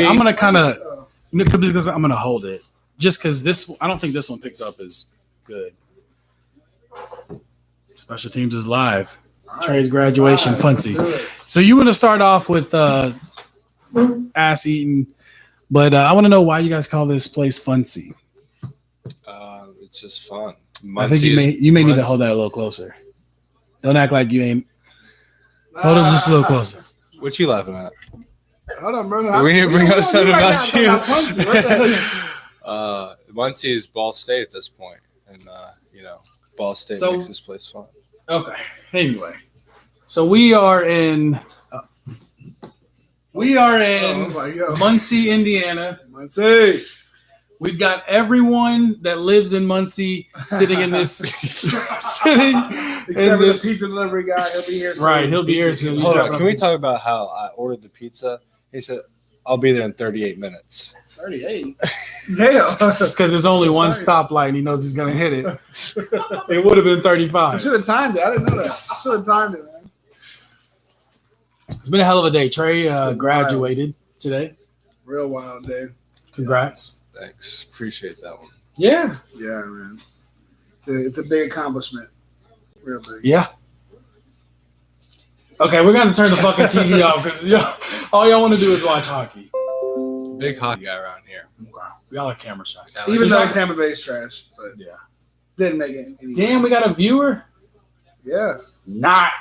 I'm gonna kind of because I'm gonna hold it just because I don't think this one picks up as good. Special teams is live. Trey's graduation, Funcie. So you want to start off with ass eating, but I want to know why you guys call this place Funcie. It's just fun. I think you may need to hold that a little closer. Don't act like you ain't. Hold it just a little closer. What you laughing at? Hold on, brother. We need to bring up something about you. Muncie Muncie is Ball State at this point, and Ball State makes this place fun. Okay. Anyway, so we are in Muncie, Indiana. Muncie. We've got everyone that lives in Muncie sitting in this Except for the pizza delivery guy. He'll be here soon. Right, he'll be here soon. Hold on. Can we talk about how I ordered the pizza? He said, I'll be there in 38 minutes. 38? Damn. That's because there's only one stoplight and he knows he's going to hit it. It would have been 35. You should have timed it. I didn't know that. I should have timed it, man. It's been a hell of a day. Trey graduated today. Real wild day. Congrats. Thanks. Appreciate that one. Yeah. Yeah, man. It's a big accomplishment. Real big. Yeah. Okay, we're going to turn the fucking TV off because all y'all want to do is watch hockey. Big hockey guy around here. Wow. We all have camera shots. Even though Tampa Bay's trash, but yeah, didn't make it. Damn, we got a viewer? Yeah. Not.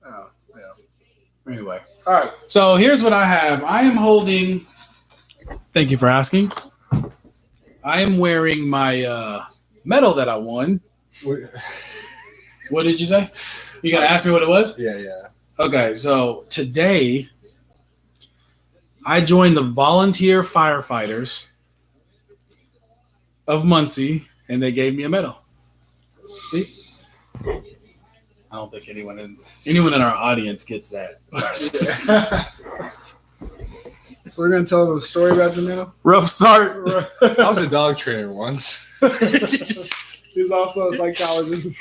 Oh, yeah. Anyway. All right. So here's what I have. I am holding. Thank you for asking. I am wearing my medal that I won. What did you say? You got to ask me what it was? Yeah. Okay, so today I joined the volunteer firefighters of Muncie, and they gave me a medal. See? I don't think anyone in our audience gets that. So we're going to tell them a story about your medal? Rough start. I was a dog trainer once. He's also a psychologist.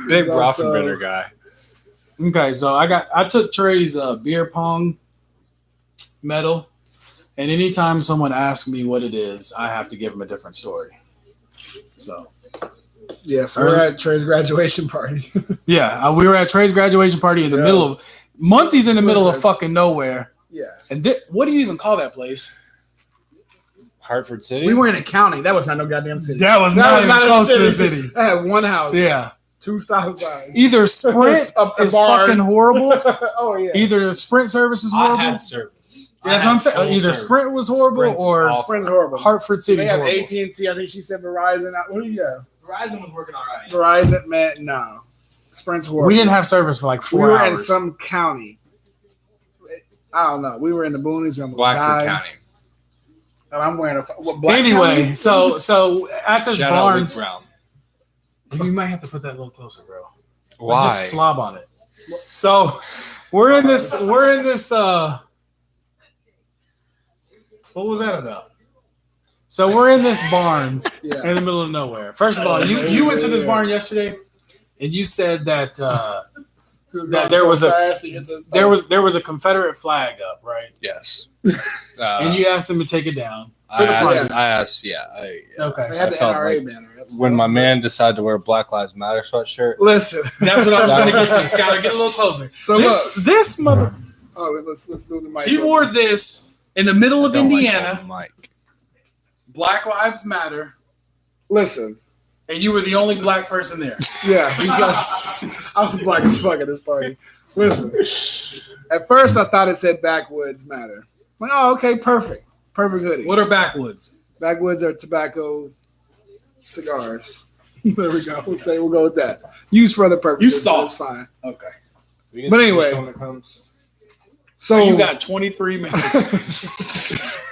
Big Rothenberger guy. Okay, so I took Trey's beer pong medal, and anytime someone asks me what it is, I have to give them a different story. So we're at Trey's graduation party. Yeah, we were at Trey's graduation party in the middle of Muncie's in the middle of fucking nowhere. Yeah. And what do you even call that place? Hartford City? We were in a county. That was not no goddamn city. That was not even close to the city. That had one house. Yeah. 2 stop signs. Either Sprint is fucking horrible. Oh, yeah. Either the Sprint service is horrible. I had service. Yeah, that's what I'm saying. Either Sprint was horrible or Sprint horrible. Hartford City is horrible. They have AT&T. I think she said Verizon. What do you have? Verizon was working all right. Verizon, man, no. Sprint's horrible. We didn't have service for like 4 hours. We were in some county. I don't know. We were in the boonies. Blackford County. And I'm wearing Anyway, so at this Shout barn. out Luke Brown. You might have to put that a little closer, bro. Why? Just slob on it. So we're in this. What was that about? So we're in this barn in the middle of nowhere. First of all, you went to this barn yesterday, and you said that there was a Confederate flag up, right? Yes. And you asked them to take it down. I asked. Okay. They had the NRA banner. When my man decided to wear a Black Lives Matter sweatshirt. Listen, that's what I was going to get to. Skylar, get a little closer. So this mother. Oh, let's move the mic. He wore this in the middle of Indiana. Like Black Lives Matter. Listen. And you were the only black person there. Yeah. I was black as fuck at this party. Listen. At first, I thought it said Backwoods Matter. Like, oh, okay, perfect. Perfect hoodie. What are backwoods? Backwoods are tobacco cigars. There we go. We'll go with that. Used for other purposes. You saw. It's fine. Okay. But anyway. So you got 23 minutes.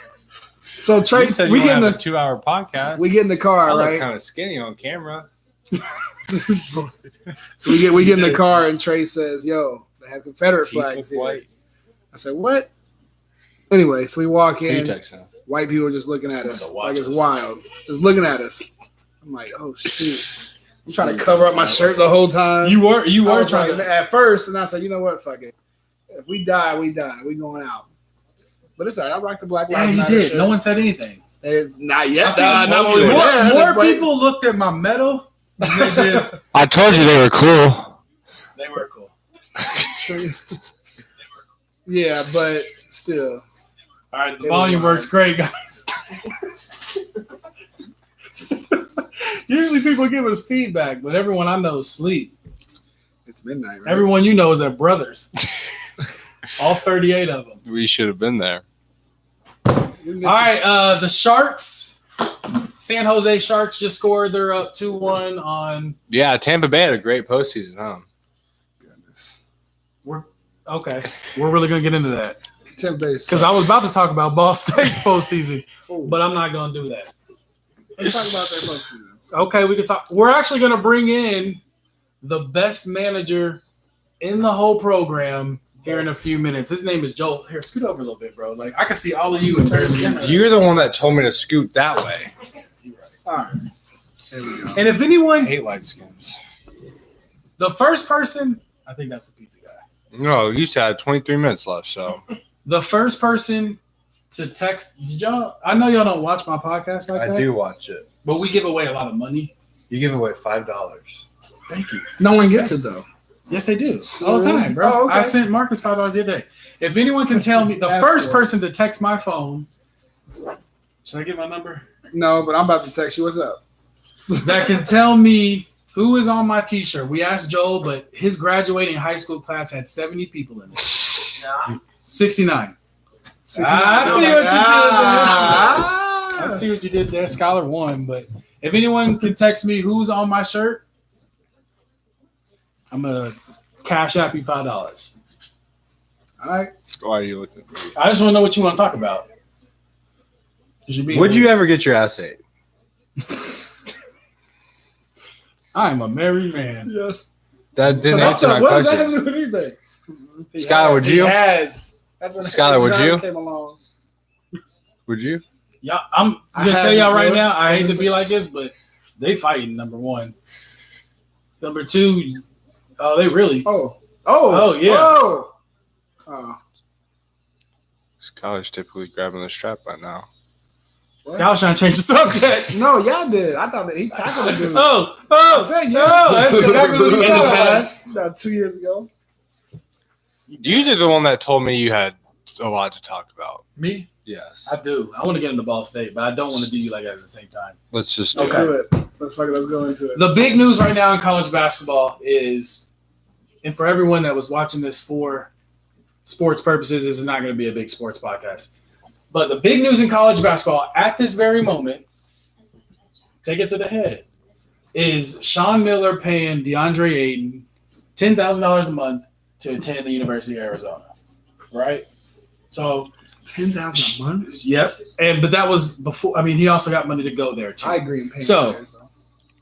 So Trey, we get in the 2-hour podcast. We get in the car, right? I look kind of skinny on camera. So we get in the car, and Trey says, "Yo, they have Confederate flags here." White. I said, "What?" Anyway, so we walk in. You texting? White people are just looking at us like it's wild. Just looking at us. I'm like, "Oh shit!" I'm trying to cover up my shirt the whole time. You were trying to at first, and I said, "You know what? Fuck it. If we die, we die. We going out." But it's all right. I rocked the Black Yeah, Lives you Matter did. shirt. No one said anything. It's not yet. Not when we were there. more But- people looked at my medal than they did. I told you they were cool. They were cool. Yeah, but still. All right, the volume works great, guys. Usually people give us feedback, but everyone I know is asleep. It's midnight, right? Everyone you know is at Brothers. All 38 of them. We should have been there. All right, the Sharks, San Jose Sharks just scored. They're up 2-1 on. Yeah, Tampa Bay had a great postseason, huh? Goodness. We're really gonna get into that 10 base. because I was about to talk about Ball State's postseason, but I'm not gonna do that. Let's talk about their postseason. Okay, we can talk. We're actually gonna bring in the best manager in the whole program here in a few minutes. His name is Joel. Here, scoot over a little bit, bro. Like I can see all of you in person. You're the one that told me to scoot that way. All right. There we go. And if I anyone, hate light skins. the first person, I think that's the pizza guy. No, you said I had 23 minutes left, so. The first person to text, did y'all? I know y'all don't watch my podcast like that. I do watch it. But we give away a lot of money. You give away $5. Thank you. No one gets it, though. Yes, they do. All the time, bro. Oh, okay. I sent Marcus $5 a day. If anyone can tell me, the first person to text my phone, should I get my number? No, but I'm about to text you. What's up? That can tell me who is on my t-shirt. We asked Joel, but his graduating high school class had 70 people in it. 69. I see what you did there. I see what you did there. Skylar won, but if anyone can text me who's on my shirt, I'm going to cash app you $5. All right. Why are you looking at me? I just want to know what you want to talk about. Would you ever get your ass ate? I'm a married man. Yes. That didn't answer my what does that have question. to do with anything? Skylar, would you? He has. That's when Skylar, would you? Came along. Would you? Yeah, I'm gonna tell y'all right now. I hate to be like this, but they fighting. Number one, number two. Oh, they really. Oh, yeah. Whoa. Oh. Skylar's typically grabbing the strap right now. Skylar's trying to change the subject. No, y'all did. I thought that he tackled a dude. I said, no, that's exactly what he In the said. past, about 2 years ago. You're the one that told me you had a lot to talk about. Me? Yes. I do. I want to get into Ball State, but I don't want to do you like that at the same time. Let's just do Let's it. do it. Let's go into it. The big news right now in college basketball is, and for everyone that was watching this for sports purposes, this is not going to be a big sports podcast. But the big news in college basketball at this very moment, take it to the head, is Sean Miller paying DeAndre Ayton $10,000 a month to attend the University of Arizona. Right? So $10,000 a month? Yep. But that was before. I mean, he also got money to go there too. I agree in paying. So,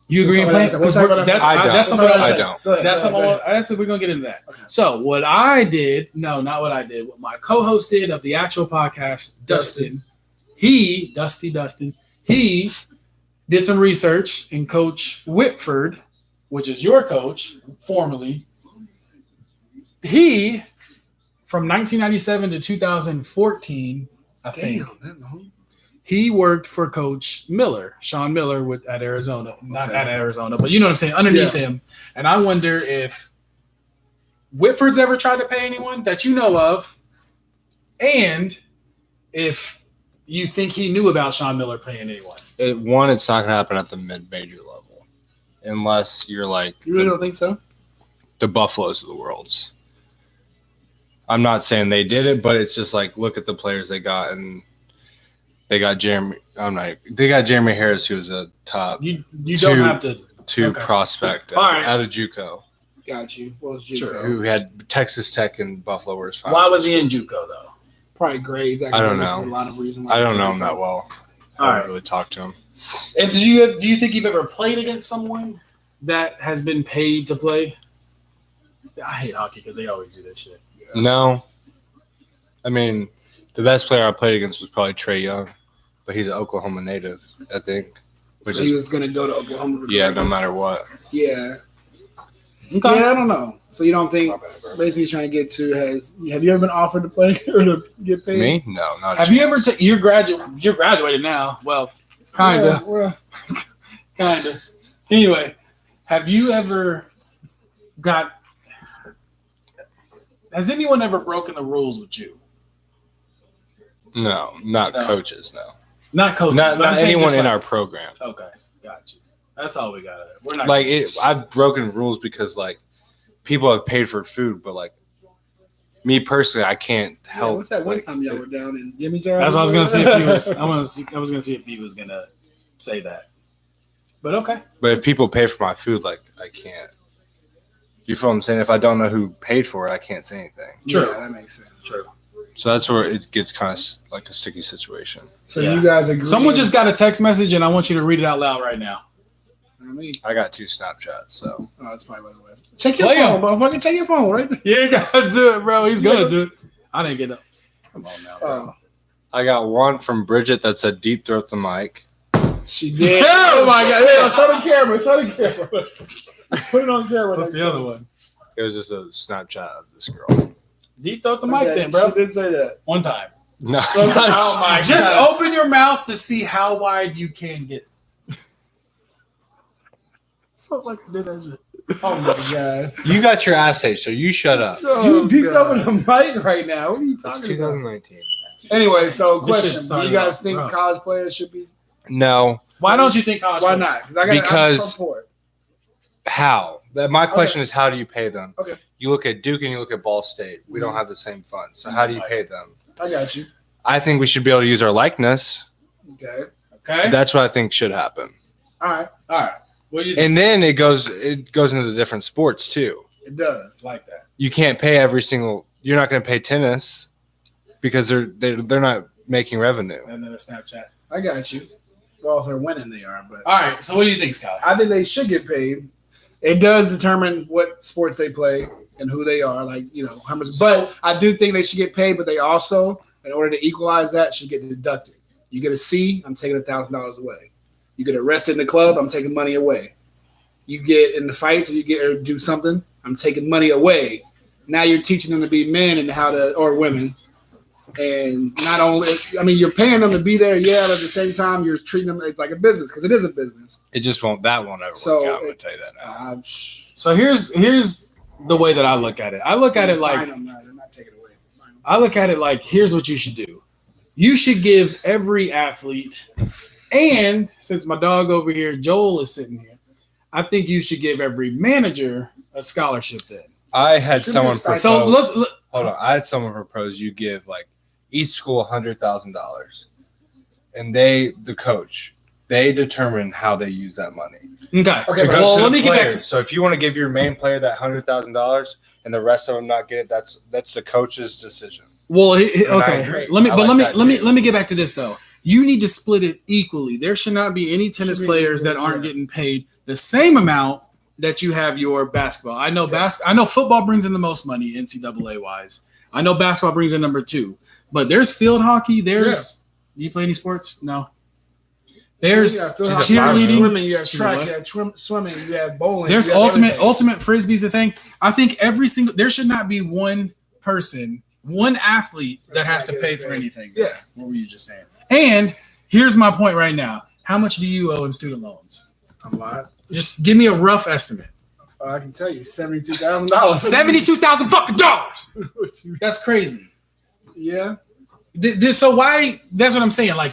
you agree in paying? We'll talk about that. That's something I I don't. That's something. We're gonna get into that. Okay. So what I did, no, not what I did. What my co-host did of the actual podcast, Dustin, he did some research, and Coach Whitford, which is your coach, formerly, he from 1997 to 2014, I think. Damn, He worked for Coach Miller, Sean Miller, at Arizona. Not at Arizona, but you know what I'm saying, underneath him. And I wonder if Whitford's ever tried to pay anyone that you know of, and if you think he knew about Sean Miller paying anyone. It's not going to happen at the mid-major level unless you're like You really don't think so? the Buffaloes of the world. I'm not saying they did it, but it's just like, look at the players they got, and they got Jeremy. They got Jeremy Harris, who was a top You don't have to. two Okay. prospect All right. out of JUCO, Got you. What was JUCO? Sure. who had Texas Tech and Buffalo were his Why was he in JUCO though? Probably grades. I don't This know. is a lot of reasons. I don't know him that well. All I right. haven't really talked to him. And do you think you've ever played against someone that has been paid to play? I hate hockey because they always do that shit. No. I mean, the best player I played against was probably Trey Young, but he's an Oklahoma native, I think. Which So he was going to go to Oklahoma. yeah, no regardless. matter what. Yeah. Okay. Yeah, I don't know. So you don't think basically trying to get to have you ever been offered to play or to get paid? Me? No, not. Have you ever? You're graduated now. Well, kinda. Well, Kinda. Anyway, have you ever has anyone ever broken the rules with you? No, not coaches. No, Not coaches. not anyone in our program. Okay, got you. That's all we got. We're not Like I've broken rules because like people have paid for food, but like me personally, I can't help. What's that one time y'all were down in Jimmy John's? That's what I was gonna see if he was. I was gonna see if he was gonna say that. But okay. But if people pay for my food, like I can't. You feel what I'm saying? If I don't know who paid for it, I can't say anything. True. Yeah, that makes sense. True. So that's where it gets kind of like a sticky situation. So you guys agree? Someone just got a text message, and I want you to read it out loud right now. I got 2 Snapchats, so. Oh, that's probably what it was. Check your phone, motherfucker. Check your phone, right? Yeah, you gotta do it, bro. He's gonna do it. I didn't get up. Come on now, bro. I got one from Bridget that said deep throat the mic. She did. Oh my god! Yeah, show the camera. Show the camera. Put it on camera. What's the other one? It was just a Snapchat of this girl. Deep throat the mic, then, bro. She did say that one time. No. Oh my god! Just open your mouth to see how wide you can get. So like I did that shit. Oh my god! You got your ass ate, so you shut up. You deep over the mic right now. What are you talking It's 2019. about? Anyway, so question: do you guys off think rough. college players should be? No. Why don't you think college? Why players? not? Because how? My question is, how do you pay them? Okay. You look at Duke and you look at Ball State. We don't have the same funds, so how do you pay them? I got you. I think we should be able to use our likeness. Okay. That's what I think should happen. All right. What do you think? And then it goes into the different sports too. It does. Like that. You can't pay every single. You're not going to pay tennis because they're not making revenue. Another Snapchat. I got you. Well, if they're winning, they are. But all right. So what do you think, Skylar? I think they should get paid. It does determine what sports they play and who they are. Like how much. But I do think they should get paid. But they also, in order to equalize that, should get deducted. You get a C, I'm taking $1,000 away. You get arrested in the club, I'm taking money away. You get in the fights, or do something, I'm taking money away. Now you're teaching them to be men and or women. And not only, you're paying them to be there, but at the same time, you're treating them it's like a business because it is a business. It just won't ever work out. I'm going to tell you that now. So here's the way that I look at it. I look at it like they're not taking it away. I look at it like here's what you should do. You should give every athlete, and since my dog over here, Joel, is sitting here, I think you should give every manager a scholarship then. I had someone propose. So hold on. I had someone propose you give like each school $100,000, and the coach, they determine how they use that money. Okay. Well, let me get back to. So if you want to give your main player that $100,000 and the rest of them not get it, that's the coach's decision. Well, okay. Let me get back to this though. You need to split it equally. There should not be any tennis players that aren't getting paid the same amount that you have your basketball. I know I know football brings in the most money NCAA wise. I know basketball brings in number 2. But there's field hockey. Do you play any sports? No. There's cheerleading. Swimming, you have track, you have swimming, you have bowling. There's ultimate frisbee's a thing. I think there should not be one person, one athlete that has to pay for anything. Yeah. What were you just saying? And here's my point right now. How much do you owe in student loans? A lot. Just give me a rough estimate. I can tell you, $72,000. $72,000 fucking dollars. That's crazy. Yeah. So why? That's what I'm saying. Like,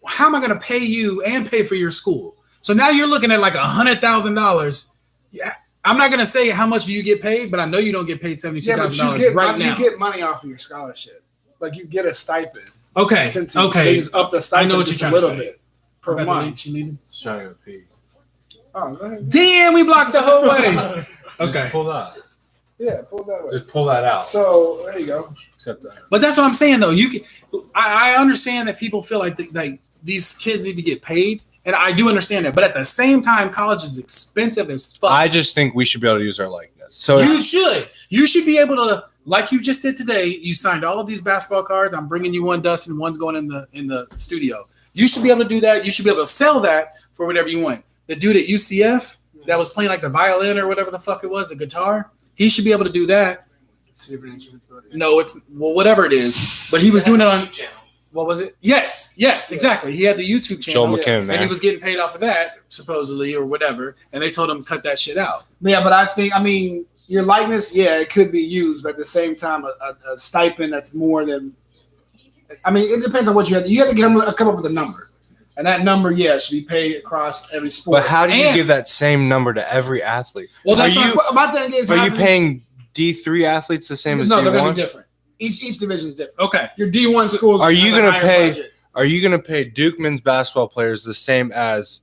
how am I going to pay you and pay for your school? So now you're looking at like $100,000. Yeah. I'm not going to say how much do you get paid, but I know you don't get paid $72,000 right now. You get money off of your scholarship. Like you get a stipend. Okay. They just up the stipend. I know what you're trying to say. Bit per month. Just trying to pee. Oh, go ahead. Damn, we blocked the whole way. Okay. Just pull that. Yeah, pull that way. Just pull that out. So there you go. Except that. But that's what I'm saying, though. I understand that people feel like these kids need to get paid, and I do understand that. But at the same time, college is expensive as fuck. I just think we should be able to use our likeness. So you should be able to, like you just did today. You signed all of these basketball cards. I'm bringing you one, Dustin. One's going in the studio. You should be able to do that. You should be able to sell that for whatever you want. The dude at UCF that was playing like the violin or whatever the fuck it was, the guitar. He should be able to do that. No, whatever it is. But he was doing it on what was it? Yes, exactly. He had the YouTube channel. Joel McKinnon, and he was getting paid off of that, supposedly, or whatever. And they told him cut that shit out. Yeah, but I mean, your likeness, it could be used, but at the same time, a stipend that's more than. I mean, it depends on what you have. You have to come up with a number, and that number, should be paid across every sport. But how do you give that same number to every athlete? Well, my thing is, are you paying D3 athletes the same as D1? No, they're going to be different. Each division is different. Okay. Your D1 schools. Are you going to pay? Budget. Are you going to pay Duke men's basketball players the same as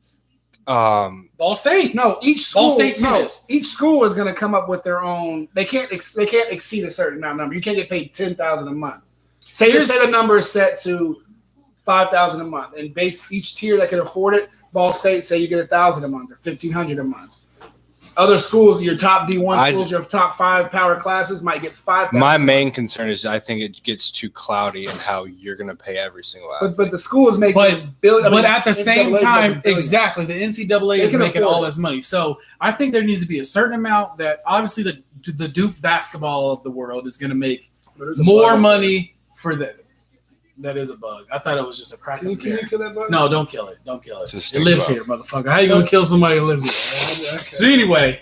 Ball State? No, each school. Ball State tennis. Each school is going to come up with their own. They can't exceed a certain amount of number. You can't get paid $10,000 a month. Say the number is set to $5,000 a month, and base each tier that can afford it. Ball State say you get $1,000 a month or $1,500 a month. Other schools, your top D1 schools, your top 5 power classes might get $5,000. My main concern is I think it gets too cloudy in how you're going to pay every single athlete. But the schools make billions. But at the same time, exactly, the NCAA is making all this money. So I think there needs to be a certain amount that obviously the Duke basketball of the world is going to make more money for that. That is a bug. I thought it was just a crack. Can you kill that bug? No, don't kill it. Don't kill it. It lives here, motherfucker. How you gonna kill somebody who lives here? Okay. So anyway,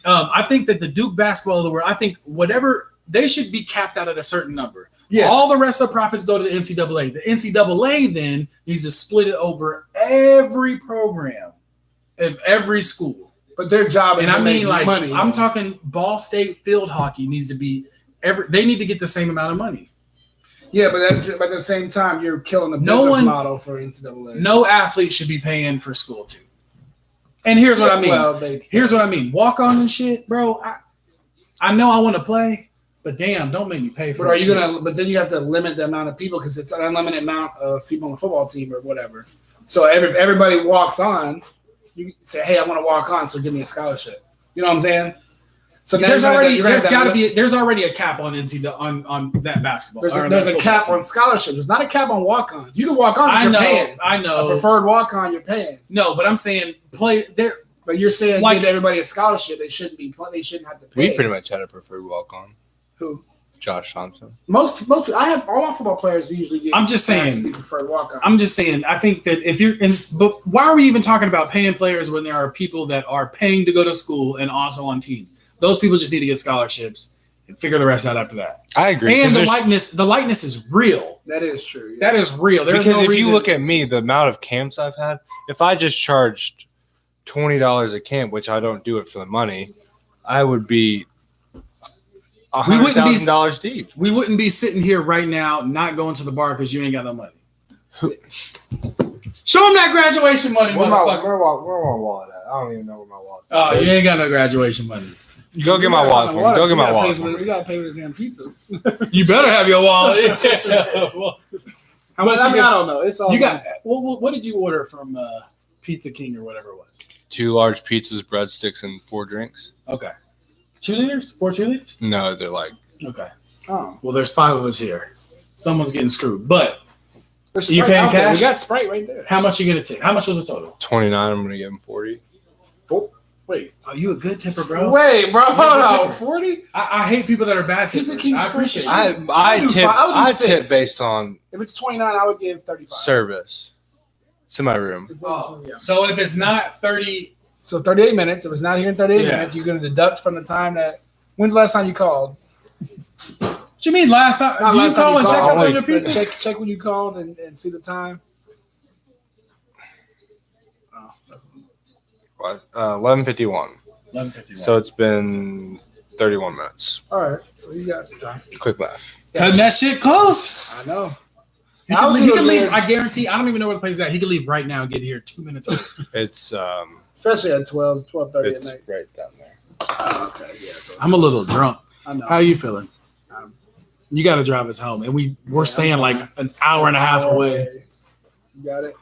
I think that the Duke basketball of the world, I think whatever they should be capped out at a certain number. Yeah. All the rest of the profits go to the NCAA. The NCAA then needs to split it over every program of every school. But their job is to make money. I'm talking Ball State field hockey needs to be they need to get the same amount of money. Yeah, but at the same time, you're killing the business model for NCAA. No athlete should be paying for school too. And here's what I mean. Here's what I mean. Walk on and shit, bro. I know I want to play, but damn, don't make me pay for it. But then you have to limit the amount of people because it's an unlimited amount of people on the football team or whatever. So if everybody walks on, you say, hey, I want to walk on, so give me a scholarship. You know what I'm saying? So there's already a cap on on that basketball. There's a cap on scholarships. There's not a cap on walk-ons. You can walk on. I know. A preferred walk-on, you're paying. No, but I'm saying play there. But you're saying give everybody a scholarship. They shouldn't have to pay. We pretty much had a preferred walk-on. Who? Josh Thompson. Most I have all my football players usually get. I'm just saying. Preferred walk-on. I'm just saying. I think that if you're, but why are we even talking about paying players when there are people that are paying to go to school and also on teams? Those people just need to get scholarships and figure the rest out after that. I agree. And the likeness is real. That is true. Yeah. That is real. Because if you look at me, the amount of camps I've had, if I just charged $20 a camp, which I don't do it for the money, I would be $100,000 deep. We wouldn't be sitting here right now not going to the bar because you ain't got no money. Show them that graduation money, motherfucker. Where my wallet at? I don't even know where my wallet is. Oh, you ain't got no graduation money. Go get my wallet for me. Go get my wallet for me. We got to pay for this damn pizza. You better have your wallet. How much? I don't know. It's all. You got. What did you order from Pizza King or whatever it was? 2 large pizzas, breadsticks, and 4 drinks. Okay. 2 liters? 4 2-liters? No, they're like. Okay. Oh. Well, there's 5 of us here. Someone's getting screwed. But you paying cash? We got Sprite right there. How much are you going to take? How much was the total? 29. I'm going to give him 40. Wait. Are you a good tipper, bro? Wait, bro. Hold on. 40? I hate people that are bad tippers. I appreciate it. I tip based on. If it's 29, I would give 35. Service. It's in my room. Oh, yeah. So if it's not 30. So 38 minutes. If it's not here in 38 minutes, you're going to deduct from the time that. When's the last time you called? What you mean last time? Not Did last you call time and check up on your pizza? Check when you called and see the time. 11:51. 11:51. So it's been 31 minutes. All right. So you got some time. Quick math. Cutting that shit close. I know. He can leave. I guarantee. I don't even know where the place is at. He could leave right now and get here 2 minutes later. It's especially at 12:30 at it's night. right down there. Oh, okay. Yeah. So I'm a little drunk. I know. How are you feeling? You got to drive us home, and we're staying like an hour and a half away. You got it.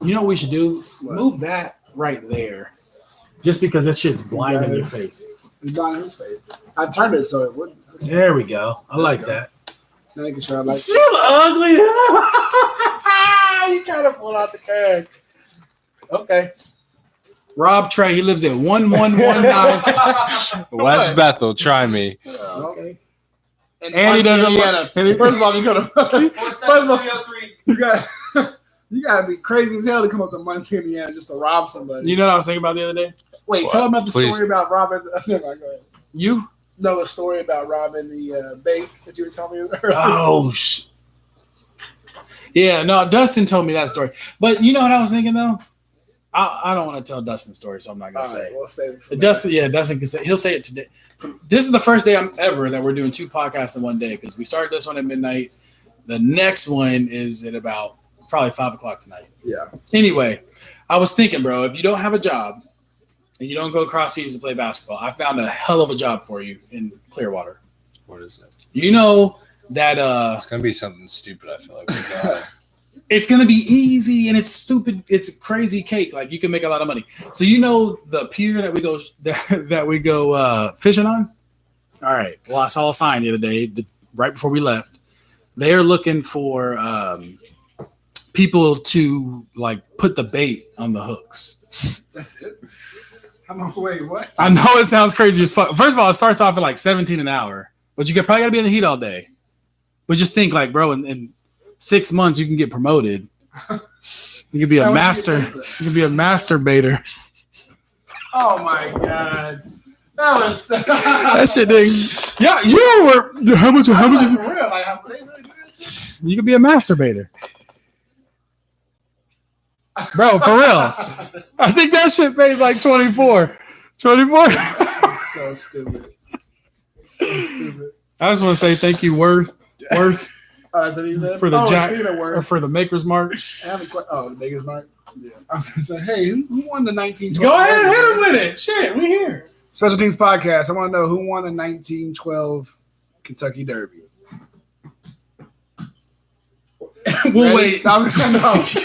You know what we should do? What? Move that right there, just because this shit's blinding your face. It's blinding his face. I turned it so it wouldn't. There we go. I like that. Making sure I like. Still ugly. You trying to pull out the card? Okay. Rob Trey. He lives at 1119. West Bethel, try me. Okay. And he doesn't look. First of all, you gotta. First of all, 47-303. you gotta be crazy as hell to come up to Muncie, Indiana, just to rob somebody. You know what I was thinking about the other day? Wait, What? tell them about the Please. story about robbing. Never mind, go ahead. You? No, a story about robbing the bank that you were telling me earlier. Oh, yeah, no, Dustin told me that story. But you know what I was thinking, though? I don't want to tell Dustin's story, so I'm not going to All say right, it. we'll save it for Dustin can say. He'll say it today. This is the first day ever that we're doing 2 podcasts in one day because we started this one at midnight. The next one is at about probably 5 o'clock tonight. Yeah. Anyway, I was thinking, bro, if you don't have a job and you don't go across seas to play basketball, I found a hell of a job for you in Clearwater. What is it? You know that It's gonna be something stupid. I feel like. God. it's gonna be easy and it's stupid. It's crazy cake. Like you can make a lot of money. So you know the pier that we go fishing on. All right. Well, I saw a sign the other day, right before we left. They're looking for people to like put the bait on the hooks. That's it. Wait, what? I know it sounds crazy as fuck. First of all, it starts off at like $17 an hour, but you probably gotta be in the heat all day. But just think, like, bro, in 6 months you can get promoted. You can be a master. You can be a masturbator. Oh my god, that was That shit didn't. Yeah, you were. How much? for real. Like, how they really do that shit? You can be a masturbator, bro. For real. I think that shit pays like 24. 24. It's so stupid. So stupid. I just want to say thank you, Worth, That's what he said. for the jack speaking of or Worth, for the Maker's Mark. I have a the Maker's Mark. Yeah. I was gonna say, hey, who won the 1912? Go ahead, hit him with it. Shit, we here. Special Teams Podcast. I want to know who won the 1912 Kentucky Derby. We'll Ready? wait. I'm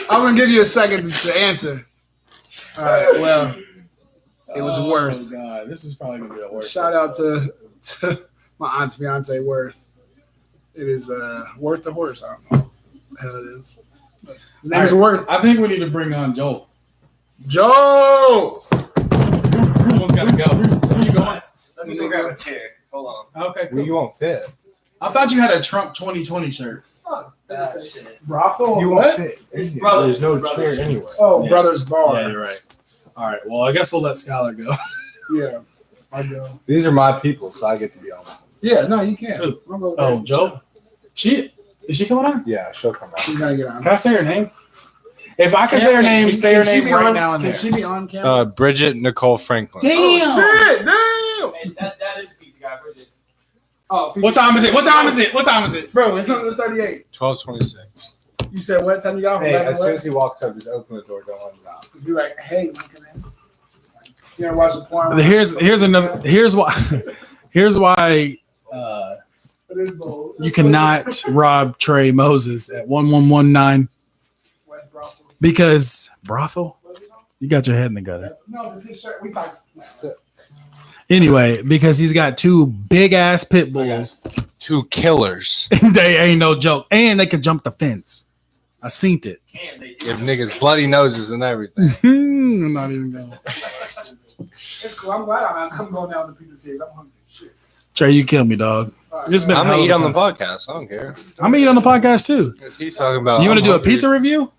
gonna give you a second to answer. All right. Well, it was Worth. Oh god, this is probably gonna be the worst. Shout out to my aunt's fiance, Worth. It is Worth the horse. I don't know what the hell it is. But his name is Worth. I think we need to bring on Joel. Joe. Someone's gotta go. Where you going? Let me go grab a chair. Hold on. Okay, cool. You won't fit. I thought you had a Trump 2020 shirt. Fuck That shit. Brothel. You What? won't fit. It's brothers. There's no Brothers. chair anywhere. Oh, Yeah. Brothers Bar. Yeah, you're right. All right. Well, I guess we'll let Skylar go. Yeah. I go. These are my people, so I get to be on them. Yeah. No, you can't. Who? I'll go with Oh, that. Joe. Is she coming on? Yeah, she'll come out. She's gonna get on. Can I say her name? If I can say her name, say her Can she name be right on- now and Can there. she be on camera? Bridget Nicole Franklin. Damn. Oh, shit, damn. Hey, that is pizza guy, Bridget. Oh, What time is it? What time is it? What time is it? Bro, it's on the 38. 12:26. You said what time you got? Hey, as soon as What? he walks up, just open the door. Don't let him out. Just be like, hey, look at that. You ever watch the porn? Here's why It is bold. you cannot rob Trey Moses at 1119 West Brothel. because brothel. You got your head in the gutter. No, this is his shirt. We talk. Anyway, because he's got 2 big ass pit bulls. 2 killers. And they ain't no joke. And they could jump the fence. I seen it. Can they do Give this? niggas bloody noses and everything. I'm not even going. It's cool. I'm glad I'm going down the pizza series. I'm hungry. Shit. Trey, you killed me, dog. All right, It's been- I'm gonna hell eat of on a the podcast. I don't care. I'm gonna eat on the podcast too. What's he talking about? You want to I'm do a hungry. pizza review?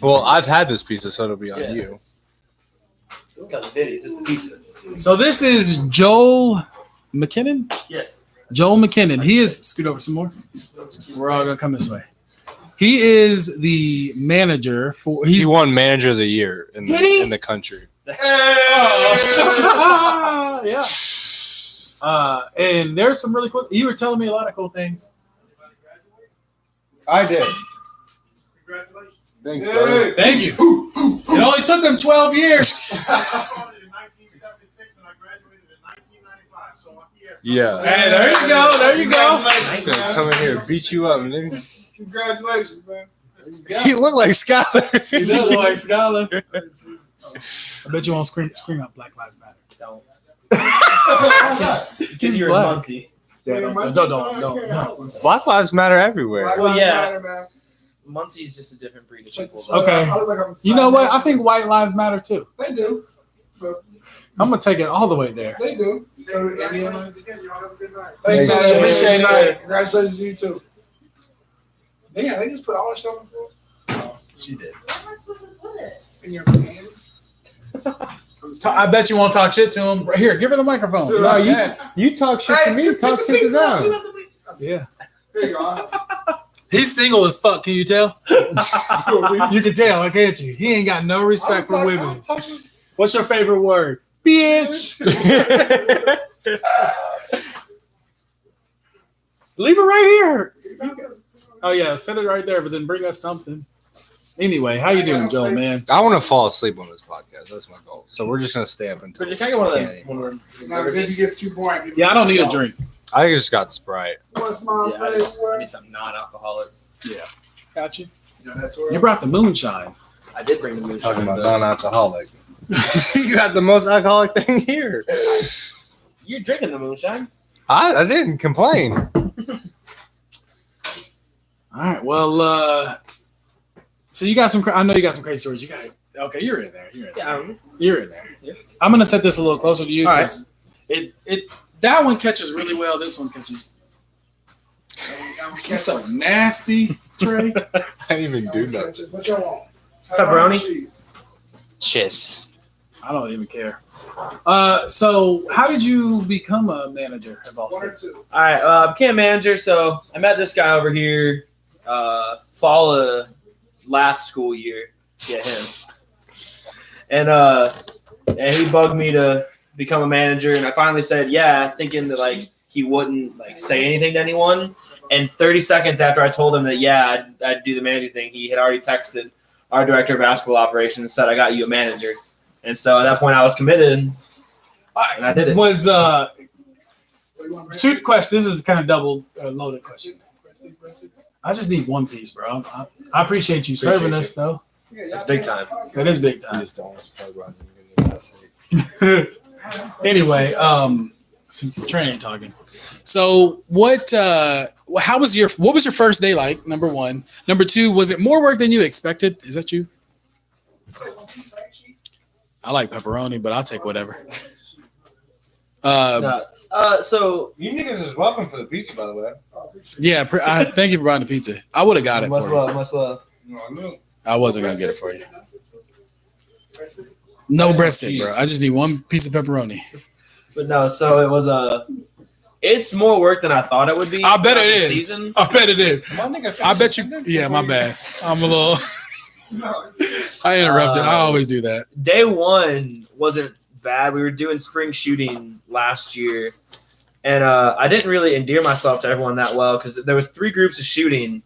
Well, I've had this pizza, so it'll be on Yeah, you. It's got the bitties. It's the pizza. So this is Joel McKinnon. Yes. Joel McKinnon. He is scoot over some more. We're all gonna come this way. He is the manager for. He He's won Manager of the Year in Did he? in the country. yeah. And there's some really cool. You were telling me a lot of cool things. I did. Congratulations. Thanks, brother. Thank you. It only took him 12 years. I started in 1976 and I graduated in 1995. So Yeah. Hey, there you go. There you go. He's gonna come in here and beat you up, nigga. Congratulations, man. He looked like Skylar. He does look like Skylar. I bet you won't scream out Black Lives Matter. Don't. He's You're black. Muncie. Yeah, don't. Black Lives Matter everywhere. Well, yeah. Man. Muncie's just a different breed of people. Okay. I look like I'm You know what? I signing think white lives matter too. up. They do. But I'm gonna take it all the way there. they do. So do Indians. Again, y'all have a good night. Thanks, Thank man. you. Appreciate it. Congratulations to you too. Damn, they just put all the stuff on the floor. Oh, She did. Where am I supposed to put it? in your hand. I bet you won't talk shit to him. Here, give her the microphone. Dude, No, yeah. you talk shit to me. Talk shit to them. Yeah. There you go. He's single as fuck. Can you tell? You can tell, can't you? He ain't got no respect for women. What's your favorite word? Bitch. Leave it right here. Oh yeah, set it right there, but then bring us something. Anyway, how you doing, Joel, man? I want to fall asleep on this podcast. That's my goal. So we're just gonna stay up until. Bridget, can I get one of them? Can't One of them. No, if it gets too boring. Yeah, I don't need a drink. I just got Sprite. What's my Yeah, I just favorite word? need some non-alcoholic. Got you. Yeah, that's You brought the moonshine. I did bring the moonshine. Talking about but non-alcoholic. You got the most alcoholic thing here. You're drinking the moonshine. I didn't complain. All right. Well, so you got some. I know you got some crazy stories. You got. Okay, you're in there. You're in there. Yeah. You're in there. Yeah. I'm gonna set this a little closer to you. All right. 'Cause It that one catches really well. This one catches. You're so nasty, Trey. I didn't even do that. What y'all want? Pepperoni? Cheese. Chiss. I don't even care. So how did you become a manager at Ball One or State? two. All right, I became a manager. So I met this guy over here fall of last school year. Yeah, him. And he bugged me to become a manager, and I finally said yeah, thinking that like he wouldn't like say anything to anyone. And 30 seconds after I told him that yeah, I'd do the manager thing, he had already texted our director of basketball operations and said I got you a manager. And so at that point I was committed, and I did it. Was two questions. This is kind of double loaded question. I just need one piece, bro. I appreciate you serving us, though. It's big time. That is big I time. just don't want to talk about it. Anyway, since Trey ain't talking, so what? What was your first day like? Number one. Number two, was it more work than you expected? Is that you? I like pepperoni, but I'll take whatever. So You niggas is welcome for the pizza, by the way. Yeah, I thank you for buying the pizza. I would have got it much for you. love, much love. I wasn't gonna get it for you. No breadstick, bro. I just need one piece of pepperoni. But no, so it was it's more work than I thought it would be. I bet it throughout the is. season. I bet it is. My nigga I bet you. Yeah, my bad. I'm a little. I interrupted. I always do that. Day one wasn't bad. We were doing spring shooting last year, and I didn't really endear myself to everyone that well because there was 3 groups of shooting,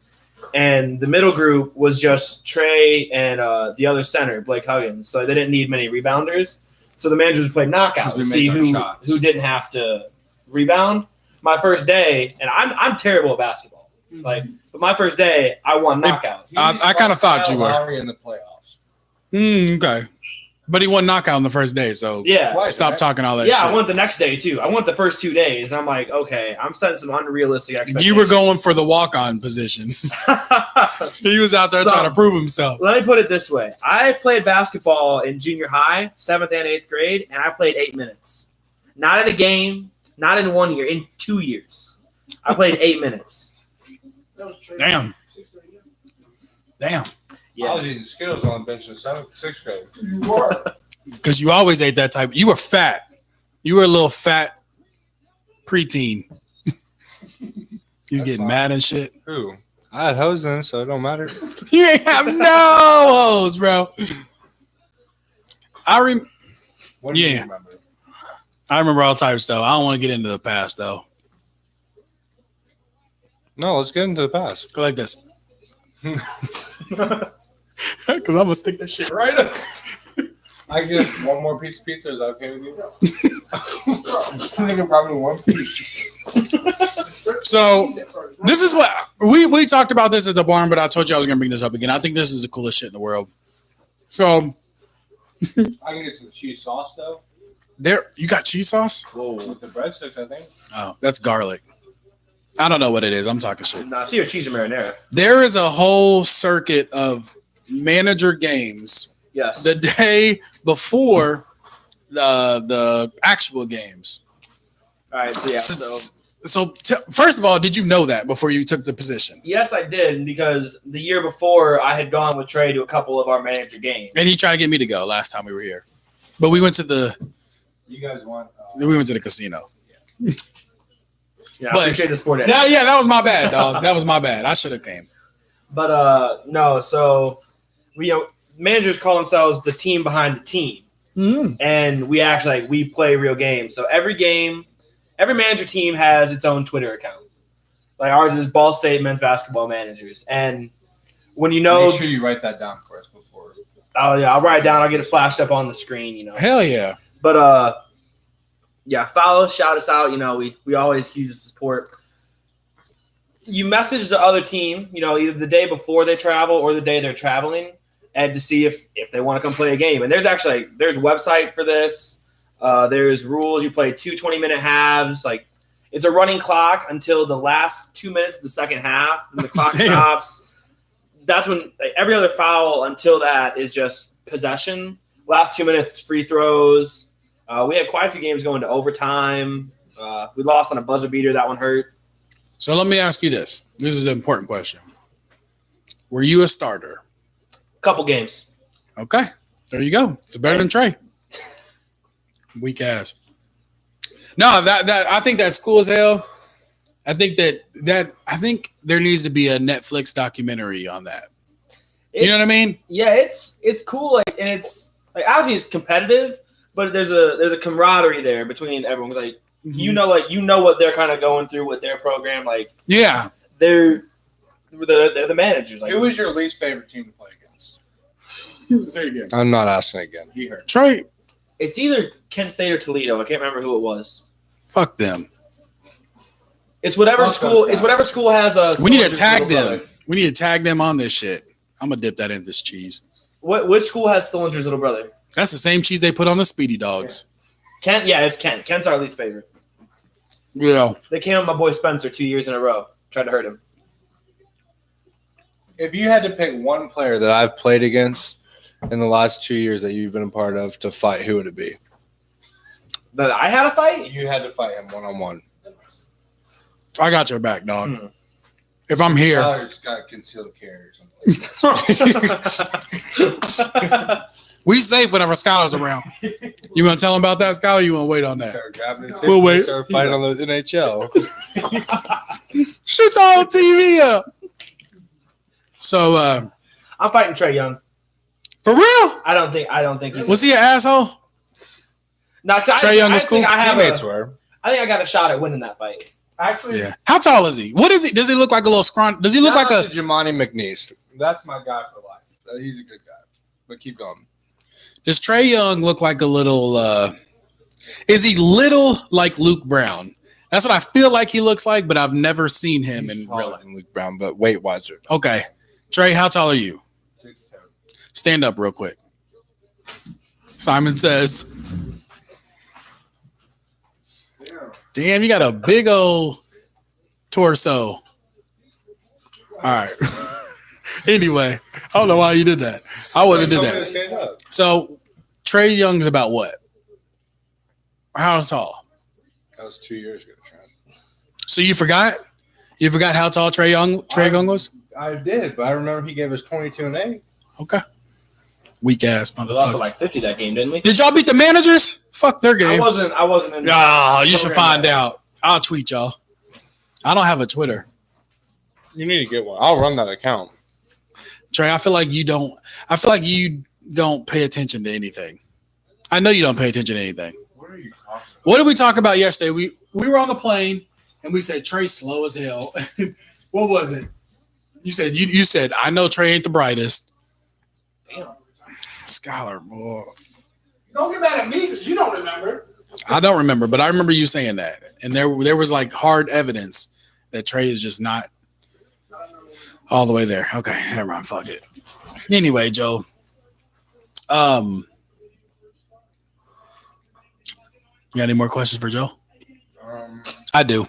and the middle group was just Trey and the other center, Blake Huggins. So they didn't need many rebounders. So the managers played knockout to see who didn't have to rebound. My first day, and I'm terrible at basketball. Like, but my first day, I won knockout. I kind of thought you were. Lowry in the playoffs. Okay, but he won knockout on the first day, so Yeah. Twice, stop right? talking all that Yeah, shit. I went the next day too. I went the first 2 days. And I'm like, okay, I'm setting some unrealistic expectations. You were going for the walk-on position. He was out there Some. trying to prove himself. Let me put it this way. I played basketball in junior high, 7th and 8th grade, and I played 8 minutes. Not in a game, not in 1 year, in 2 years. I played 8 minutes. Damn. I Yeah. was eating Skittles on the bench in 6th grade. You were. Because you always ate that type. You were fat. You were a little fat preteen. He's getting fine. mad and shit. Who? I had hose in, so it don't matter. You ain't have no hoes, bro. What do you Yeah. remember? I remember all types of stuff. I don't want to get into the past though. No, let's get into the past. Go like this. Because I'm gonna stick that shit right up. I get one more piece of pizza. Is that okay with you? I think probably one piece. So this is what we talked about this at the barn, but I told you I was gonna bring this up again. I think this is the coolest shit in the world. So I can get some cheese sauce though. there, you got cheese sauce? Whoa, with the breadsticks, I think. Oh, that's garlic. I don't know what it is. I'm talking shit. No, see your cheese and marinara. There is a whole circuit of manager games Yes. the day before the actual games. All right. So yeah. So first of all, did you know that before you took the position? Yes, I did, because the year before I had gone with Trey to a couple of our manager games. And he tried to get me to go last time we were here, but we went to the. You guys want? We went to the casino. Yeah, But- I appreciate the sport. Yeah, that was my bad, dog. That was my bad. I should have came. But no, so managers call themselves the team behind the team, and we actually we play real games. So every manager team has its own Twitter account. Like ours is Ball State men's basketball managers, and when Make sure you write that down for us before. oh yeah, I'll write it down. I'll get it flashed up on the screen. Hell yeah. But yeah, follow us, shout us out. We always use the support. You message the other team, either the day before they travel or the day they're traveling, and to see if they want to come play a game. And there's website for this. There's rules. You play 2 20-minute halves. Like it's a running clock until the last 2 minutes of the second half. Then the clock stops. That's when every other foul until that is just possession. Last 2 minutes, free throws. We had quite a few games going to overtime. We lost on a buzzer beater. That one hurt. So let me ask you this. This is an important question. Were you a starter? Couple games. Okay. There you go. It's better than Trey. Weak ass. No, that I think that's cool as hell. I think I think there needs to be a Netflix documentary on that. You know what I mean? Yeah, it's cool, and it's obviously it's competitive, but there's a camaraderie there between everyone. Like you know what they're kind of going through with their program. Like Yeah. they're the managers. Like Who was your least favorite team to play against? Say it again. I'm not asking again. He heard. Trey, it's either Kent State or Toledo. I can't remember who it was. fuck them. It's whatever Fuck school. those It's whatever school has a. We need to Soldier's tag little them. brother. We need to tag them on this shit. I'm gonna dip that in this cheese. Which school has Soldier's little brother? That's the same cheese they put on the Speedy Dogs. Kent. Yeah, it's Kent. Kent's our least favorite. Yeah. They came with my boy Spencer 2 years in a row. Tried to hurt him. If you had to pick one player that I've played against in the last 2 years that you've been a part of to fight, who would it be? That I had a fight. You had to fight him one-on-one. I got your back, dog. If I'm here. Skylar's got concealed carry or something. We safe whenever Skylar's around. You want to tell him about that, Skylar? Or you want to wait on that? Start grabbing his We'll hip and wait. Start fighting on the NHL. Shoot the whole TV up. So, I'm fighting Trey Young. for real? I don't think he's. Was he an asshole? No, Trey Young is cool? I Teammates were. think I got a shot at winning that fight. Actually, Yeah. How tall is he? What is he? Does he look like a little scrawny? Does he look like a? Jimani McNeese. That's my guy for life. He's a good guy. But keep going. Does Trey Young look like a little? Is he little like Luke Brown? That's what I feel like he looks like, but I've never seen him in real life. Luke Brown, but weight wise. Okay, Trey, how tall are you? 6'10". Stand up real quick. Simon says, "Damn, you got a big old torso." All right. Anyway, I don't know why you did that. I wouldn't have did that. Stand up. So, Trey Young's about what? How tall? That was 2 years ago, Trent. So you forgot? You forgot how tall Trey Young was? I did, but I remember he gave us 22 and 8. Okay. Weak ass We lost motherfuckers. like 50 that game, didn't we? Did y'all beat the managers? Fuck their I game. wasn't in. Ah, you should program find out. I'll tweet y'all. I don't have a Twitter. You need to get one. I'll run that account. Trey, I feel like you don't pay attention to anything. I know you don't pay attention to anything. What are you talking about? What did we talk about yesterday? We were on the plane and we said Trey's slow as hell. What was it? You said I know Trey ain't the brightest. Damn. Skylar, boy. Don't get mad at me because you don't remember. I don't remember, but I remember you saying that. And there was like hard evidence that Trey is just not all the way there. Okay, never mind. Fuck it. Anyway, Joe. You got any more questions for Joe? I do.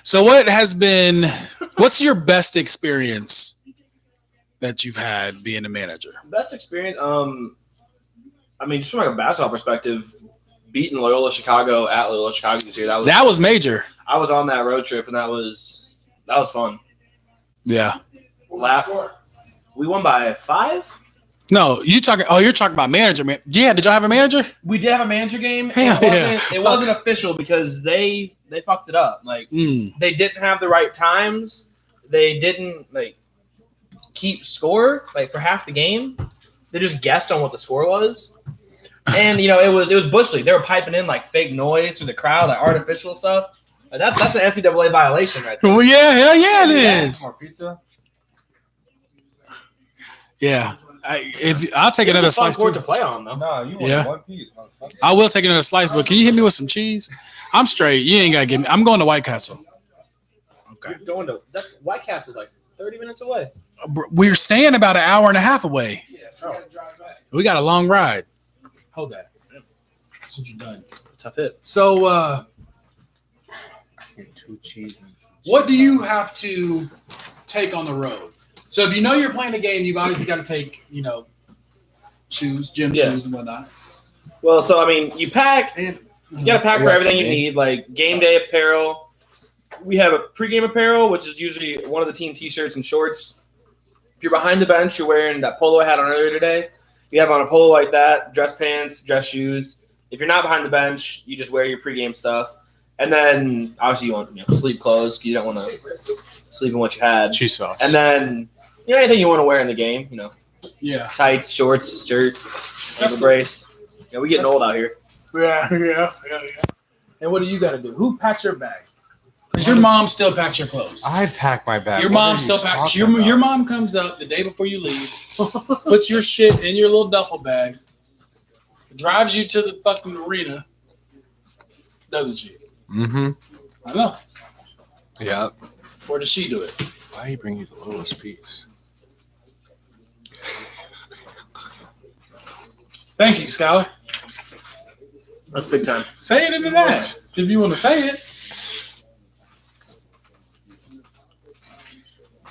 So what's your best experience that you've had being a manager? Best experience, I mean, just from like a basketball perspective, beating Loyola Chicago at Loyola Chicago this year. That was major. I was on that road trip, and that was fun. Yeah. We won by 5. No, you're talking about manager, man. Yeah, did y'all have a manager? We did have a manager game. Hell It wasn't official because they fucked it up. Like they didn't have the right times. They didn't keep score for half the game. They just guessed on what the score was. And it was Bush League. They were piping in fake noise through the crowd, artificial stuff. That's an NCAA violation right there. Well, yeah, hell yeah, it is. More pizza? Yeah, I'll take another slice court too. to play on though. No, you want one piece. I will take another slice, but can you hit me with some cheese? I'm straight. You ain't gotta get me. I'm going to White Castle. Okay. That's White Castle's 30 minutes away. We're staying about an hour and a half away. Yes, we gotta drive back. We got a long ride. Hold that. That's what you're done. Tough hit. So, Two cheese. what do you have to take on the road? So if you're playing a game, you've obviously got to take, shoes, gym shoes and whatnot. Well, so I mean, you pack. You got to pack for everything you need, like game day apparel. We have a pregame apparel, which is usually one of the team T-shirts and shorts. If you're behind the bench, you're wearing that polo I had on earlier today. You have on a polo like that, dress pants, dress shoes. If you're not behind the bench, you just wear your pregame stuff. And then, obviously, you want sleep clothes because you don't want to sleep in what you had. Cheese sauce. And then, anything you want to wear in the game, Yeah. tights, shorts, shirt, ankle brace. We getting old out here. Yeah. And what do you got to do? Who packs your bag? Because your mom still packs your clothes. I pack my bag. Your mom still packs. Your mom comes up the day before you leave, puts your shit in your little duffel bag, drives you to the fucking arena, doesn't she? Mm-hmm. I know. Yeah. Or does she do it? Why are you bringing the lowest piece? Thank you, Skylar. That's big time. Say it into that if you want to say it.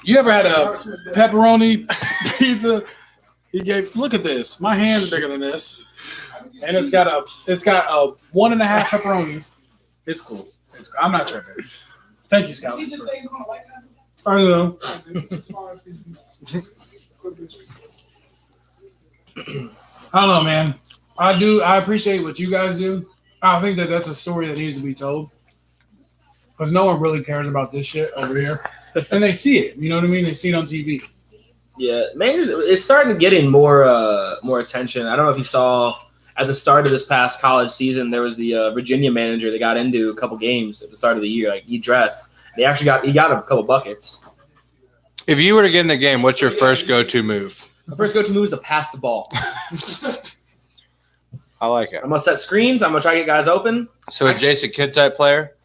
You ever had a pepperoni pizza? Look at this. My hand's bigger than this, and it's got a 1.5 pepperonis. It's cool. I'm not tripping. Thank you, Scout. Did he just say he's on a White Castle? I don't know. I don't know, man. I appreciate what you guys do. I think that's a story that needs to be told because no one really cares about this shit over here, and they see it. You know what I mean? They see it on TV. Yeah, managers. It's starting getting more attention. I don't know if you saw at the start of this past college season, there was the Virginia manager that got into a couple games at the start of the year. He dressed. He got a couple buckets. If you were to get in the game, what's your first go-to move? My first go-to move is to pass the ball. I like it. I'm gonna set screens. I'm gonna try to get guys open. So a Jason Kidd type player?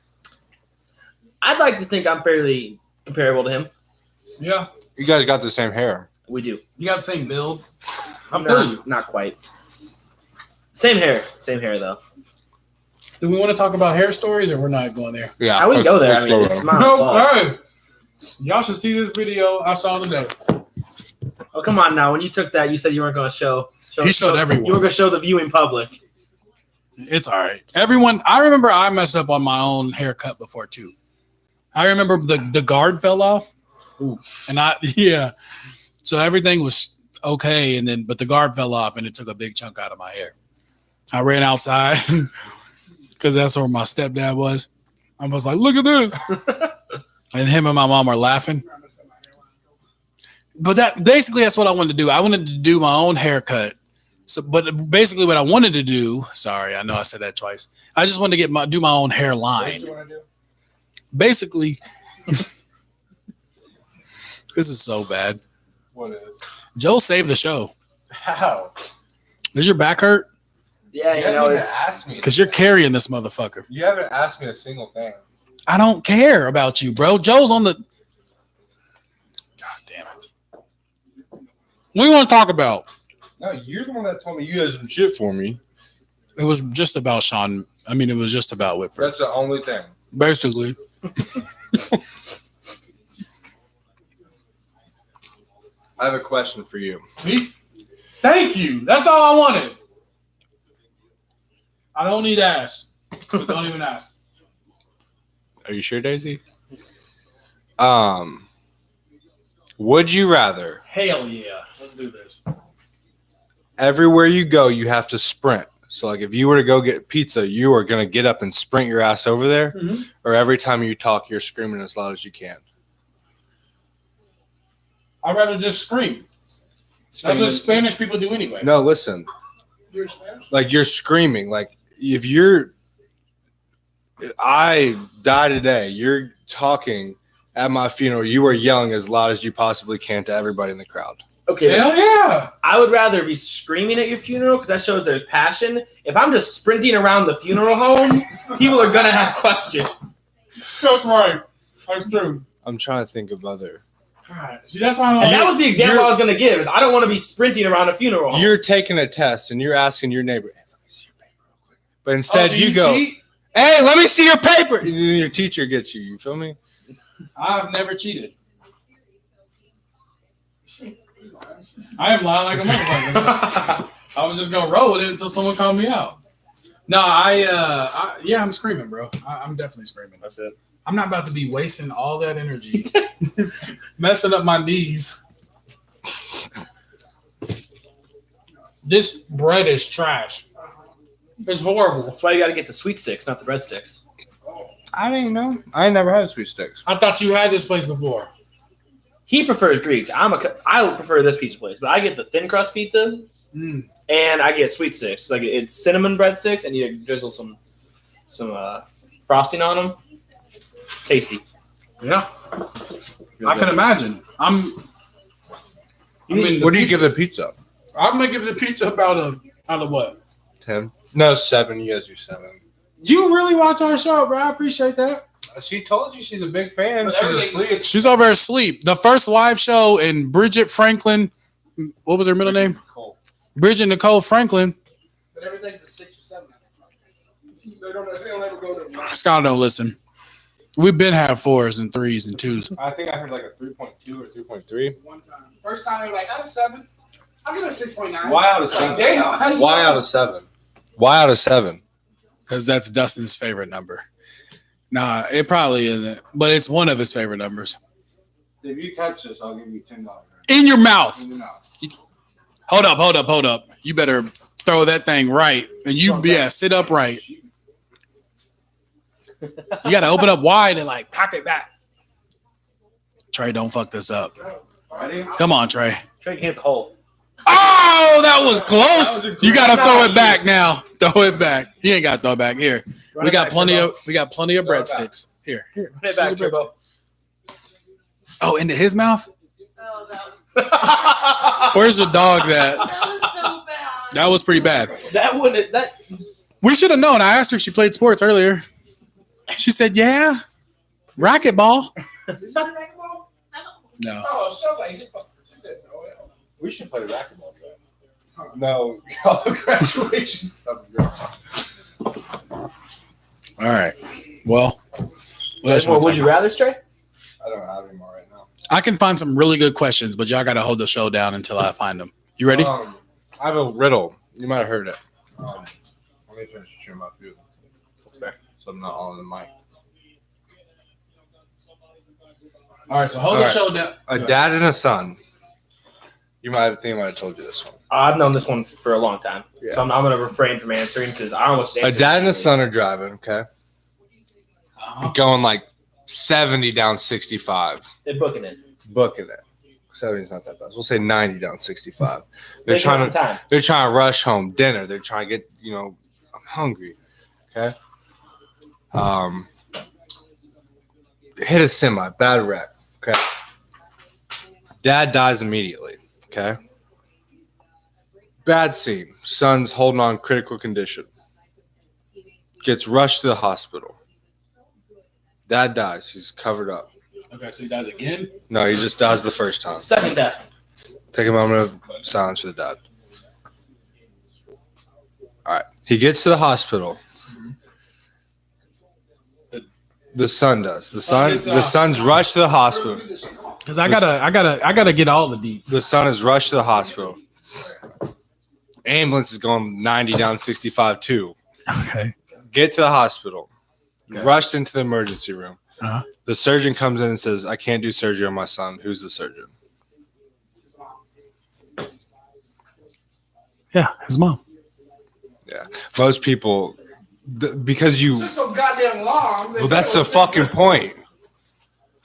I'd like to think I'm fairly comparable to him. Yeah, You guys got the same hair. We do. you got the same build. I'm telling you. Not quite. Same hair though. Do we want to talk about hair stories, or we're not going there? Yeah. I would go there. I let's mean, go it's there. my No, fault. hey, y'all should see this video I saw today. Oh, come on now. When you took that, you said you weren't going to show. He showed everyone. You were going to show the viewing public. It's all right. Everyone, I remember I messed up on my own haircut before too. I remember the guard fell off. Ooh. And so everything was okay, but the guard fell off and it took a big chunk out of my hair. I ran outside because that's where my stepdad was. I was like, look at this. And him and my mom are laughing. But that's what I wanted to do. I wanted to do my own haircut. So, but basically what I wanted to do, sorry, I know I said that twice. I just wanted to do my own hairline. Basically, this is so bad. What is? Joe saved the show. How? Does your back hurt? Yeah, You haven't even asked me. Because you're carrying this motherfucker. You haven't asked me a single thing. I don't care about you, bro. Joe's on the. God damn it. What do you want to talk about? No, you're the one that told me you had some shit for me. It was just about Sean. I mean, it was just about Whitford. That's the only thing. Basically. I have a question for you. Me? Thank you. That's all I wanted. I don't need ass. So don't even ask. Are you sure, Daisy? Would you rather Hell yeah. Let's do this. everywhere you go you have to sprint? So like if you were to go get pizza, you are gonna get up and sprint your ass over there, or every time you talk, you're screaming as loud as you can. I'd rather just scream. That's what Spanish people do anyway. No, listen. You're Spanish? Like you're screaming. Like if I die today, you're talking at my funeral, you are yelling as loud as you possibly can to everybody in the crowd. Okay. Hell yeah. I would rather be screaming at your funeral because that shows there's passion. If I'm just sprinting around the funeral home, people are going to have questions. That's right. That's true. I'm trying to think of other. God. See, that's why I don't And that like was the example I was going to give is I don't want to be sprinting around a funeral home. You're taking a test and you're asking your neighbor, hey, let me see your paper real quick. But instead do you go, cheat? hey, let me see your paper. And then your teacher gets you. You feel me? I've never cheated. I am lying like a motherfucker. I was just gonna roll with it until someone called me out. No, I'm screaming, bro. I'm definitely screaming. That's it. I'm not about to be wasting all that energy, messing up my knees. This bread is trash. It's horrible. That's why you got to get the sweet sticks, not the breadsticks. I didn't know. I ain't never had sweet sticks. I thought you had this place before. He prefers Greeks. I would prefer this pizza place, but I get the thin crust pizza and I get sweet sticks. Like it's cinnamon breadsticks, and you drizzle some frosting on them. Tasty. Yeah, I can imagine. What do you give the pizza? I'm gonna give the pizza about out of what? 10? No, 7. You guys do 7. You really watch our show, bro? I appreciate that. She told you she's a big fan. But She's everything's- asleep. She's over asleep. The first live show in Bridget Franklin. What was her middle name? Cool. Bridget Nicole Franklin. But everything's a 6 or 7. They don't ever go to Scott don't listen. We've been have 4s and 3s and 2s. I think I heard like a 3.2 or 3.3. one time. First time they were like, out of 7. I give it a 6.9. Why out of 7? Damn. How do you Why know? out of 7? Why out of 7? Because that's Dustin's favorite number. Nah, it probably isn't. But it's one of his favorite numbers. If you catch this, I'll give you $10. In your mouth. No. Hold up. You better throw that thing right. And sit upright. You got to open up wide and like cock it back. Trey, don't fuck this up. Ready? Come on, Trey. Trey can hit the hole. Oh, that was close. That was a You got to great throw shot. it back now. Throw it back. He ain't got to throw it back. Here. Run We it got back, plenty Turbo. of Throw it back. breadsticks. Here. Run it back, Turbo. Oh, into his mouth? Oh, that Where's the dogs at? was so bad. That was pretty bad. That wouldn't. That. We should have known. I asked her if she played sports earlier. She said, yeah. Racquetball. Did you say racquetball? No. Oh, so like, she said, oh, yeah. We should play racquetball today. No, graduation stuff. All right. Well, Would you rather, Trey? I don't have any more right now. I can find some really good questions, but y'all got to hold the show down until I find them. You ready? I have a riddle. You might have heard it. Let me finish chewing my food. That's fair. So I'm not all in the mic. All right. So hold All the right. show down. A dad and a son. You might have think I might have told you this one. I've known this one for a long time, Yeah. so I'm going to refrain from answering because I almost A answered dad and a it. son are driving, okay? Going like 70 down 65. They're booking it. Booking it. 70 is not that bad. We'll say 90 down 65. They're Taking trying some to time. they're trying to rush home dinner. They're trying to get, I'm hungry. Okay? Hit a semi, bad wreck. Okay. Dad dies immediately. Okay. Bad scene. Son's holding on critical condition. Gets rushed to the hospital. Dad dies. He's covered up. Okay. So he dies again. No, he just dies the first time. Second death. Take a moment of silence for the dad. All right. He gets to the hospital. The son does. The son's rushed to the hospital. Because I gotta get all the deets. The son is rushed to the hospital. Ambulance is going 90 down 65 too. Okay. Get to the hospital. Rushed into the emergency room. Uh-huh. The surgeon comes in and says, "I can't do surgery on my son." Who's the surgeon? Yeah, his mom. Yeah. Most people, because you. Took so goddamn long. Well, that's the fucking point.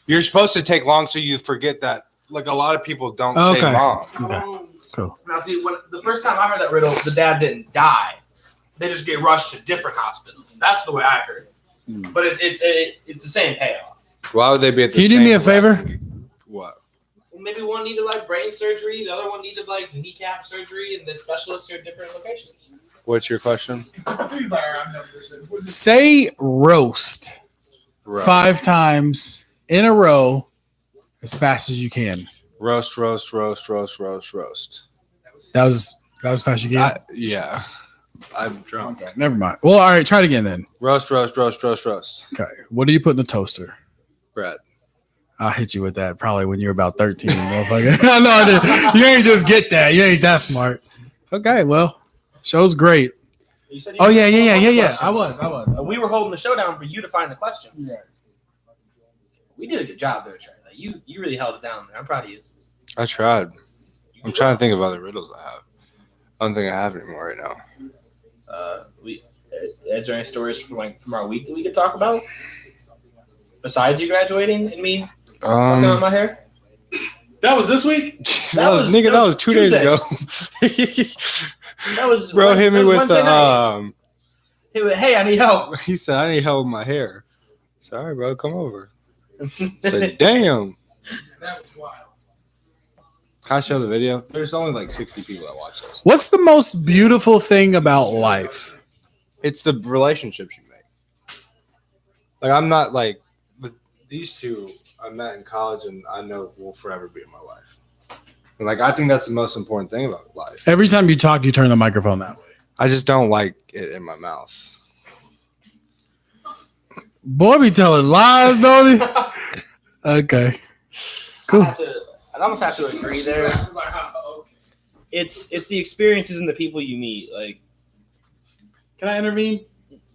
You're supposed to take long so you forget that. Like a lot of people don't say long. Okay. Cool. Now, see, when the first time I heard that riddle, the dad didn't die. They just get rushed to different hospitals. That's the way I heard it. But it's the same payoff. Why would they be at the Can you do me a favor? What? Maybe one needed like brain surgery, the other one needed like kneecap surgery, and the specialists are at different locations. What's your question? He's like, I know this shit. Say roast Roast. 5 times in a row as fast as you can. Roast. That was as fast as you can. Yeah. I'm drunk. Okay, never mind. Well, all right, try it again then. Roast. Okay. What do you put in the toaster? Bread. I'll hit you with that probably when you're about 13, motherfucker. No, I didn't. You ain't just get that. You ain't that smart. Okay, well, show's great. You said you Oh, had yeah. questions. I was. We were holding the showdown for you to find the questions. Yeah. We did a good job there, Trey. Like, you really held it down there. I'm proud of you. I tried. I'm trying to think of other riddles I have. I don't think I have anymore right now. Is there any stories from our week that we could talk about? Besides you graduating and me fucking on my hair? That was this week? That was 2 days Tuesday. ago. That was Bro hit me with Wednesday night. the He went, hey, I need help. he said, "I need help with my hair." Sorry, bro, come over. I said, "Damn." That was wild. Can I show the video? There's only like 60 people that watch this. What's the most beautiful thing about life? It's the relationships you make. Like I'm not like these two I met in college and I know will forever be in my life. And like I think that's the most important thing about life. Every time you talk, you turn the microphone that way. I just don't like it in my mouth. Boy, be telling lies, don't he? Okay. Cool. I'd almost have to agree there. I was like, oh, okay. It's the experiences and the people you meet. Like, Can I intervene?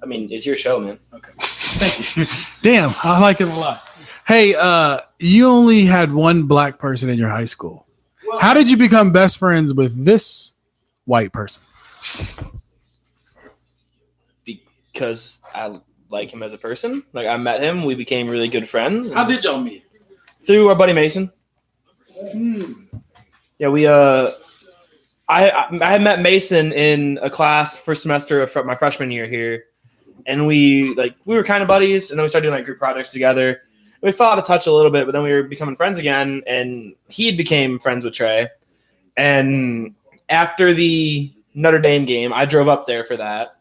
I mean, it's your show, man. Thank you. Damn, I like it a lot. Hey, you only had one black person in your high school. How did you become best friends with this white person? Because I like him as a person. Like, I met him. We became really good friends. How did y'all meet? Through our buddy Mason. Yeah, we I had met Mason in a class first semester of my freshman year here, and we were kind of buddies, and then we started doing like group projects together. We fell out of touch a little bit, but then we were becoming friends again, and he became friends with Trey. And after the Notre Dame game, I drove up there for that,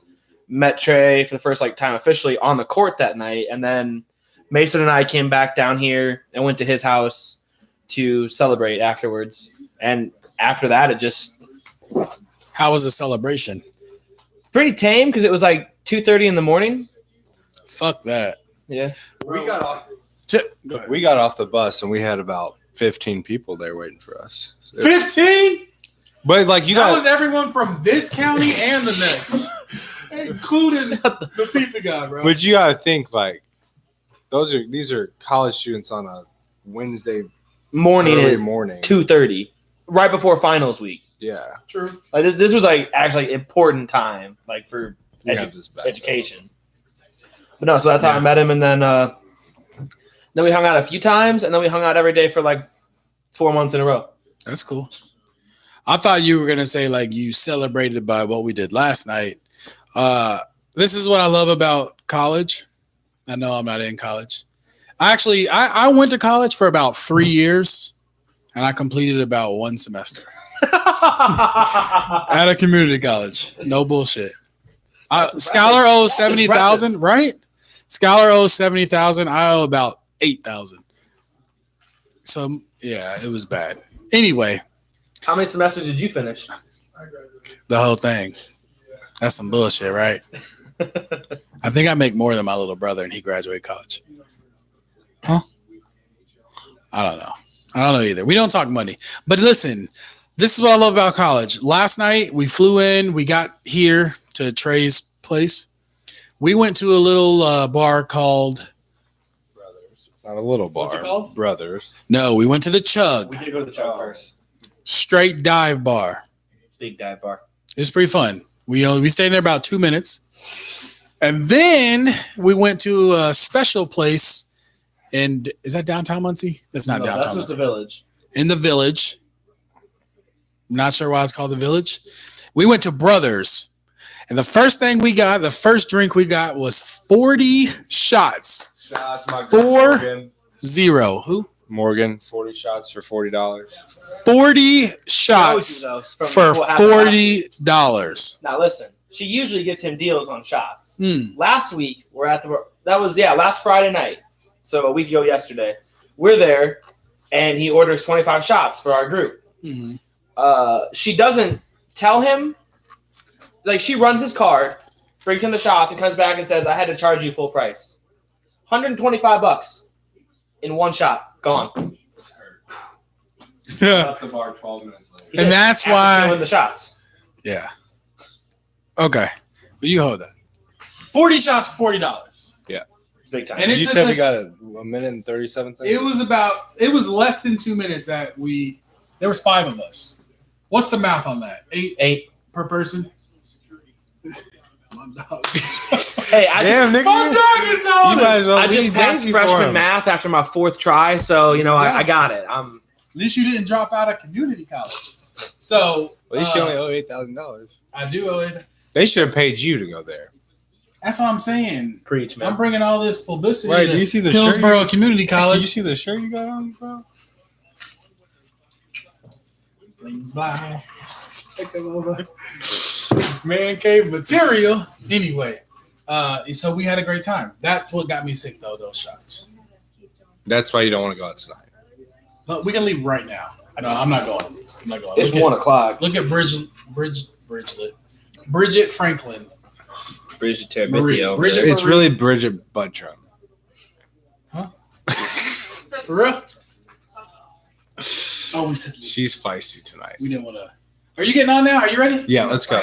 met Trey for the first time officially on the court that night, and then Mason and I came back down here and went to his house to celebrate afterwards. And after that, it just How was the celebration? pretty tame because it was like 2:30 in the morning. Fuck that. Yeah. We got off. Go ahead. We got off the bus and we had about 15 people there waiting for us. 15? But like you That got was everyone from this county and the next, including the pizza guy, bro. But you gotta think like these are college students on a Wednesday Morning early at morning. 2:30, right before finals week. Yeah. True. Like this was actually important time, for We have this back. education. But no, so that's how I met him, and then we hung out a few times, and then we hung out every day for 4 months in a row. That's cool. I thought you were gonna say you celebrated by what we did last night. This is what I love about college. I know I'm not in college. I went to college for about 3 years, and I completed about one semester at a community college. No bullshit. Skylar owes 70,000, right? Skylar owes 70,000. I owe about 8,000. So yeah, it was bad. Anyway, How many semesters did you finish? the whole thing. That's some bullshit, right? I think I make more than my little brother, and he graduated college. I don't know. I don't know either. We don't talk money. But listen, this is what I love about college. Last night we flew in. We got here to Trey's place. We went to a little bar called Brothers. It's not a little bar. What's it called? Brothers. No, we went to the Chug. We did go to the Chug first. Straight dive bar. Big dive bar. It was pretty fun. We stayed there about 2 minutes. And then we went to a special place. And is that downtown Muncie? That's not downtown That's just the Village. In the Village. Not sure why it's called the Village. We went to Brothers. And the first drink we got was 40 shots. Shots, my 4-0. Who? Morgan, 40 shots for $40. 40 shots for $40. Now listen, she usually gets him deals on shots. Last week we're at last Friday night, so a week ago yesterday. We're there, and he orders 25 shots for our group. She doesn't tell him. Like, she runs his card, brings him the shots, and comes back and says, "I had to charge you full price, $125 in one shot, gone." Left the bar 12 minutes later. And that's why filling the shots. Yeah. Okay. But you hold that. 40 shots for $40. Yeah. It's big time. And it You took said we us- got a minute and 37 seconds? It was less than 2 minutes that there was 5 of us. What's the math on that? 8 per person? My dog. Hey, Damn, nigga. My dog is on You it. might as well I just leave passed Daisy for freshman him. math after my 4th try, so I got it. At least you didn't drop out of community college. So At least you only owe $8,000. I do owe it. They should have paid you to go there. That's what I'm saying. Preach, man. I'm bringing all this publicity Right, to do you see the Hillsborough Community Did you College. see the shirt you got on, bro? Bye. Take them over. Man cave material. Anyway, so we had a great time. That's what got me sick, though, those shots. That's why you don't want to go out tonight. But we can leave right now. No, I'm not going. It's 1 o'clock. Look at Bridget Franklin. Bridget Bridget It's really Bridget Buttram. For real? Oh, we said She's feisty tonight. we didn't want to. Are you getting on now? Are you ready? Yeah, let's go. All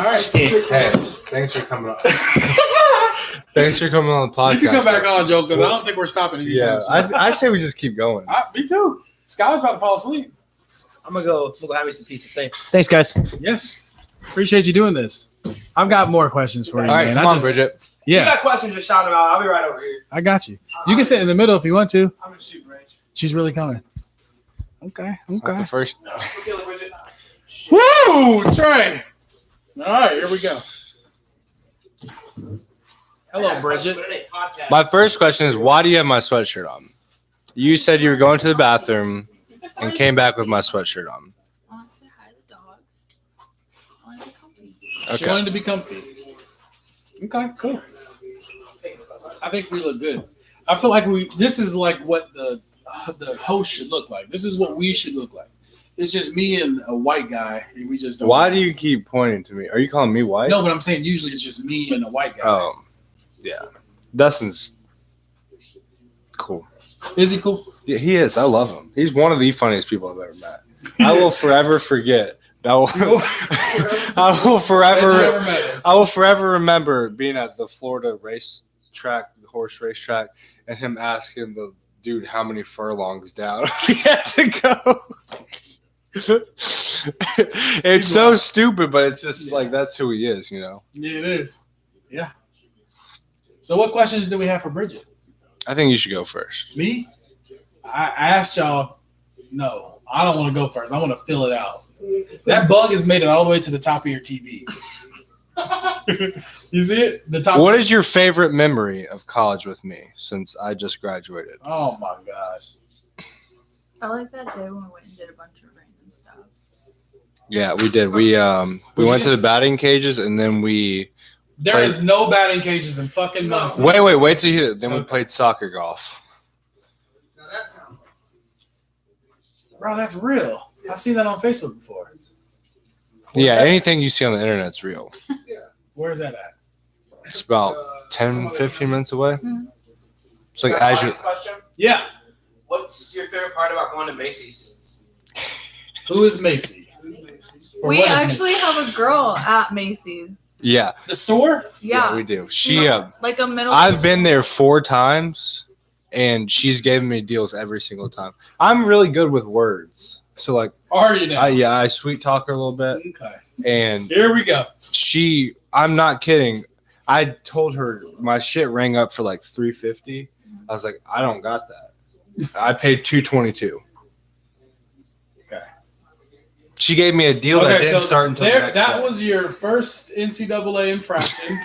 right. Hey, thanks for coming on. Thanks for coming on the podcast. You can come back on, Joe, because I don't think we're stopping anytime Yeah, soon. I say we just keep going. Me too. Skylar's about to fall asleep. I'm gonna go have me some pizza. Thanks, guys. Yes. Appreciate you doing this. I've got more questions for you, All right, man. come on, Bridget. If you Yeah, got questions, just shout them out. I'll be right over here. I got you. You can sit in the middle if you want to. I'm gonna shoot range. She's really coming. Okay. Not the first. Okay, Bridget. Woo, Trey. All right, here we go. Hello, Bridget. My first question is, why do you have my sweatshirt on? You said you were going to the bathroom and came back with my sweatshirt on. I want to say hi to the dogs. I want to be comfy. She Okay. wanted to be comfy. Okay, cool. I think we look good. I feel like this is like what the host should look like. This is what we should look like. It's just me and a white guy, and we just don't. Why do you keep pointing to me? Are you calling me white? No, but I'm saying usually it's just me and a white guy. Oh, yeah. Dustin's cool. Is he cool? Yeah, he is. I love him. He's one of the funniest people I've ever met. I will forever forget. I will That you ever met him? I will forever remember being at the Florida horse racetrack, and him asking the dude how many furlongs down he had to go. It's so stupid, but it's just like that's who he is, you know. Yeah, it is. Yeah. So what questions do we have for Bridget? I think you should go first. Me? I asked y'all. No, I don't want to go first. I want to fill it out. That bug has made it all the way to the top of your TV. You see it? The top. What is your favorite memory of college with me since I just graduated? Oh my gosh. I like that day when we went and did a bunch of random stuff. Yeah, we did. We went to the batting cages, and then There is no batting cages in fucking months. wait till you hear it. Then we played soccer golf. Now that sounds Bro, that's real. I've seen that on Facebook before. Yeah, anything you see on the internet's real. Where is that at? It's about 10, 15 minutes away. It's like as you. Question? Yeah. What's your favorite part about going to Macy's? Who is Macy? Or We what is actually Macy? have a girl at Macy's. Yeah, The store? Yeah. we do. She, like a middle. I've been there 4 times, and she's given me deals every single time. I'm really good with words, so like, Are you now? I sweet talk her a little bit, Okay. and Here we go. I'm not kidding. I told her my shit rang up for like $350. I was like, I don't got that. I paid $222. Okay. She gave me a deal that didn't start until the next that day. was your first NCAA infraction.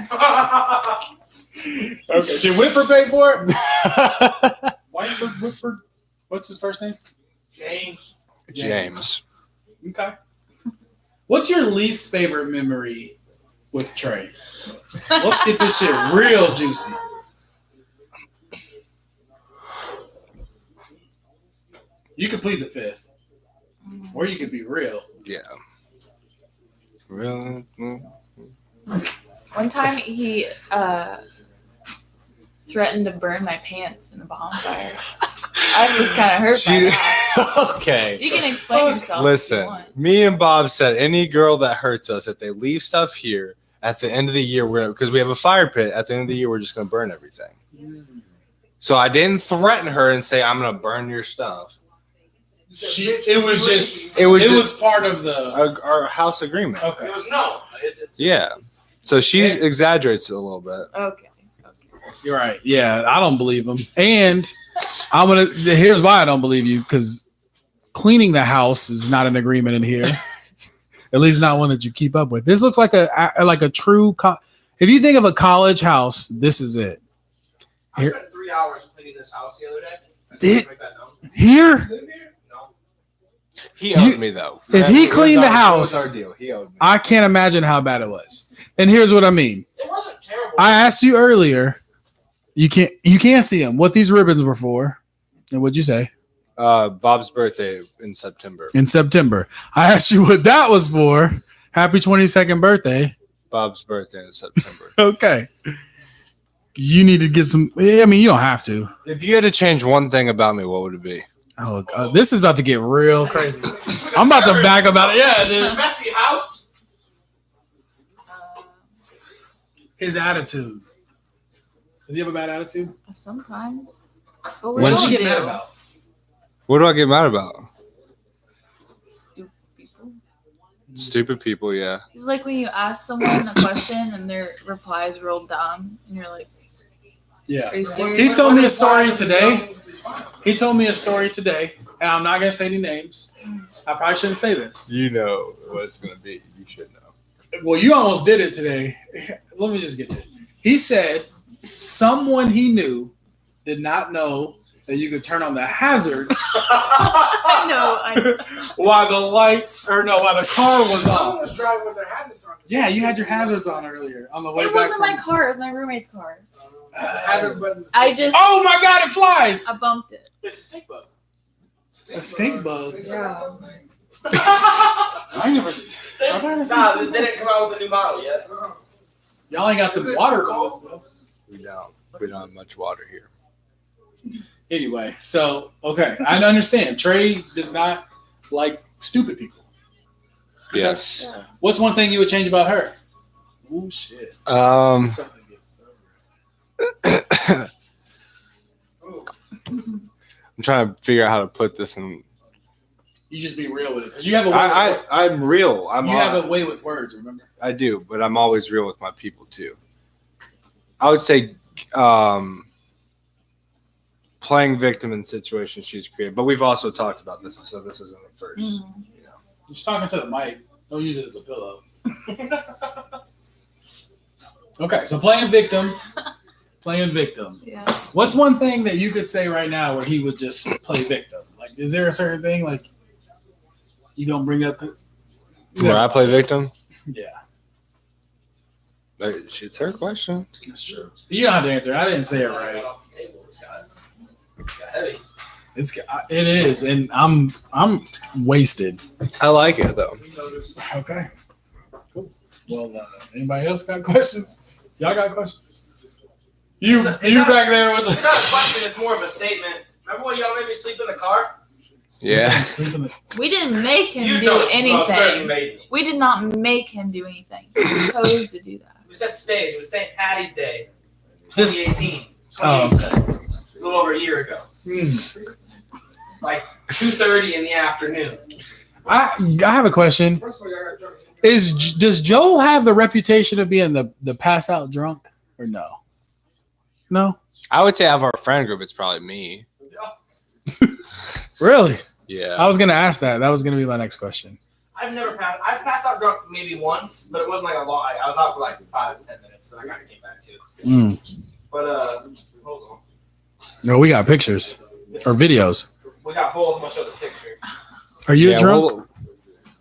Okay. Did Whitford pay for it? Whitford. What's his first name? James. Okay. What's your least favorite memory with Trey? Let's get this shit real juicy. You could plead the fifth, or you could be real. Yeah. Real. One time he threatened to burn my pants in a bonfire. I was kind of hurt by that. Okay. You can explain yourself. If you Listen, want. me and Bob said any girl that hurts us, if they leave stuff here, at the end of the year, because we have a fire pit, at the end of the year, we're just going to burn everything. So I didn't threaten her and say, I'm going to burn your stuff. It was It part of the. our house agreement. Okay. It was no. Yeah. So she exaggerates it a little bit. Okay. You're right. Yeah, I don't believe him. And here's why I don't believe you, because cleaning the house is not an agreement in here. At least not one that you keep up with. This looks like a true. If you think of a college house, this is it. I spent 3 hours cleaning this house the other day. Did- Make that known. Here, No. He owed me, though. if he cleaned the That was house- our deal. He owed me. I can't imagine how bad it was. And here's what I mean. It wasn't terrible. I asked you earlier. You can't see them. What these ribbons were for, and what'd you say? Bob's birthday in September. In September, I asked you what that was for. Happy 22nd birthday. Bob's birthday in September. Okay. You need to get some. I mean, you don't have to. If you had to change one thing about me, what would it be? Oh, this is about to get real crazy. I'm about to back about it. Yeah, dude. Messy house. His attitude. Does he have a bad attitude? Sometimes. But we When all What did you do. get mad about? What do I get mad about? Stupid people. Stupid people, yeah. It's like when you ask someone a question and their reply is real dumb, and you're like, Yeah. "Are you serious?" He told me a story today. And I'm not gonna say any names. I probably shouldn't say this. You know what it's going to be. You should know. Well, you almost did it today. Let me just get to it. He said someone he knew did not know that you could turn on the hazards I know. while the car was Someone on. was driving with their hazards on. Yeah, you had your hazards on earlier on the way It back. wasn't my from- car. It was my roommate's car. Hazard buttons. I just Oh my God! It flies. I bumped it. It's a stink bug. A stink bug. Yeah. I never. I've never seen Nah, stink they bug. didn't come out with a new model yet. Y'all ain't got the water bugs though. We don't have much water here. Anyway, so okay, I understand. Trey does not like stupid people. Yes. What's one thing you would change about her? Oh shit. Something gets over. I'm trying to figure out how to put this in. You just be real with it, because you have a way. With I'm real. you have a way with words. Remember? I do, but I'm always real with my people too. I would say playing victim in situations she's created, but we've also talked about this, so this isn't the first. Mhm. You know. You're just talking to the mic. Don't use it as a pillow. Okay, so playing victim. Playing victim. Yeah. What's one thing that you could say right now where he would just play victim? Like, is there a certain thing like you don't bring up? Where I play victim? Yeah, It's her question. that's true. You don't have to answer. I didn't say it right. Off the table. It's got heavy. It is, and I'm wasted. I like it though. Okay, cool. Well, anybody else got questions? Y'all got questions? You back there with It's not a question. It's more of a statement. Remember when y'all made me sleep in the car? Yeah. We didn't make him You do don't. Well, certainly anything. made me. We did not make him do anything. He chose to do that. We set the stage. It was St. Patty's Day, This- 2018. Oh. 2018. A little over a year ago. Like 2:30 in the afternoon. I have a question. Does Joel have the reputation of being the pass out drunk or no? No, I would say out of our friend group, it's probably me. really. Yeah. I was gonna ask that. That was gonna be my next question. I've passed out drunk maybe once, but it wasn't like a lot. I was out for like 5 to 10 minutes, and I kind of came back too. But hold on. No, we got pictures or videos. We got both. I'm gonna show the picture. Are you drunk?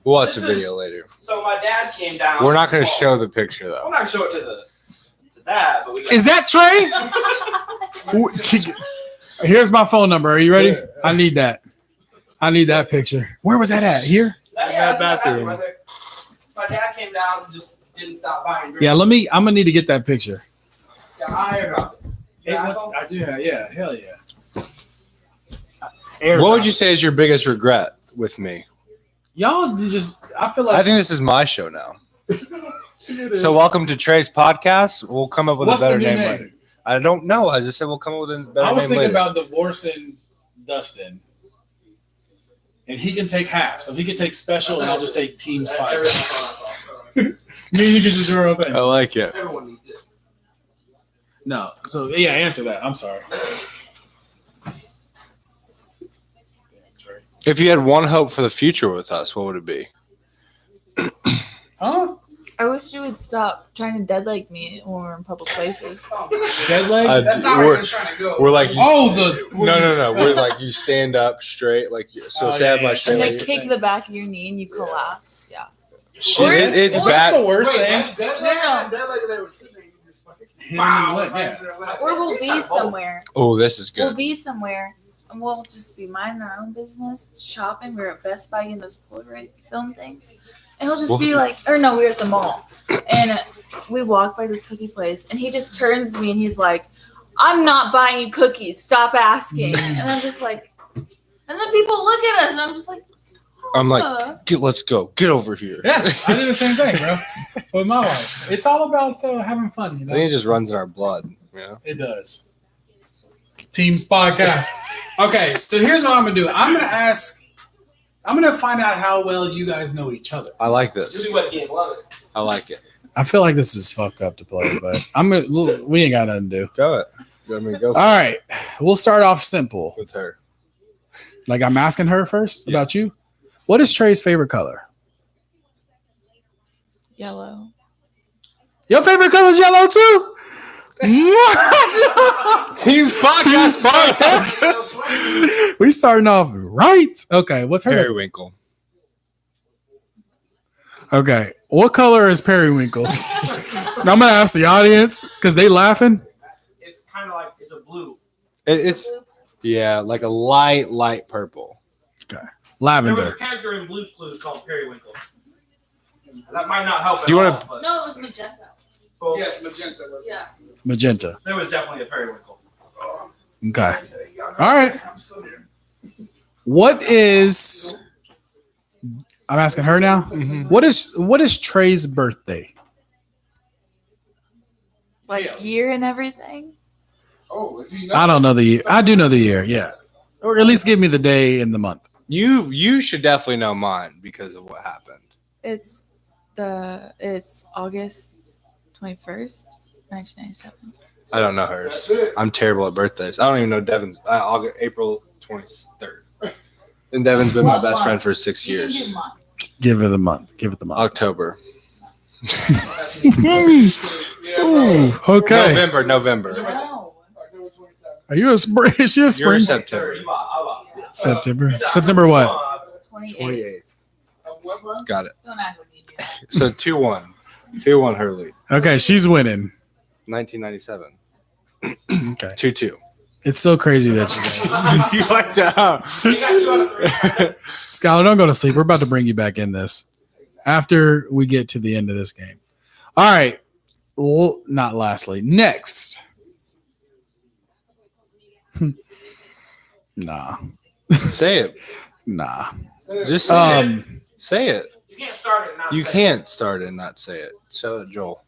We'll watch This the video is- later. So my dad came down. We're not going to show the picture I'm though. not gonna show it to that, but we got. Is that Trey? Here's my phone number. Are you ready? I need that. I need that picture. Where was that at? Here? That's That bathroom. right there. My dad came down and just didn't stop buying drinks. Yeah, I'm gonna need to get that picture. Yeah, I airdropped it. Yeah, iPhone? I do have. Yeah, hell yeah. What would you say is your biggest regret with me? Y'all just? I feel like. I think this is my show now. So welcome to Trey's podcast. We'll come up with What's a better the new name later. I don't know. I just said we'll come up with a better I was name thinking later. about divorcing Dustin, and he can take half. So he can take special, and I'll just take team spot. Me and you can just do our own thing. I like it. Everyone needs it. No. So yeah, answer that. I'm sorry. If you had one hope for the future with us, what would it be? Huh? I wish you would stop trying to dead like me or in public places. Dead leg? That's not where he's trying to go. We're like, Oh, no. We're like, you stand up straight, like so. Oh, Say I have yeah, my yeah. And straight. they Like- kick the back of your knee and you collapse. Yeah. Shit, it's Well, bad. that's the worst Wait, thing. that's dead No, leg? no. Dead leg, they were sitting, you just fucking Hit him in the leg, right yeah. to their leg. Or we'll It's be not both. somewhere. Oh, this is We'll good. be somewhere and we'll just be minding our own business, shopping. We were at Best Buy getting those Polaroid film things. And he'll just be like, or no, we were at the mall. And we walk by this cookie place and he just turns to me and he's like, I'm not buying you cookies. Stop asking. And I'm just like, and then people look at us and I'm just like, I'm like, "Huh." let's go. Get over here. Yes, I did the same thing, bro. With my wife, it's all about having fun. You I think it know, just runs in our blood. Yeah. it does. Teams podcast. Okay, so here's what I'm gonna do. I'm gonna find out how well you guys know each other. I like Really this. wet game. Love it. I like it. I feel like this is fucked up to play, but we ain't got nothing to do. Go it. I mean, go All right, we'll start off simple. with her. Like I'm asking her first Yeah. about you. What is Trey's favorite color? Yellow. Your favorite color is yellow too? What? Team podcast. We starting off right. Okay, what's her? Periwinkle. Okay, what color is periwinkle? Now I'm gonna ask the audience because they laughing. It's kind of like it's a blue. It's like a light purple. There was Lavender. a character in Blue's Clues called Periwinkle. That might not help. Do you at wanna- all, but- No, it was magenta. Well, Yes, magenta was. Yeah. Magenta. there was definitely a Periwinkle. Okay. All right. I'm still here. What is? I'm asking her now. What is Trey's birthday? Like year and everything. Oh, if you know. I don't know the year. I do know the year. Yeah, or at least give me the day and the month. You should definitely know mine because of what happened. It's August 21st, 1997. I don't know That's hers. it. I'm terrible at birthdays. I don't even know Devin's. April 23rd. And Devin's been my best friend for 6 You can years. do month. Give it the month. Give it the month. October. Ooh, okay. November. No. October 27th. Are you a spring? Is she a You're spring? September. September. September what? 28. 28th. Of what month? Got it. Don't act like you do that. So 2-1. 2-1 her lead. Okay, she's winning. 1997. Okay, 2-2. it's so crazy that you. You like that? Skylar, don't go to sleep. We're about to bring you back in this after we get to the end of this game. All right. Well, not lastly. Next. Nah. Say it. Nah. Just say it. Say it. You can't start it. And not You say can't start and not say it. So, Joel.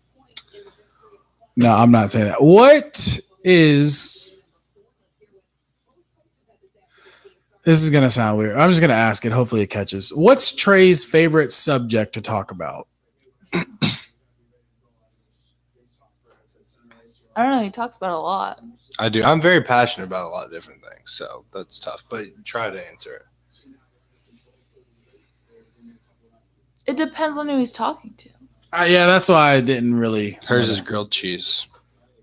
No, I'm not saying that. What is... This is going to sound weird. I'm just going to ask it. Hopefully it catches. What's Trey's favorite subject to talk about? I don't know. He talks about it a lot. I do. I'm very passionate about a lot of different things, so that's tough. But try to answer it. It depends on who he's talking to. Yeah, that's why I didn't really. Hers is grilled cheese.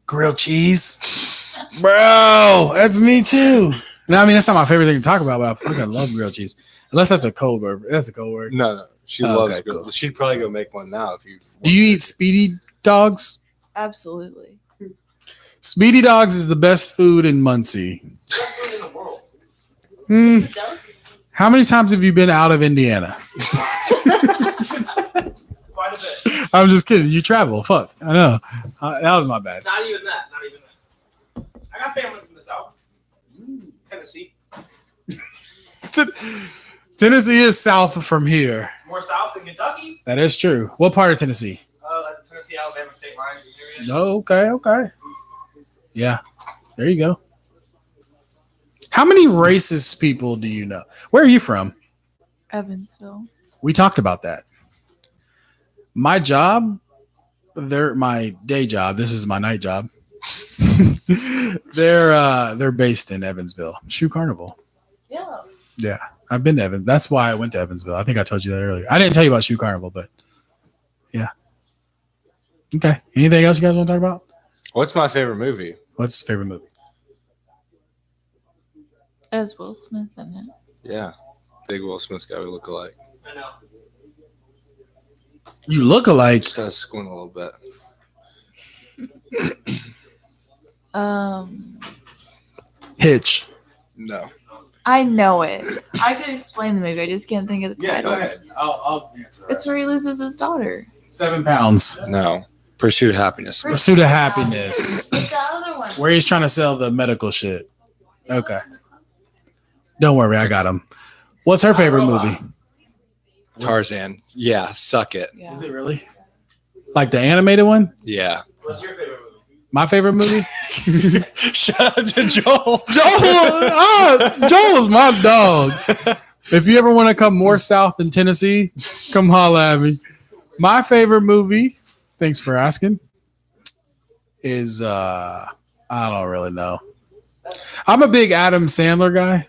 Grilled cheese? Bro, that's me too. No, I mean, that's not my favorite thing to talk about, but I fucking love grilled cheese. Unless that's a code word. That's a code word. No. She loves okay, grilled. cool. She'd probably go make one now if you. Do you eat Speedy Dogs? Absolutely. Speedy Dogs is the best food in Muncie. it in the world. Hmm. How many times have you been out of Indiana? Quite a bit. I'm just kidding. You travel. Fuck. I know. That was my bad. Not even that. Not even that. I got family from the South. Tennessee. Tennessee is south from here. It's more south than Kentucky. That is true. What part of Tennessee? Like the Tennessee, Alabama state line area. Oh, okay. Yeah. There you go. How many racist people do you know? Where are you from? Evansville. We talked about that. My job, my day job. This is my night job. They're based in Evansville. Shoe Carnival. Yeah. Yeah, I've been to Evansville. That's why I went to Evansville. I think I told you that earlier. I didn't tell you about Shoe Carnival, but yeah. Okay. Anything else you guys want to talk about? What's my favorite movie? What's your favorite movie? As Will Smith in it. Yeah, big Will Smith guy. We look alike. I know. You look alike. Just gotta squint a little bit. Hitch. No. I know it. I could explain the movie. I just can't think of the Yeah, title. go ahead. I'll answer. It's where he loses his daughter. 7 pounds. No. Pursuit of Happiness. Pursuit of Happiness. What's the other one? Where he's trying to sell the medical shit. Okay. Don't worry, I got him. What's her favorite movie? Tarzan. Yeah, suck it. Yeah. Is it really? Like the animated one? Yeah. What's your favorite movie? My favorite movie? Shout out to Joel. Joel is my dog. If you ever want to come more south than Tennessee, come holla at me. My favorite movie, thanks for asking, is I don't really know. I'm a big Adam Sandler guy.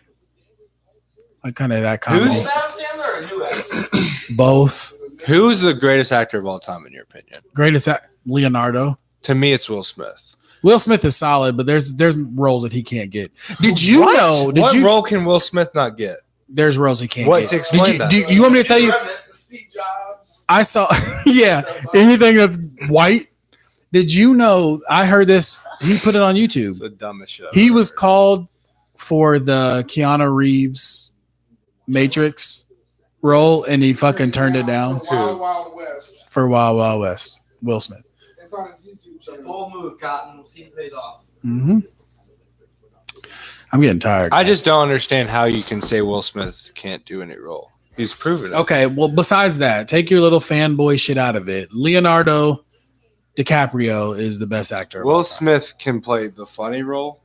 I kind of that comedy. Who's- Adam Sandler or new Adam? Both. Who's the greatest actor of all time, in your opinion? Greatest Leonardo. To me, it's Will Smith. Will Smith is solid, but there's roles that he can't get. Did you What? know? What role can Will Smith not get? There's roles he can't What? get. To explain that. Do you want me to tell you? Steve Jobs. I saw, yeah, anything that's white. Did you know? I heard this. He put it on YouTube. It's the dumbest shit. He was called for the Keanu Reeves Matrix role, and he fucking turned it down Wild Wild West. for Wild Wild West. Will Smith. It's on his YouTube It's a channel. bold move, Cotton. We'll see if it pays off. Mm-hmm. I'm getting tired. I just don't understand how you can say Will Smith can't do any role. He's proven it. Okay, well, besides that, take your little fanboy shit out of it. Leonardo DiCaprio is the best actor. of all Will time. Smith can play the funny role.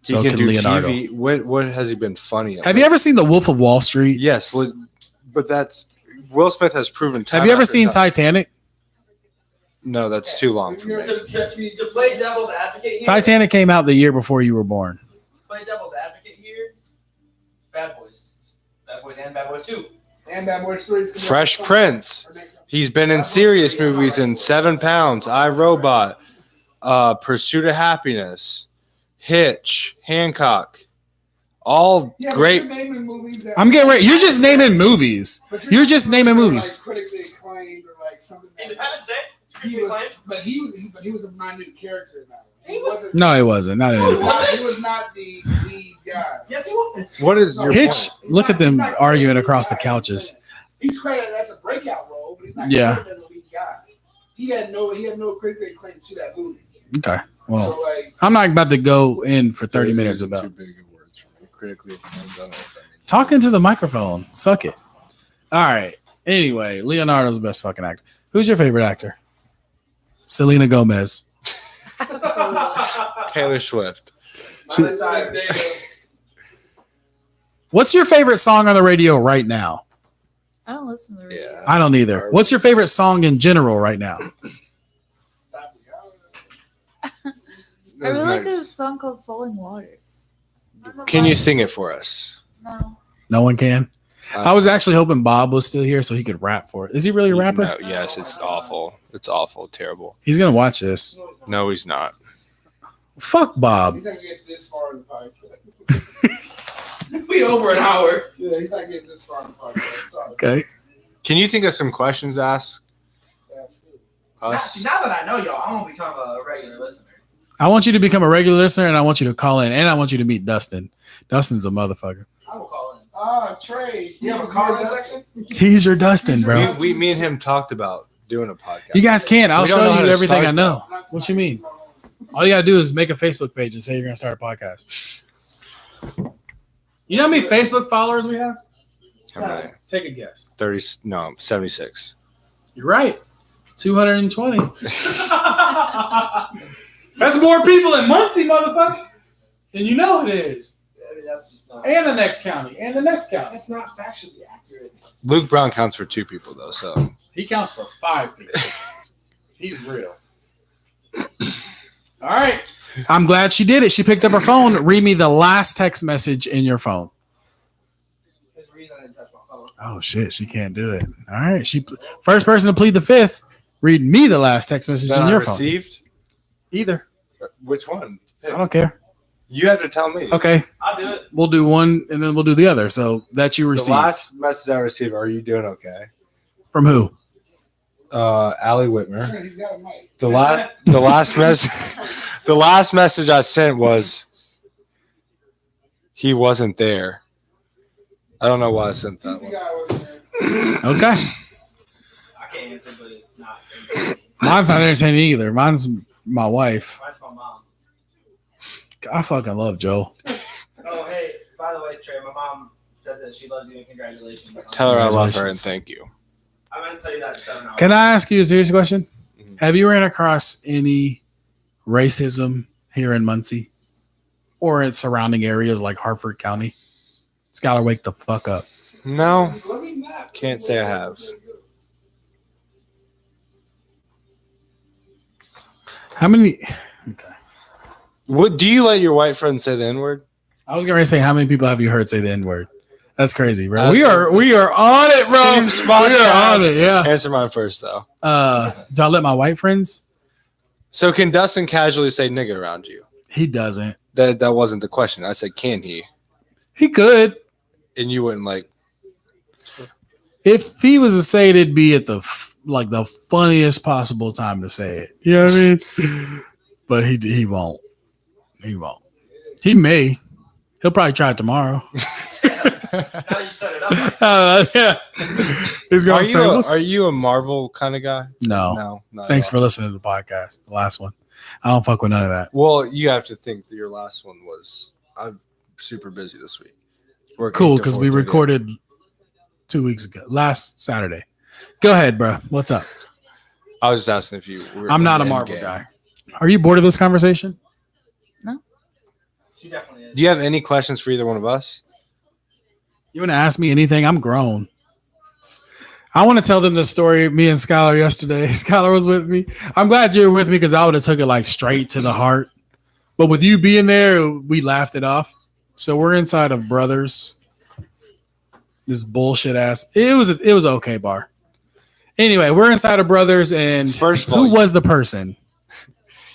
He So can can do Leonardo. TV. What has he been funny at? Have you ever seen The Wolf of Wall Street? Yes, but that's Will Smith has proven. Time Have you ever after seen time. Titanic? No, that's too long for me. To play devil's advocate here. Titanic came out the year before you were born. Play devil's advocate here. Bad Boys. Bad Boys and Bad Boys 2. And Bad Boys 3 is coming out Fresh next Prince. summer, or next summer. He's been in serious movies in 7 Pounds, I, Robot, Pursuit of Happiness, Hitch, Hancock. All Yeah, but great. you're naming movies that- I'm getting ready. You're just naming movies. But You're just naming movies. Like critically acclaimed or like something. that- Independence Day. It's He critically was, acclaimed. but he was a minute character in that one. He wasn't. No, it wasn't. Not in He was it. not, he was not the lead guy. Yes, he was. What is your Hitch, point? look at them arguing across the couches. He's credited as a breakout role, but he's not Yeah. credited as a lead guy. He had no critically acclaim to that movie. Okay. Well, So like, I'm not about to go in for 30 minutes about. Too big of words for me. critically acclaimed. I don't know what that means. Talking to the microphone. Suck it. All right. Anyway, Leonardo's the best fucking actor. Who's your favorite actor? Selena Gomez. Absolutely. Taylor Swift. What's your favorite song on the radio right now? I don't listen to the radio. Yeah. I don't either. What's your favorite song in general right now? I really like a song called Falling Water. Can you sing it for us? No. No one can. I was actually hoping Bob was still here so he could rap for it. Is he really a rapper? No, yes, it's awful. It's awful, terrible. He's gonna watch this. No, he's not. Fuck Bob. He's not getting this far in the podcast. We over an hour. Yeah, he's not getting this far in the podcast. Sorry. Okay. Can you think of some questions to ask Now us? that I know y'all, I'm gonna become a regular listener. I want you to become a regular listener, and I want you to call in, and I want you to meet Dustin. Dustin's a motherfucker. I will call in. Trey. You have a comment section? He's your Dustin, bro. Me and him talked about doing a podcast. You guys can't. I'll We don't know show how you to everything start I know. What you mean? All you gotta do is make a Facebook page and say you're gonna start a podcast. You know how many Facebook followers we have? How many? Take a guess. 76. You're right. 220. That's more people in Muncie, motherfucker. And you know it is. I mean, that's just not. And the next county. And the next county. That's not factually accurate. Luke Brown counts for 2 people though, so He counts for 5 people. He's real. All right. I'm glad she did it. She picked up her phone. Read me the last text message in your phone. There's a reason I didn't touch my phone. Oh shit, she can't do it. All right. She first person to plead the fifth. Read me the last text message that in I your phone. received. Either. Which one? I don't care. You have to tell me. Okay. I'll do it. We'll do one and then we'll do the other. So that you The received. last message I received. Are you doing okay? From who? Allie Whitmer. He's got a mic. The last message I sent was he wasn't there. I don't know why I sent that The one. guy wasn't there. Okay. I can't answer, but it's not. Mine's not entertaining either. Mine's my wife. Mine's my mom. I fucking love Joel. Oh, hey, by the way, Trey, my mom said that she loves you and congratulations. Tell her I love her and Congratulations. thank you. I'm going to tell you that in 7 hours. Can I ask you a serious question? Mhm. Have you ran across any racism here in Muncie or in surrounding areas like Hartford County? Skylar, wake the fuck up. No, Let me not. can't say I have. How many? Okay. What do you let your white friend say the N-word? I was going to say, how many people have you heard say the N-word? That's crazy, bro. We are on it, bro. Team spot We are on it, yeah. Answer mine first, though. Do I let my white friends? So can Dustin casually say nigga around you? He doesn't. That wasn't the question. I said, can he? He could. And you wouldn't like. If he was to say it, it'd be at the funniest possible time to say it. You know what I mean? But he won't. He won't. He may. He'll probably try it tomorrow. Now you set it up. Yeah. He's going to say, Are you a Marvel kind of guy? no. No. Not Thanks at for all. listening to the podcast. The last one. I don't fuck with none of that. Well, you have to think that your last one was. I'm super busy this week. Working Cool, to because we 4:30. recorded 2 weeks ago. Last Saturday. Go ahead, bro. What's up? I was just asking if you. Were I'm not a in Marvel game. guy. Are you bored of this conversation? She definitely is. Do you have any questions for either one of us? You want to ask me anything? I'm grown. I want to tell them the story. Me and Skylar yesterday. Skylar was with me. I'm glad you were with me because I would have took it like straight to the heart. But with you being there, we laughed it off. So we're inside of Brothers. This bullshit ass. It was an okay bar. Anyway, we're inside of Brothers, and First of all, who was the person?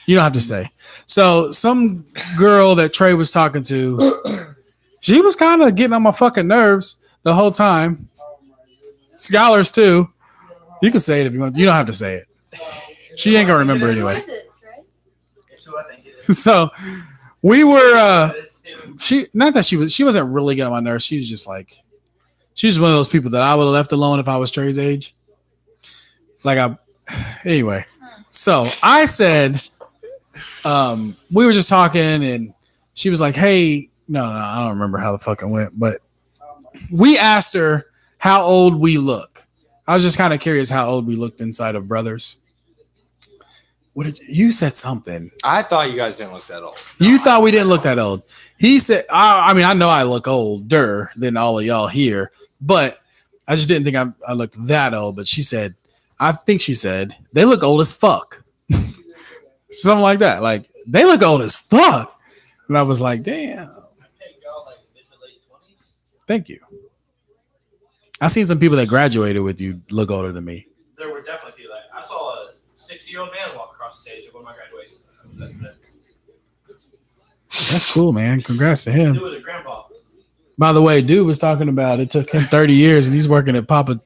You don't have to say. So some girl that Trey was talking to, she was kind of getting on my fucking nerves the whole time. Scholars too. You can say it if you want. You don't have to say it. She ain't gonna remember Who anyway. is it, Trey? It's who I think it is. So we were. It's who- She wasn't really getting on my nerves. She was just like, she's one of those people that I would have left alone if I was Trey's age. Anyway. So I said, we were just talking, and she was like, "Hey, No, I don't remember how the fuck it went, but we asked her how old we look. I was just kind of curious how old we looked inside of Brothers. What did you said something? I thought you guys didn't look that old. You thought we didn't look that old. He said, I mean, I know I look older than all of y'all here, but I just didn't think I looked that old. But she said, I think she said, they look old as fuck. Something like that. Like, they look old as fuck. And I was like, damn. Thank you. I've seen some people that graduated with you look older than me. There were definitely people that I saw a 6-year-old man walk across the stage at one of my graduations. That's cool, man. Congrats to him. It was a grandpa. By the way, dude was talking about it took him 30 years and he's working at Cousin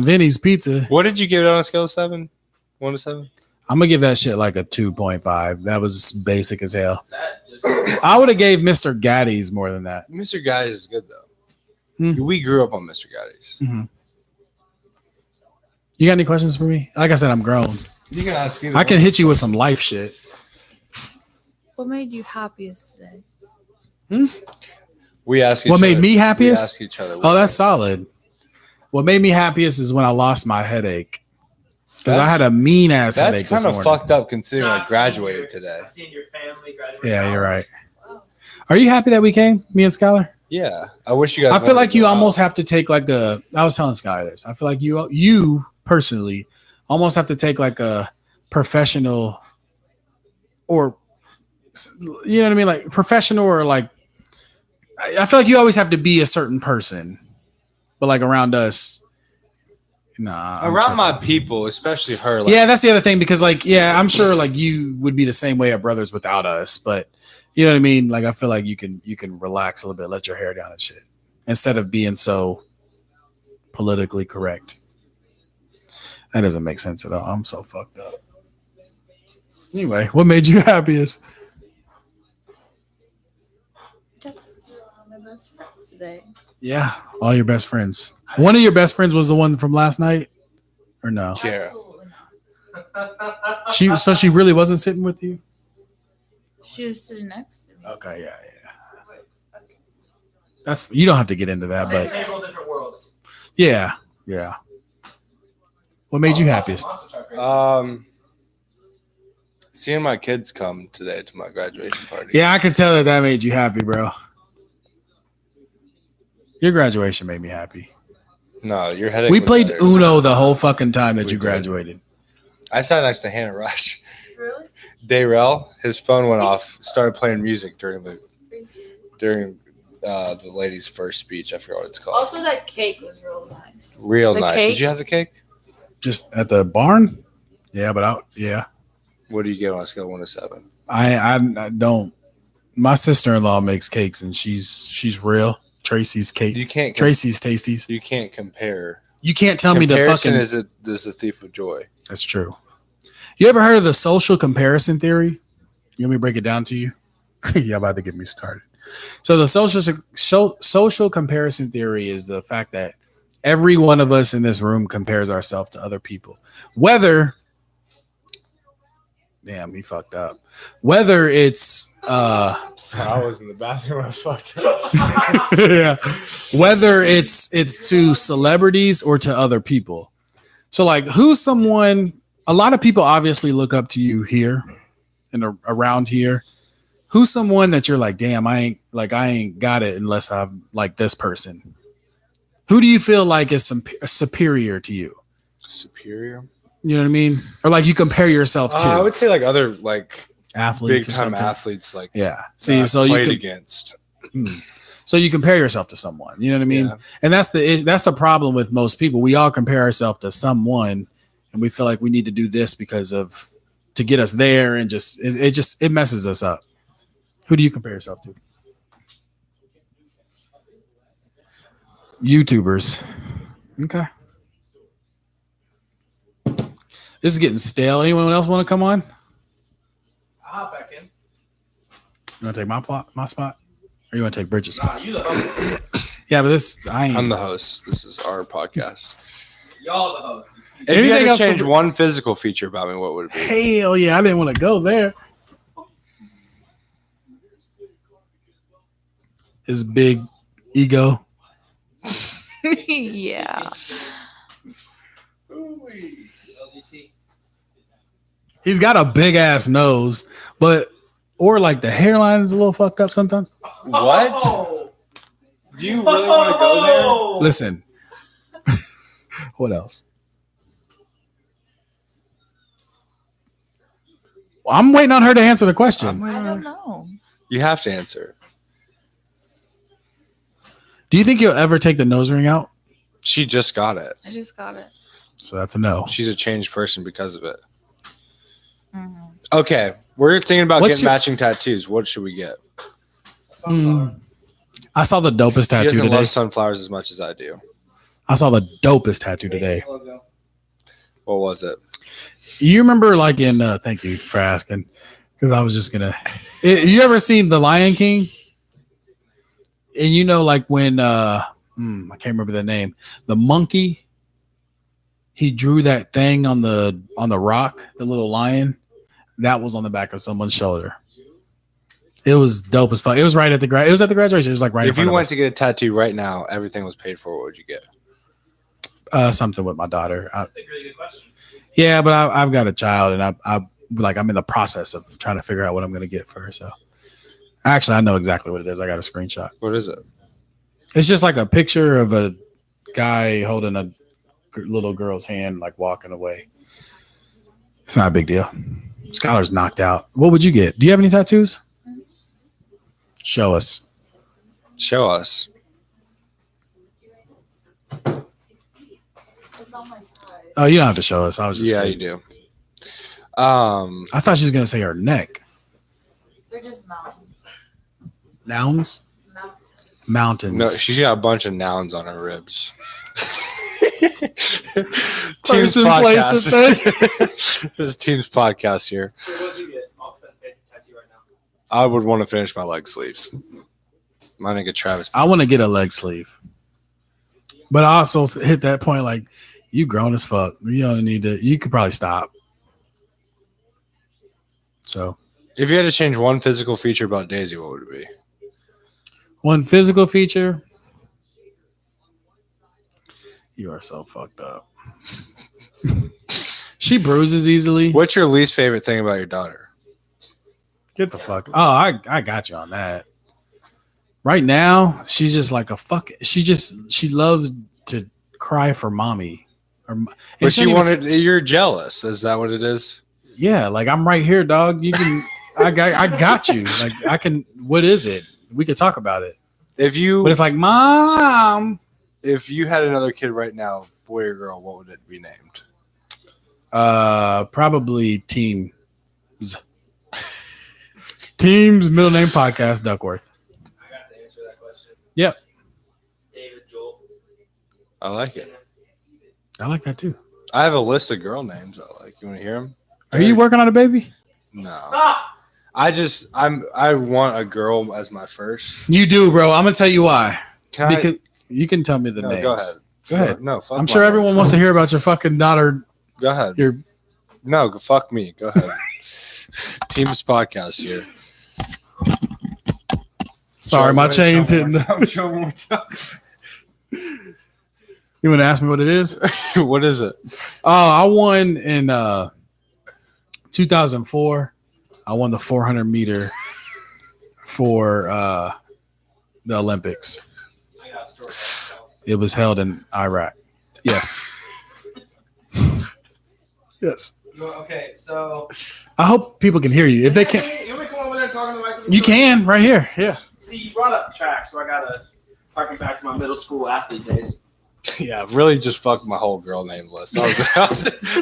Vinny's Pizza. What did you give it on a scale of 7? 1 to 7? I'm gonna give that shit like a 2.5. That was basic as hell. I would have gave Mr. Gaddy's more than that. Mr. Gaddy's is good though. We grew up on Mr. Gaddy's. Mm-hmm. You got any questions for me? Like I said, I'm grown. You can ask either I can one. hit you with some life shit. What made you happiest today? We ask each What other. made me happiest? We ask each other. Oh, that's solid. What made me happiest is when I lost my headache. Because I had a mean ass headache. That's kind of fucked up considering I graduated today. I seen your family graduate. Yeah, you're right. Are you happy that we came, me and Skylar? Yeah, I wish you guys. I feel like you almost have to take like a. I was telling Skylar this. I feel like you personally almost have to take like a professional, or you know what I mean, like professional or like. I feel like you always have to be a certain person, but like around us. Nah, around my people, especially her. Like, yeah, that's the other thing because, like, yeah, I'm sure like you would be the same way at Brothers without us, but you know what I mean. Like, I feel like you can relax a little bit, let your hair down and shit, instead of being so politically correct. That doesn't make sense at all. I'm so fucked up. Anyway, what made you happiest? Got to see all my best friends today. Yeah, all your best friends. One of your best friends was the one from last night, or no? Yeah. Absolutely. She really wasn't sitting with you. She was sitting next to me. Okay, yeah. That's you don't have to get into that, Same but table, different worlds. yeah. What made you happiest? Seeing my kids come today to my graduation party. Yeah, I can tell that made you happy, bro. Your graduation made me happy. No, your headache. We was played better. Uno the whole fucking time that We you did. graduated. I sat next to Hannah Rush. Really? Dayrell, his phone went off. Started playing music during the lady's first speech. I forgot what it's called. Also, that cake was real nice. Real the nice. cake? Did you have the cake? Just at the barn? Yeah, but yeah. What do you get on a scale of 1 to 7? I don't. My sister-in-law makes cakes and she's real. Tracy's cake. You can't. Tracy's Tasties. You can't compare. You can't tell me to Comparison fucking. is a thief of joy. That's true. You ever heard of the social comparison theory? You want me to break it down to you? You're about to get me started. So the social comparison theory is the fact that every one of us in this room compares ourselves to other people. Whether, damn, he fucked up. Whether it's I was in the bathroom. I was fucked up. yeah. Whether it's to celebrities or to other people. So like who's someone, a lot of people obviously look up to you here and around here. Who's someone that you're like, damn, I ain't got it unless I'm like this person. Who do you feel like is superior to you? Superior? You know what I mean? Or like you compare yourself to I would say like other like athletes, big or time something. athletes like Yeah. See, that so I you played can, against. so you compare yourself to someone. You know what I mean? Yeah. And that's the problem with most people. We all compare ourselves to someone, and we feel like we need to do this to get us there, and it messes us up. Who do you compare yourself to? YouTubers. Okay. This is getting stale. Anyone else want to come on? I'll hop back in. You want to take my spot? Or you want to take Bridget's spot? Nah, you the host. Yeah, but I'm the host. This is our podcast. Y'all the hosts. If you Anything had to else change for- one physical feature about me, what would it be? Hell yeah, I didn't want to go there. His big ego. Yeah. He's got a big ass nose, or like the hairline is a little fucked up sometimes. What? Do you really want to go Listen. What else? Well, I'm waiting on her to answer the question. I don't know. there? You have to answer. Do you think you'll ever take the nose ring out? She just got it. I just got it. So that's a no. She's a changed person because of it. Mm-hmm. Okay, we're thinking about What's getting your- matching tattoos. What should we get? I saw the dopest He tattoo doesn't today. love sunflowers as much as I do. I saw the dopest tattoo today. What was it? You remember, like in thank you for asking, because I was just gonna. You ever seen The Lion King? And you know, like when I can't remember the name, the monkey. He drew that thing on the rock, the little lion. That was on the back of someone's shoulder. It was dope as fuck. It was right at the it was at the graduation. It was like right. If you went to get a tattoo right now, everything was paid for. What would you get? Something with my daughter. That's a really good question. Yeah, but I've got a child, and I'm in the process of trying to figure out what I'm going to get for her. So, actually, I know exactly what it is. I got a screenshot. What is it? It's just like a picture of a guy holding a little girl's hand, like walking away. It's not a big deal. Skylar's knocked out. What would you get? Do you have any tattoos? Show us. Show us. It's on my side. Oh, you don't have to show us. I was just Yeah, kidding. you do. I thought she was going to say her neck. They're just mountains. Nouns? Mountains. Mountains. No, she's got a bunch of nouns on her ribs. Team's Person, place, and podcast. This is Team's podcast here. So what would you get? I'll tattoo right now. I would want to finish my leg sleeves. My nigga Travis. I want to get a leg sleeve. But I also hit that point like, you grown as fuck. You don't need to. You could probably stop. So, If you had to change one physical feature about Daisy, what would it be? one physical feature. You are so fucked up. She bruises easily. What's your least favorite thing about your daughter? Get the fuck. Oh, I got you on that. Right now, she's just like a fuck. She loves to cry for mommy. But you're jealous. Is that what it is? Yeah, like I'm right here, dog. You can. I got you. Like I can. What is it? We could talk about it. But it's like, mom. If you had another kid right now, boy or girl, what would it be named? Probably Teams. Teams middle name podcast Duckworth. I got to answer that question. Yep. David, Joel. I like it. I like that too. I have a list of girl names I like. You want to hear them? Are you working on a baby? No. Ah! I want a girl as my first. You do, bro. I'm gonna tell you why. Can Because you can tell me the No, names. go ahead. Go ahead. No, fuck I'm sure my- everyone wants to hear about your fucking daughter. Go ahead. Fuck me. Go ahead. Team's podcast here. Sorry, my chain's hitting. Show one more time. You want to ask me what it is? What is it? Oh, I won in 2004. I won the 400 meter for the Olympics. I got a story. It was held in Iraq. Yes. Yes. Okay, so I hope people can hear you. If they can't, you want me to come over there and talk on the microphone? you can right here. Yeah. See, you brought up track, so I gotta harken back to my middle school athlete days. Yeah, really just fucked my whole girl name list. I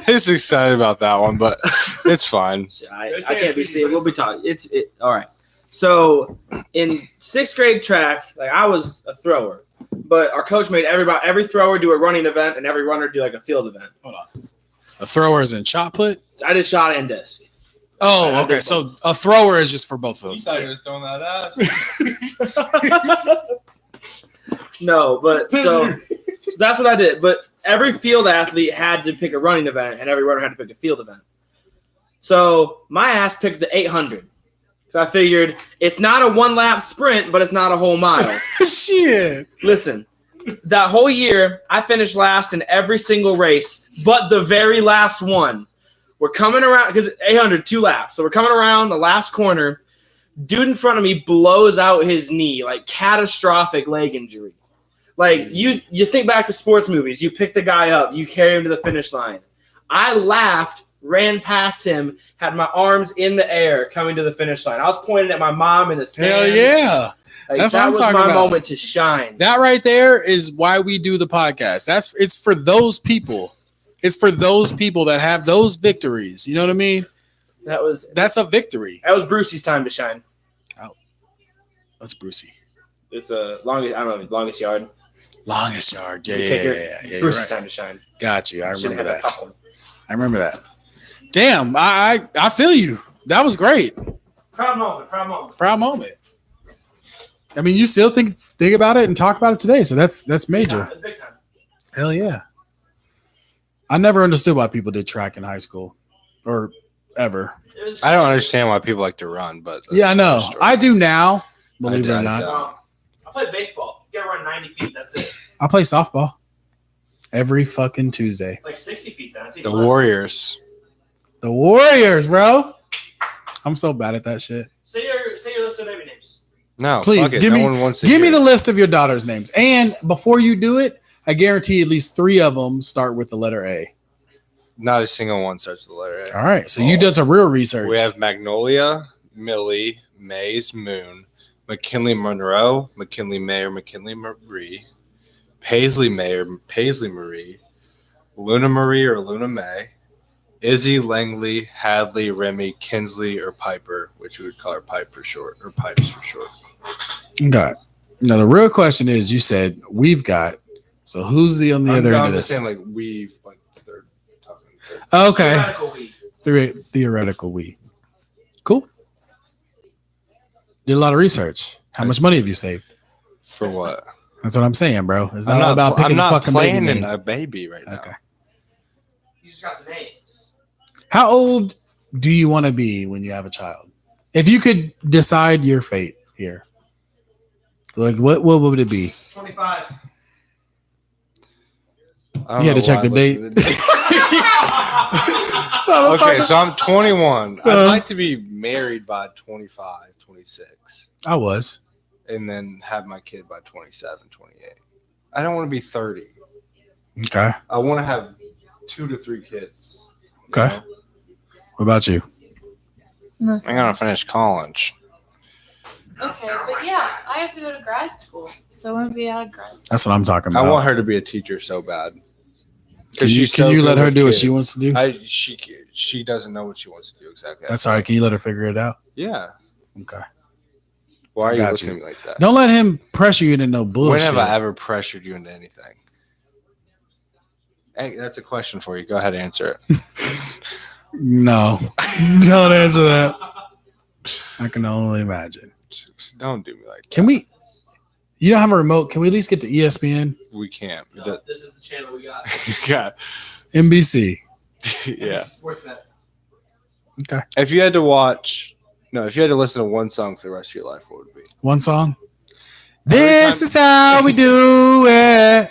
was excited about that one, but it's fine. I can't be seen. We'll be talking. It's all right. So in 6th grade track, like I was a thrower, but our coach made every thrower do a running event and every runner do like a field event. Hold on. A thrower is in shot put. I did shot and disc. Oh, okay. So a thrower is just for both of those. thought he was throwing that ass. No, but so that's what I did. But every field athlete had to pick a running event, and every runner had to pick a field event. So my ass picked the 800, So I figured it's not a 1-lap sprint, but it's not a whole mile. Shit. Listen, that whole year, I finished last in every single race, but the very last one. We're coming around, because 800, 2 laps. So we're coming around the last corner. Dude in front of me blows out his knee, like catastrophic leg injury. Like, you think back to sports movies. You pick the guy up. You carry him to the finish line. I laughed, ran past him, had my arms in the air coming to the finish line. I was pointing at my mom in the stands. Hell yeah. Like, That's that what I'm was talking my about. moment to shine. That right there is why we do the podcast. It's for those people. It's for those people that have those victories. You know what I mean? That's a victory. That was Brucey's time to shine. That's Brucey. It's a longest yard. Longest yard. Yeah, yeah. Brucey's time to shine. Got you. I Should've remember had a that. tough one. I remember that. Damn, I feel you. That was great. Proud moment. Proud moment. I mean, you still think about it and talk about it today, so that's major. Big time. Hell yeah. I never understood why people did track in high school or ever. I don't understand why people like to run, but Yeah, I know. I do now, believe it or I not. don't. I play baseball. You gotta run 90 feet. That's it. I play softball every fucking Tuesday. It's like 60 feet. That's The Warriors. The Warriors, bro. I'm so bad at that shit. Say your list of baby names. No, Please fuck it. give No me one wants to give me hear the it. list of your daughter's names. And before you do it, I guarantee at least 3 of them start with the letter A. Not a single one starts with the letter A. All right. So you did some real research. We have Magnolia, Millie, Mays, Moon, McKinley Monroe, McKinley May or McKinley Marie, Paisley May or Paisley Marie, Luna Marie or Luna May, Izzy, Langley, Hadley, Remy, Kinsley, or Piper, which we would call her Pipe for short, or Pipes for short. Okay. Now the real question is, you said we've got. So who's the on the other end I'm of just this? saying, like, we've, like, third. Okay. Theoretical Theoretical we. Cool. Did a lot of research. How much money have you saved? For what? That's what I'm saying, bro. It's not I'm all not, about picking I'm not the fucking baby planning names. a baby right now. Okay. You just got the names. How old do you want to be when you have a child? If you could decide your fate here, like what would it be? 25. I You had to don't know check why the I date. looked at the Okay, so I'm 21. I'd like to be married by 25, 26, I was. and then have my kid by 27, 28. I don't want to be 30. Okay. I want to have 2 to 3 kids. Okay. What about you? I'm going to finish college. Okay, but yeah, I have to go to grad school, so I want to be out of grad school. That's what I'm talking I about. want her to be a teacher so bad. Can you, she's can so you let good her with do what kids. she wants to do? She doesn't know what she wants to do exactly. That's all right. Can you let her figure it out? Yeah. Okay. Why are you Got looking you. at me like that? Don't let him pressure you into no bullshit. When have I ever pressured you into anything? Hey, that's a question for you. Go ahead and answer it. No. Don't answer that. I can only imagine. Don't do me like that. Can we? You don't have a remote. Can we at least get to ESPN? We can't. No, this is the channel we got. God. NBC. Yeah. Sportsnet. Okay. If you had to listen to one song for the rest of your life, what would it be? One song. Every This time- is how we do it.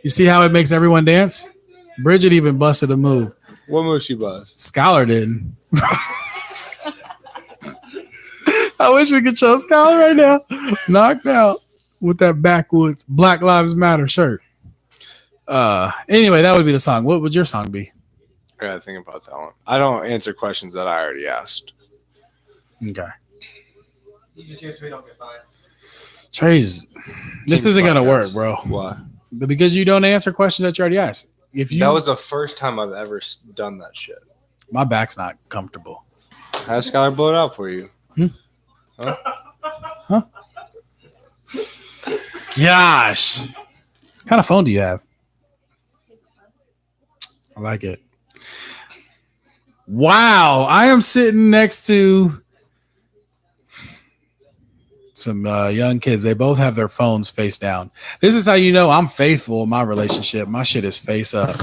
You see how it makes everyone dance? Bridget even busted a move. What move she buzz? Skylar didn't. I wish we could show Skylar right now. Knocked out with that backwoods Black Lives Matter shirt. Anyway, that would be the song. What would your song be? I gotta think about that one. I don't answer questions that I already asked. Okay. You just hear so we don't get fined. Treys, this Team isn't gonna work, podcast. bro. Why? Because you don't answer questions that you already asked. If you, That was the first time I've ever done that shit. my back's not comfortable. How does Skylar blow it out for you? Gosh, what kind of phone do you have? I like it. Wow, I am sitting next to some young kids. They both have their phones face down. This is how you know I'm faithful in my relationship. My shit is face up.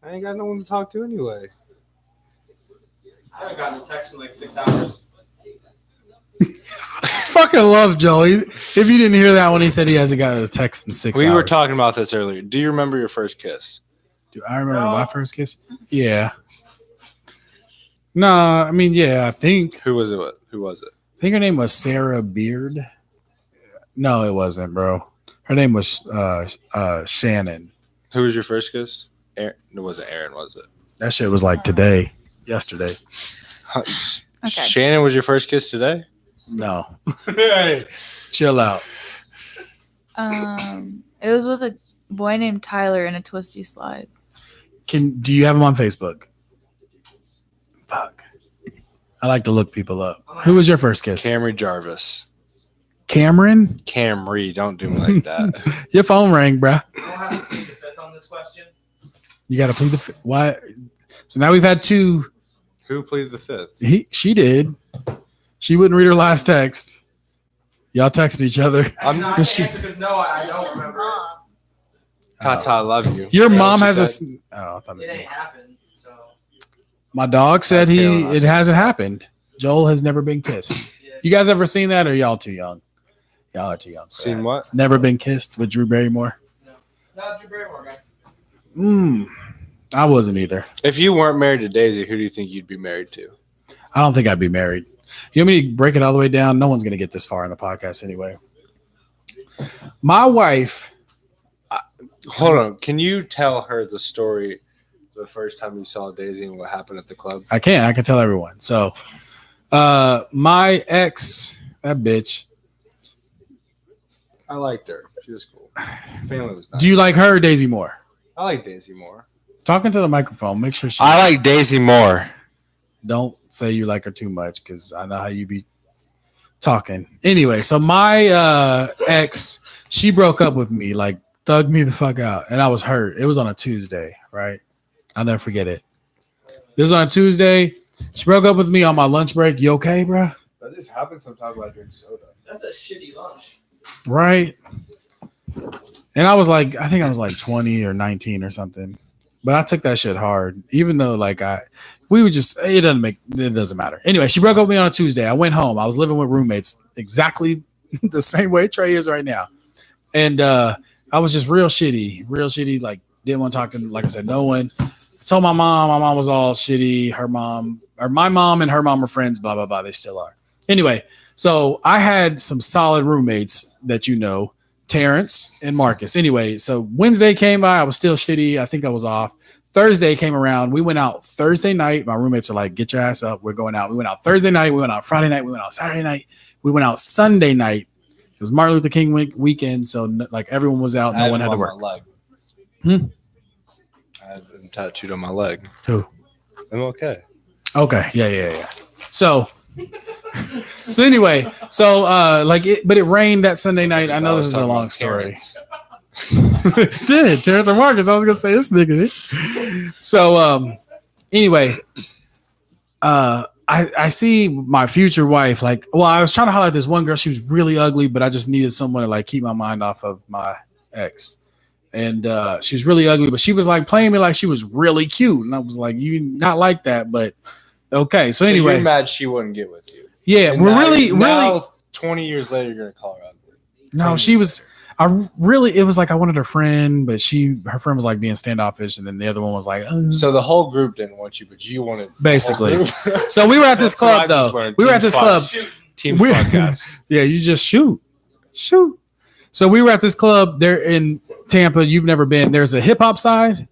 I ain't got no one to talk to anyway. I haven't gotten a text in like 6 hours. Fucking love Joel. If you didn't hear that one, he said he hasn't gotten a text in 6 hours. We were talking about this earlier. Do you remember your first kiss? Do I remember my first kiss? Yeah. No, I mean, yeah, I think. Who was it? Who was it? I think her name was Sarah Beard. No, it wasn't, bro. Her name was Shannon. Who was your first kiss? Aaron. It wasn't Aaron, was it? That shit was like yesterday. Okay. Shannon was your first kiss today? No. Hey, chill out. It was with a boy named Tyler in a twisty slide. Do you have him on Facebook? Fuck. I like to look people up. Who was your first kiss? Camry Jarvis. Cameron? Camry, don't do me like that. Your phone rang, bruh. I don't have to plead the fifth on this question. You got to plead the fifth. Why? So now we've had two. Who pleaded the fifth? She did. She wouldn't read her last text. Y'all texted each other. I'm not going to answer because I don't remember. Tata, I love you. Your You know mom what she has said? I thought It ain't happened, so. my dog said Okay, it hasn't happened. Joel has never been kissed. Yeah. You guys ever seen that, or y'all too young? Y'all are too young. for Seen that. what? Never been kissed with Drew Barrymore. Not Drew Barrymore guy. I wasn't either. If you weren't married to Daisy, who do you think you'd be married to? I don't think I'd be married. You want me to break it all the way down? No one's going to get this far in the podcast anyway. My wife. Hold on. Can you tell her the story the first time you saw Daisy and what happened at the club? I can tell everyone. So, my ex, that bitch. I liked her. She was cool. Family was nice. Do you like her or Daisy more? I like Daisy more. Talking to the microphone. Make sure she. I like Daisy more. Don't say you like her too much because I know how you be talking. Anyway, so my ex, she broke up with me, like thugged me the fuck out, and I was hurt. It was on a Tuesday, right? I'll never forget it. This was on a Tuesday. She broke up with me on my lunch break. You okay, bro? That just happens sometimes when I drink soda. That's a shitty lunch. Right. And I was like, I think I was like 20 or 19 or something. But I took that shit hard, even though it doesn't matter. Anyway, she broke up with me on a Tuesday. I went home. I was living with roommates exactly the same way Trey is right now. And I was just real shitty, like didn't want to talk to, like I said, no one. I told my mom was all shitty. My mom and her mom are friends, blah, blah, blah. They still are. Anyway, so I had some solid roommates that you know, Terrence and Marcus. Anyway, so Wednesday came by. I was still shitty. I think I was off. Thursday came around. We went out Thursday night. My roommates are like, get your ass up. We're going out. We went out Thursday night. We went out Friday night. We went out Saturday night. We went out Sunday night. It was Martin Luther King weekend. So like everyone was out. No one had to work. I had them tattooed on my leg. Who? I'm okay. Okay. Yeah. So anyway, but it rained that Sunday night. I know this is a long story. It did. Terrence and Marcus. I was gonna say this nigga. So anyway, I see my future wife. Like, well, I was trying to holler at this one girl. She was really ugly, but I just needed someone to like keep my mind off of my ex. And she was really ugly, but she was like playing me like she was really cute, and I was like, "You not like that?" But okay. So anyway, you're mad she wouldn't get with you. Yeah, And we're now- really. Now, 20 years later, you're gonna call her ugly. No, she was. It was like I wanted her friend, but her friend was like being standoffish, and then the other one was like, So the whole group didn't want you, but you wanted basically. the whole group. So we were at this That's what club I though. just learned. We were at Teams this club. Teams We- podcast. Yeah, you just shoot. So we were at this club there in Tampa. You've never been. There's a hip hop side.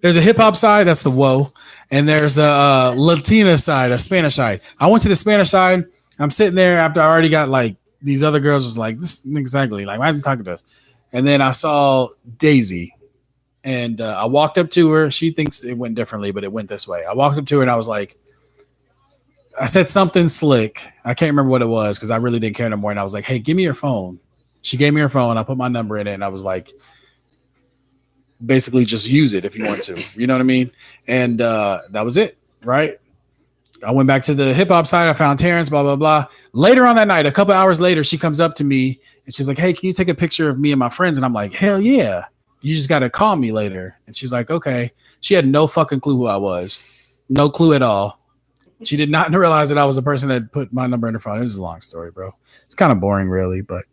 That's the whoa. And there's a Latina side, a Spanish side. I went to the Spanish side. I'm sitting there after I already got like these other girls was like, this exactly. Like, why is he talking to us? And then I saw Daisy. And I walked up to her. She thinks it went differently, but it went this way. I walked up to her and I was like, I said something slick. I can't remember what it was because I really didn't care no more. And I was like, hey, give me your phone. She gave me her phone. I put my number in it. And I was like, basically just use it if you want to. You know what I mean? And that was it, right? I went back to the hip hop side. I found Terrence, blah, blah, blah. Later on that night, a couple hours later, she comes up to me and she's like, hey, can you take a picture of me and my friends? And I'm like, hell yeah. You just got to call me later. And she's like, okay. She had no fucking clue who I was. No clue at all. She did not realize that I was the person that put my number in her phone. This is a long story, bro. It's kind of boring, really. But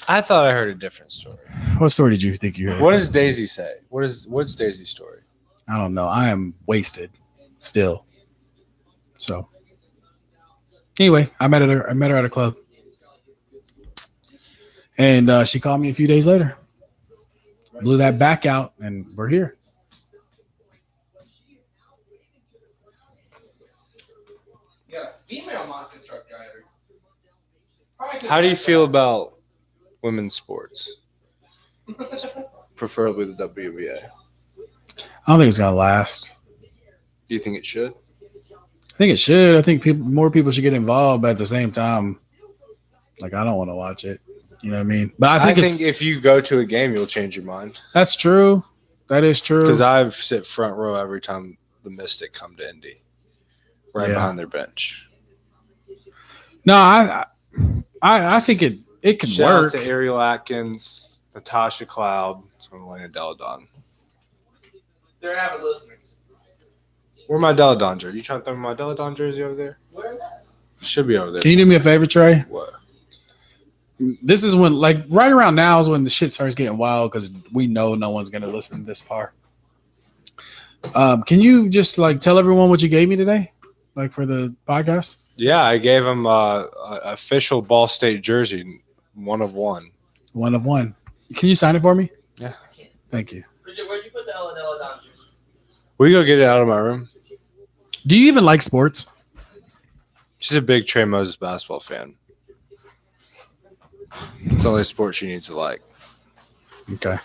I thought I heard a different story. what story did you think you heard? What does Daisy say? What's Daisy's story? I don't know. I am wasted still. So anyway, I met her at a club, and she called me a few days later. Blew that back out, and we're here. Yeah, female monster truck driver. How do you feel about women's sports? Preferably the WBA. I don't think it's gonna last. Do you think it should? I think it should. I think more people should get involved, but at the same time, like I don't want to watch it. You know what I mean? But I think if you go to a game, you'll change your mind. that's true. That is true. Because I've sit front row every time the Mystic come to Indy, right Yeah. behind their bench. No, I think it could Shout out work. to Ariel Atkins, Natasha Cloud, and Elena Deladon. They're avid listeners. Where my Deladon jersey? You trying to throw my Deladon jersey over there? Where is that? Should be over there. Can you do me a favor, Trey? What? This is when, like, right around now is when the shit starts getting wild because we know no one's gonna listen to this far. Can you just like tell everyone what you gave me today, like for the podcast? Yeah, I gave him a official Ball State jersey, 1 of 1. 1 of 1. Can you sign it for me? Yeah. Thank you. Bridget, where'd you put the Elanella Dodgers? Will you go get it out of my room? Do you even like sports? She's a big Trey Moses basketball fan. It's the only sport she needs to like. Okay.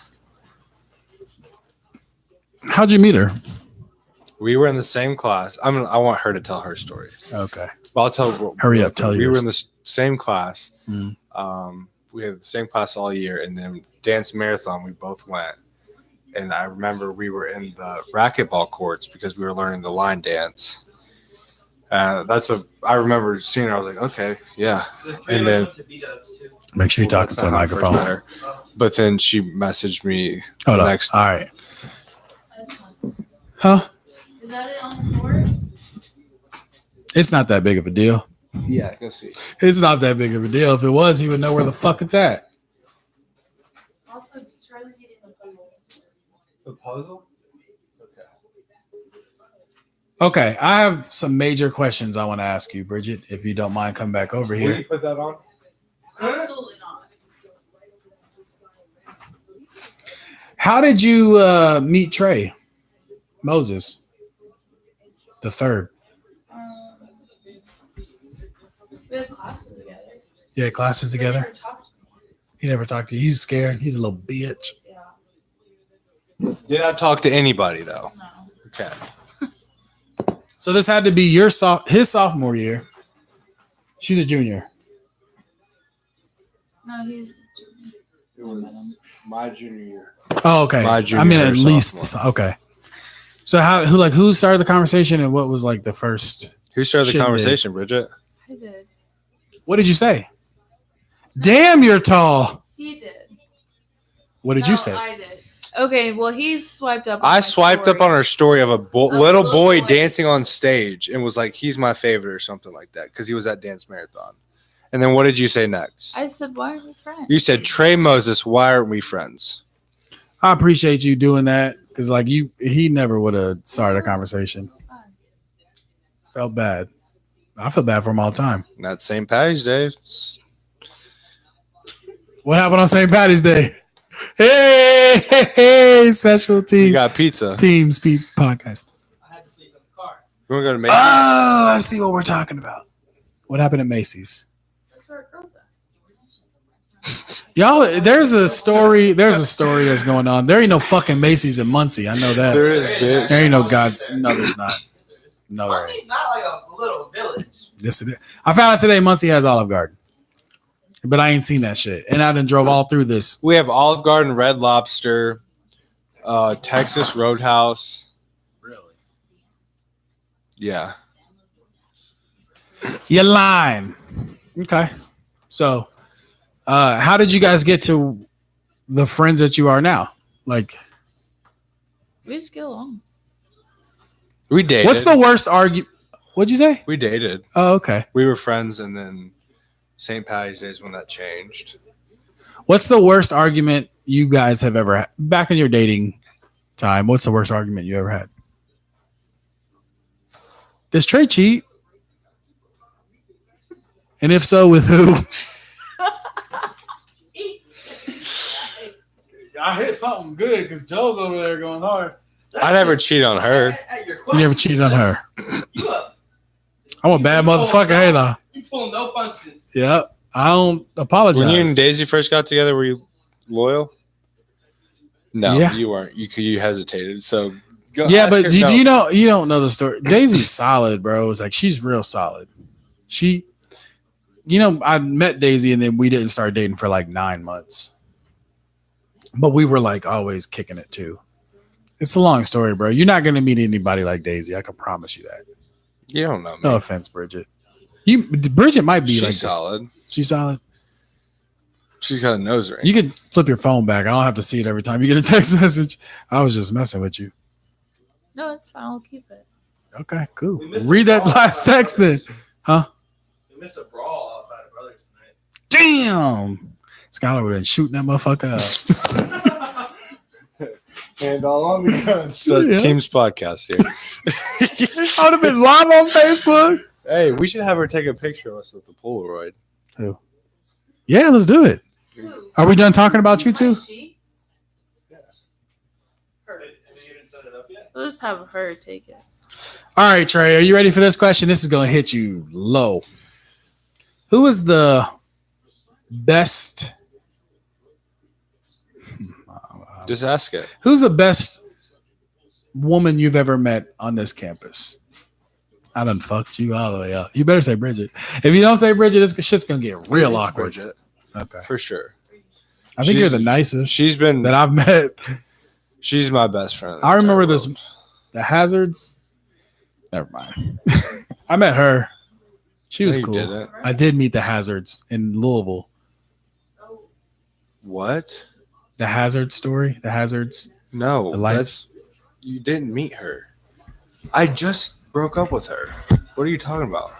How'd you meet her? We were in the same class. I want her to tell her story. Okay. Well, I'll tell. Hurry up, tell We yours. were in the same class. Mm. We had the same class all year, and then dance marathon. We both went, and I remember we were in the racquetball courts because we were learning the line dance. I remember seeing her. I was like, okay, yeah. And then Make sure you talk that's into the not how I first microphone. met her. But then she messaged me Hold the on. next. All right. That's not, Huh? is that it on the floor? It's not that big of a deal. Yeah, go see. It's not that big of a deal. If it was, he would know where the fuck it's at. Also, Charlie's eating the puzzle. The puzzle. Okay, I have some major questions I want to ask you, Bridget, if you don't mind coming back over Will here. you put that on? Absolutely not. How did you meet Trey Moses the third? We had classes together. You had classes They together? never talked to me. He never talked to you. He's scared. He's a little bitch. Yeah. Did not talk to anybody though. No. Okay. So this had to be his sophomore year. She's a junior. No, he's. It was my junior year. Oh, okay. My junior I mean, year at least sophomore. okay. So who started the conversation and what was like the first? Who started the Shit, conversation, Bridget? I did. What did you say? Damn, you're tall. He did. What did No, you say? I did. Okay, well, he swiped up. On I my swiped up story. on her story of a little little boy boy. dancing on stage and was like, he's my favorite or something like that because he was at Dance Marathon. And then what did you say next? I said, "Why aren't we friends?" You said, Trey Moses, why aren't we friends? I appreciate you doing that because like he never would have started a conversation. Felt bad. I feel bad for him all the time. And that St. Patty's Day. What happened on St. Patty's Day? Hey, special You team got pizza. team speed podcast. I had to sleep in the car. You want to go to Macy's? Oh, I see what we're talking about. What happened at Macy's? That's where it goes at. Y'all, there's a story that's going on. There ain't no fucking Macy's in Muncie. I know that. There is, bitch. There ain't no God. No, there's not. No, there ain't. Muncie's not like a little village. Yes, it is. I found out today Muncie has Olive Garden. But I ain't seen that shit. And I done drove all through this. We have Olive Garden, Red Lobster, Texas Roadhouse. Really? Yeah. You're lying. Okay. So, how did you guys get to the friends that you are now? Like, We just get along. We dated. what's the worst argument? What'd you say? We dated. Oh, okay. We were friends, and then St. Patty's Day is when that changed. What's the worst argument you guys have ever had? Back in your dating time, what's the worst argument you ever had? Does Trey cheat? And if so, with who? I hit something good because Joe's over there going hard. I never cheat on her. You never cheated on her. You up? I'm a bad motherfucker, ain't I? You pulling no punches. Yep. I don't apologize. When you and Daisy first got together, were you loyal? No, Yeah. you weren't. You hesitated. So Yeah, ask but do yourself. you know? You don't know the story. Daisy's solid, bro. It's like she's real solid. She, I met Daisy and then we didn't start dating for like 9 months, but we were like always kicking it too. It's a long story, bro. You're not gonna meet anybody like Daisy. I can promise you that. You don't know me. No offense, Bridget. Bridget might be She's like solid. She's solid. She's got a nose ring. You could flip your phone back. I don't have to see it every time you get a text message. I was just messing with you. No, it's fine. I'll keep it. Okay, cool. We missed Read the that brawl last text then. Huh? We missed a brawl outside of Brothers tonight. Damn. Skylar would have been shooting that motherfucker up. And all on the guns. Yeah. Team's podcast here. I would have been live on Facebook. Hey, we should have her take a picture of us with the Polaroid. Yeah, let's do it. Are we done talking about you two? We'll just have her take it. All right, Trey, are you ready for this question? This is going to hit you low. Who is the best? Just ask it. Who's the best woman you've ever met on this campus? I done fucked you all the way up. You better say Bridget. If you don't say Bridget, this shit's going to get real It's awkward. Bridget, Okay. for sure. I think you're the nicest She's been. that I've met. She's my best friend. in the I remember entire this. world. The Hazards. Never mind. I met her. She was No, you cool. didn't. I did meet the Hazards in Louisville. What? The Hazard story. The Hazards. No, The lights. you didn't meet her. I just broke up with her. What are you talking about?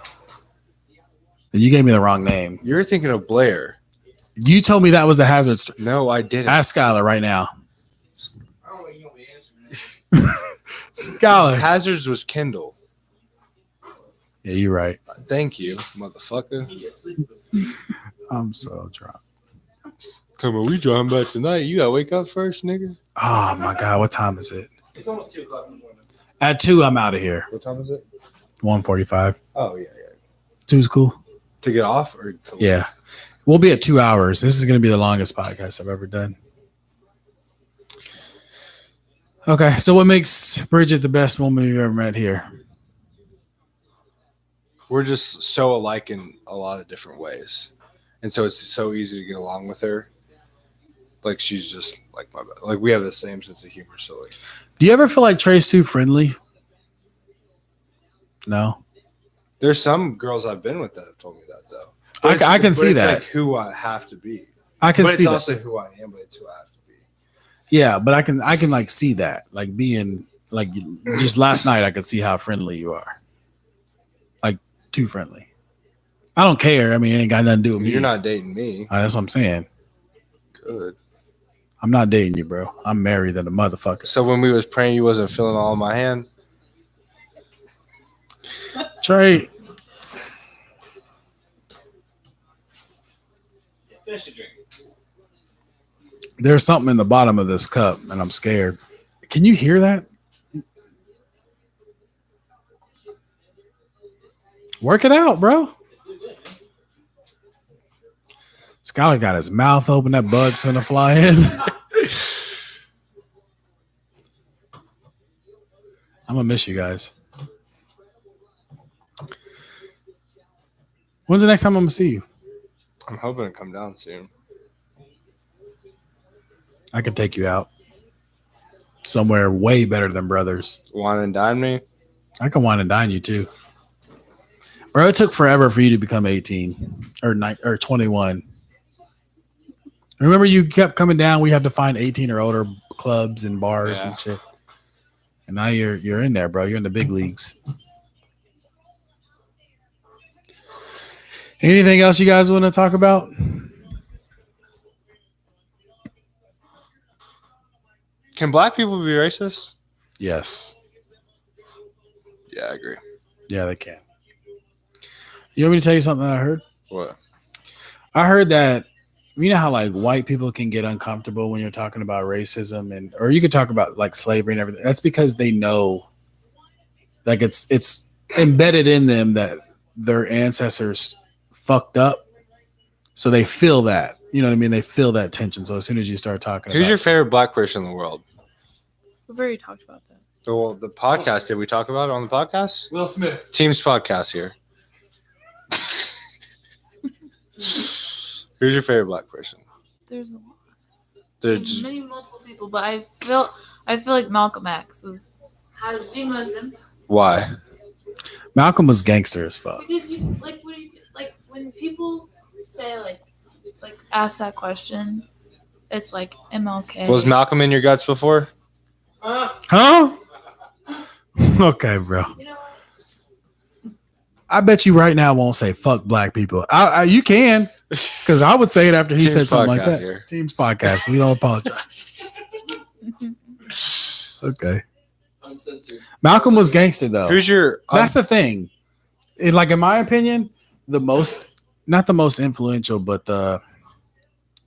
You gave me the wrong name. You're thinking of Blair. You told me that was the Hazard story. No, I didn't. Ask Skylar right now. I don't know you don't be answering. Skylar. Hazards was Kendall. Yeah, you're right. Thank you, motherfucker. I'm so drunk. Come on, we driving back tonight. You gotta wake up first, nigga. Oh my God, what time is it? It's almost 2:00 in the morning. At 2, I'm out of here. What time is it? 1:45. Oh yeah. 2's cool. To get off or to leave? Yeah. We'll be at 2 hours. This is going to be the longest podcast I've ever done. Okay, so what makes Bridget the best woman you've ever met here? We're just so alike in a lot of different ways, and so it's so easy to get along with her. Like she's just like like we have the same sense of humor. So like, Do you ever feel like Trey's too friendly? No. there's some girls I've been with that have told me that though. I can see it's that. like who I have to be. I can But see it's that. also who I am, but it's who I have to be. Yeah, but I can like see that. Like being like just last night I could see how friendly you are. Like too friendly. I don't care. I mean, it ain't got nothing to do with me. You're not dating me. That's what I'm saying. Good. I'm not dating you, bro. I'm married than a motherfucker. So when we was praying, you wasn't feeling all in my hand. Trey, Finish the drink. there's something in the bottom of this cup, and I'm scared. Can you hear that? Work it out, bro. Skylar got his mouth open. That bug's gonna fly in. I'm gonna miss you guys. When's the next time I'm gonna see you? I'm hoping to come down soon. I could take you out somewhere way better than Brothers. Wine and dine me. I can wine and dine you too, bro. It took forever for you to become 18 or 21. Remember, you kept coming down. We had to find 18 or older clubs and bars and shit. And now you're in there, bro. You're in the big leagues. Anything else you guys want to talk about? Can black people be racist? Yes. Yeah, I agree. Yeah, they can. You want me to tell you something that I heard? What? I heard that you know how like white people can get uncomfortable when you're talking about racism or you could talk about like slavery and everything. That's because they know like it's embedded in them that their ancestors fucked up. So they feel that. You know what I mean? They feel that tension. So as soon as you start talking Who's your favorite black person in the world? We've already talked about that. Well, the podcast. Did we talk about it on the podcast? Will Smith. Team's podcast here. Who's your favorite black person? There's a lot. There's Many multiple people, but I feel like Malcolm X has the most impact. Why? Malcolm was gangster as fuck. Because you like when people say like ask that question, it's like MLK. Was Malcolm in your guts before? Huh? Okay, bro. You know what? I bet you right now won't say fuck black people. You can, because I would say it after he Team's said something like podcast that. here. Team's podcast. We don't apologize. Okay. Uncensored. Malcolm was gangster though. Who's your? That's the thing. Like in my opinion, not the most influential, but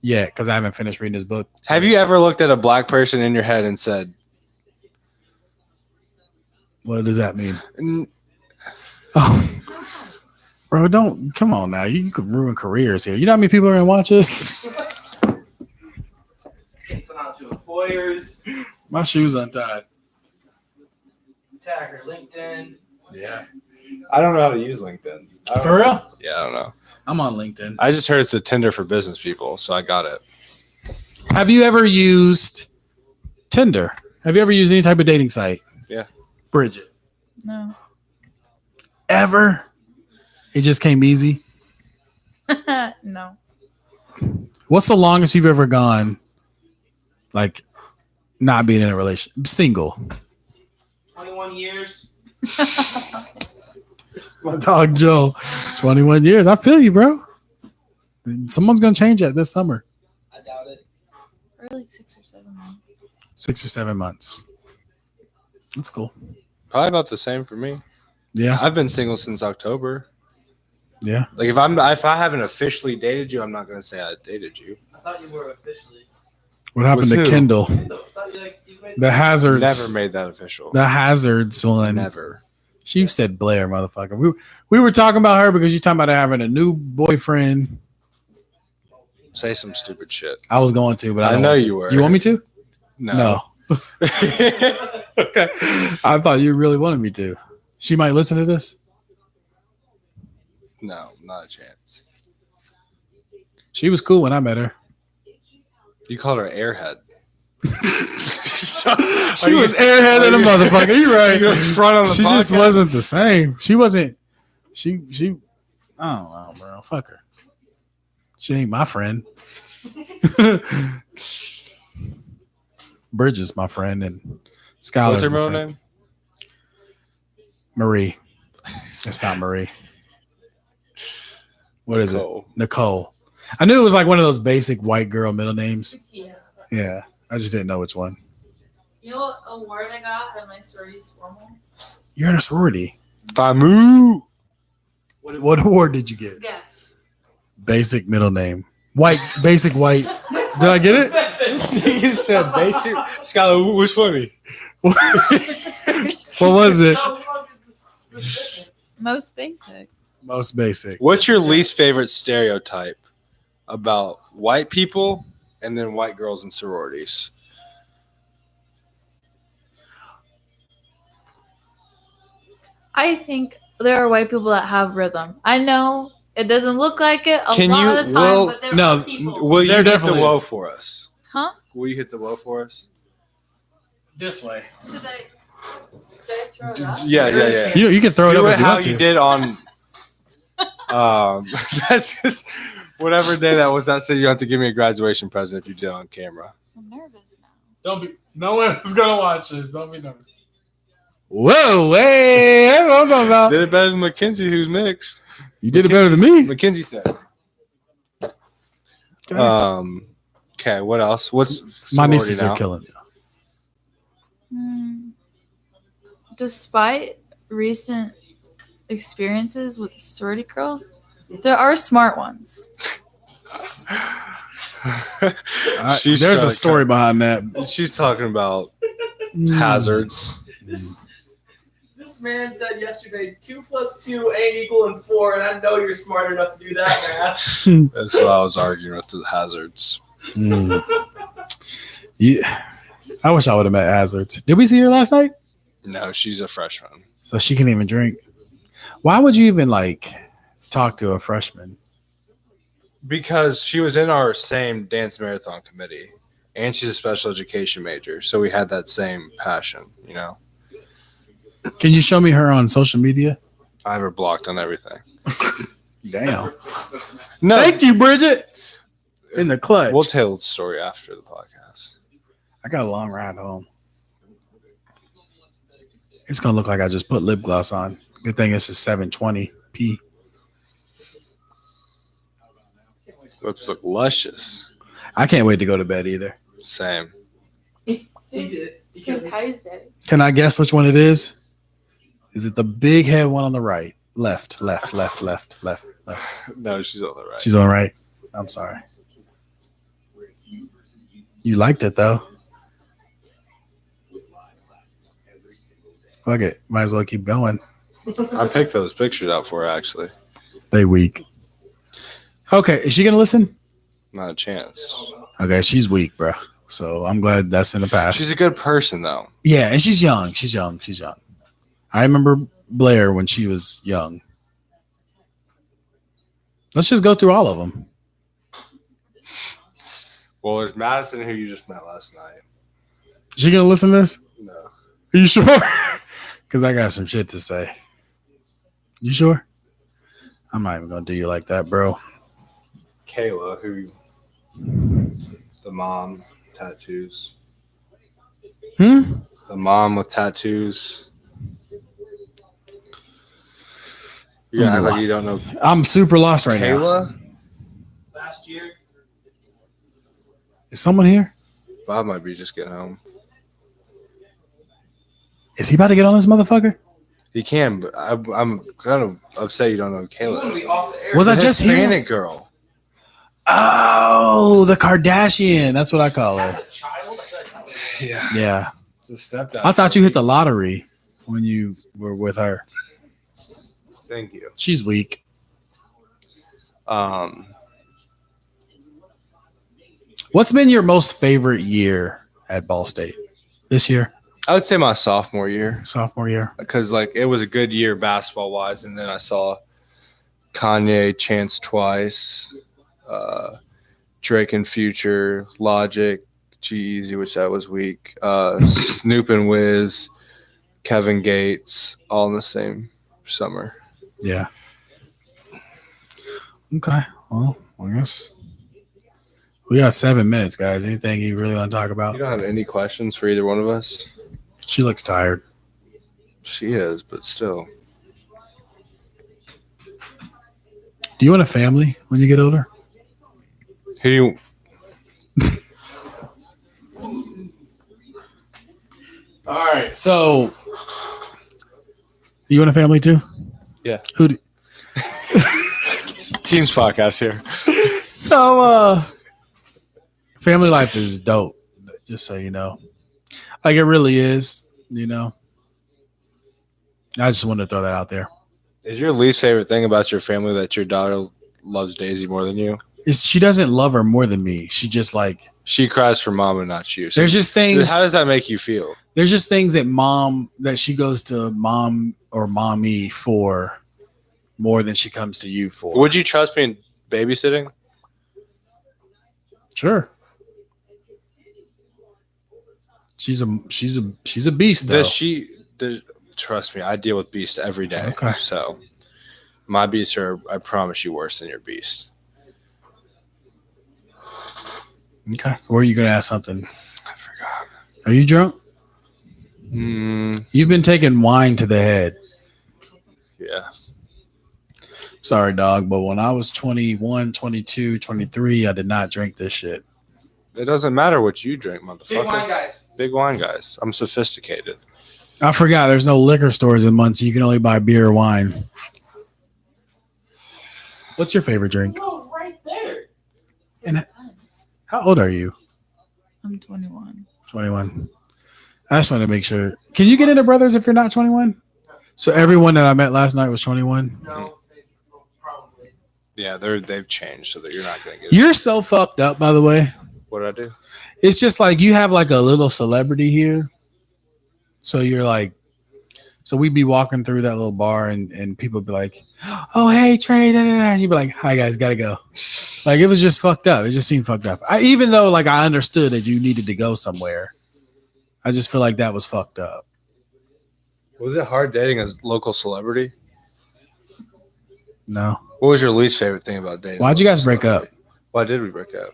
because I haven't finished reading his book. Have you ever looked at a black person in your head and said, What does that mean? "N- Oh, bro, come on now. You could ruin careers here. You know how many people are gonna watch this? Can't send out to employers. My shoes untied. Tag her LinkedIn. Yeah. I don't know how to use LinkedIn. For real? Yeah, I don't know. I'm on LinkedIn. I just heard it's a Tinder for business people, so I got it. Have you ever used Tinder? Have you ever used any type of dating site? Yeah. Bridget. No. Ever? It just came easy. No. What's the longest you've ever gone, like, not being in a relationship? Single. 21 years. My dog Joe. 21 years. I feel you, bro. Someone's going to change that this summer. I doubt it. For like 6 or 7 months. 6 or 7 months. That's cool. Probably about the same for me. Yeah. I've been single since October. Yeah. Like if I haven't officially dated you, I'm not gonna say I dated you. I thought you were officially. What happened With to who? Kendall? I thought you made The Hazards. Never made that official. The Hazards one. Never. She said Blair, motherfucker. We were talking about her because you're talking about her having a new boyfriend. Say some stupid shit. I was going to, but I I don't know want to. you were. You want me to? No. Okay. I thought you really wanted me to. She might listen to this. No, not a chance. She was cool when I met her. You called her airhead. She was airhead than a motherfucker. You're right. You're front on the She just podcast? wasn't the same. She wasn't. She. I don't know, bro. Fuck her. She ain't my friend. Bridget's my friend, and Skylar's What's her my middle friend. name? Marie. It's not Marie. What is it? Nicole. I knew it was like one of those basic white girl middle names. Yeah. Yeah. I just didn't know which one. You know what award I got at my sorority's formal? You're in a sorority. Famu. What award did you get? Guess. Basic middle name. White. Basic white. Did I get it? He said basic. Skylar, what was funny? What was it? Most basic. Most basic. What's your least favorite stereotype about white people and then white girls in sororities? I think there are white people that have rhythm. I know it doesn't look like it a lot of the time, but there are people. Will you There hit the definitely whoa is. for us? Huh? Will you hit the whoa for us? This way. Should I throw it up? Yeah. You can throw it Do up it if you how want you to. did on. That's just whatever day that was. That said you have to give me a graduation present if you did it on camera. I'm nervous now. Don't be. No one's gonna watch this. Don't be nervous. Whoa, hey, that's what I'm talking about. Did it better than Mackenzie, who's mixed. You did it better than me. McKinsey said. Okay, what else? What's My sorority nieces now? are killing you. Despite recent experiences with sorority girls, there are smart ones. There's a story behind that. She's talking about hazards. This man said yesterday 2 + 2 ain't equal 4, and I know you're smart enough to do that, man. That's what I was arguing with, the hazards. Yeah, I wish I would have met Hazards. Did we see her last night? No, she's a freshman. So she can't even drink. Why would you even talk to a freshman? Because she was in our same dance marathon committee, and she's a special education major, so we had that same passion, you know. Can you show me her on social media? I have her blocked on everything. Damn. No, Thank you, Bridget. In the clutch. we'll tell the story after the podcast. I got a long ride home. It's gonna look like I just put lip gloss on. Good thing it's a 720p. Lips look luscious. I can't wait to go to bed either. Same. Surprise day. Can I guess which one it is? Is it the big head one on the right? Left. No, she's on the right. She's on the right. I'm sorry. You liked it though. Fuck it. Might as well keep going. I picked those pictures out for her, actually. They weak. Okay, is she gonna listen? Not a chance. Okay, she's weak, bro. So I'm glad that's in the past. She's a good person, though. Yeah, and she's young. She's young. I remember Blair when she was young. Let's just go through all of them. Well, there's Madison, who you just met last night. Is she gonna listen to this? No. Are you sure? Because I got some shit to say. You sure? I'm not even gonna do you like that, bro. Kayla, who the mom tattoos. The mom with tattoos. You act like you don't know I'm super lost right now. Kayla? Last year. Is someone here? Bob might be just getting home. Is he about to get on this motherfucker? He can, but I'm kind of upset you don't know who Kayla is. Was I The just here? Hispanic girl? Oh, the Kardashian. That's what I call her. Yeah. Yeah. It's a stepdad. I thought you hit the lottery when you were with her. Thank you. She's weak. What's been your most favorite year at Ball State this year? I would say my sophomore year, Sophomore year? because it was a good year basketball wise, and then I saw Kanye, Chance Twice, Drake and Future, Logic, G-Eazy, which that was weak, Snoop and Wiz, Kevin Gates, all in the same summer. Yeah. Okay. Well, I guess we got 7 minutes, guys. Anything you really want to talk about? You don't have any questions for either one of us? She looks tired. She is, but still. Do you want a family when you get older? Who do you... All right. So, you want a family too? Yeah. Who? Do, Teams podcast here. so, family life is dope. Just so you know, like it really is. You know, I just wanted to throw that out there. Is your least favorite thing about your family that your daughter loves Daisy more than you? She doesn't love her more than me. She just She cries for mom and not you. So there's just things. how does that make you feel? There's just things that she goes to mom or mommy for more than she comes to you for. Would you trust me in babysitting? Sure. She's a beast though. Trust me, I deal with beasts every day. Okay. So my beasts are, I promise you, worse than your beasts. Okay. Or are you gonna ask something? I forgot. Are you drunk? You've been taking wine to the head. Yeah. Sorry, dog, but when I was 21, 22, 23, I did not drink this shit. It doesn't matter what you drink, motherfucker. Big wine guys. Big wine guys. I'm sophisticated. I forgot there's no liquor stores in Muncie. You can only buy beer or wine. What's your favorite drink? Oh, right there. And how old are you? I'm 21. 21. I just wanted to make sure. Can you get into Brothers if you're not 21? So everyone that I met last night was 21? No, probably. Yeah, they've changed so that you're not going to get You're so fucked up, by the way. What did I do? It's just like you have like a little celebrity here. So you're like, so we'd be walking through that little bar and people would be like, oh, hey, Trey. Da, da, da. And you'd be like, hi, guys, got to go. Like it was just fucked up. It just seemed fucked up. Even though like I understood that you needed to go somewhere, I just feel like that was fucked up. Was it hard dating a local celebrity? No. What was your least favorite thing about dating? Why'd you guys break up? Why did we break up?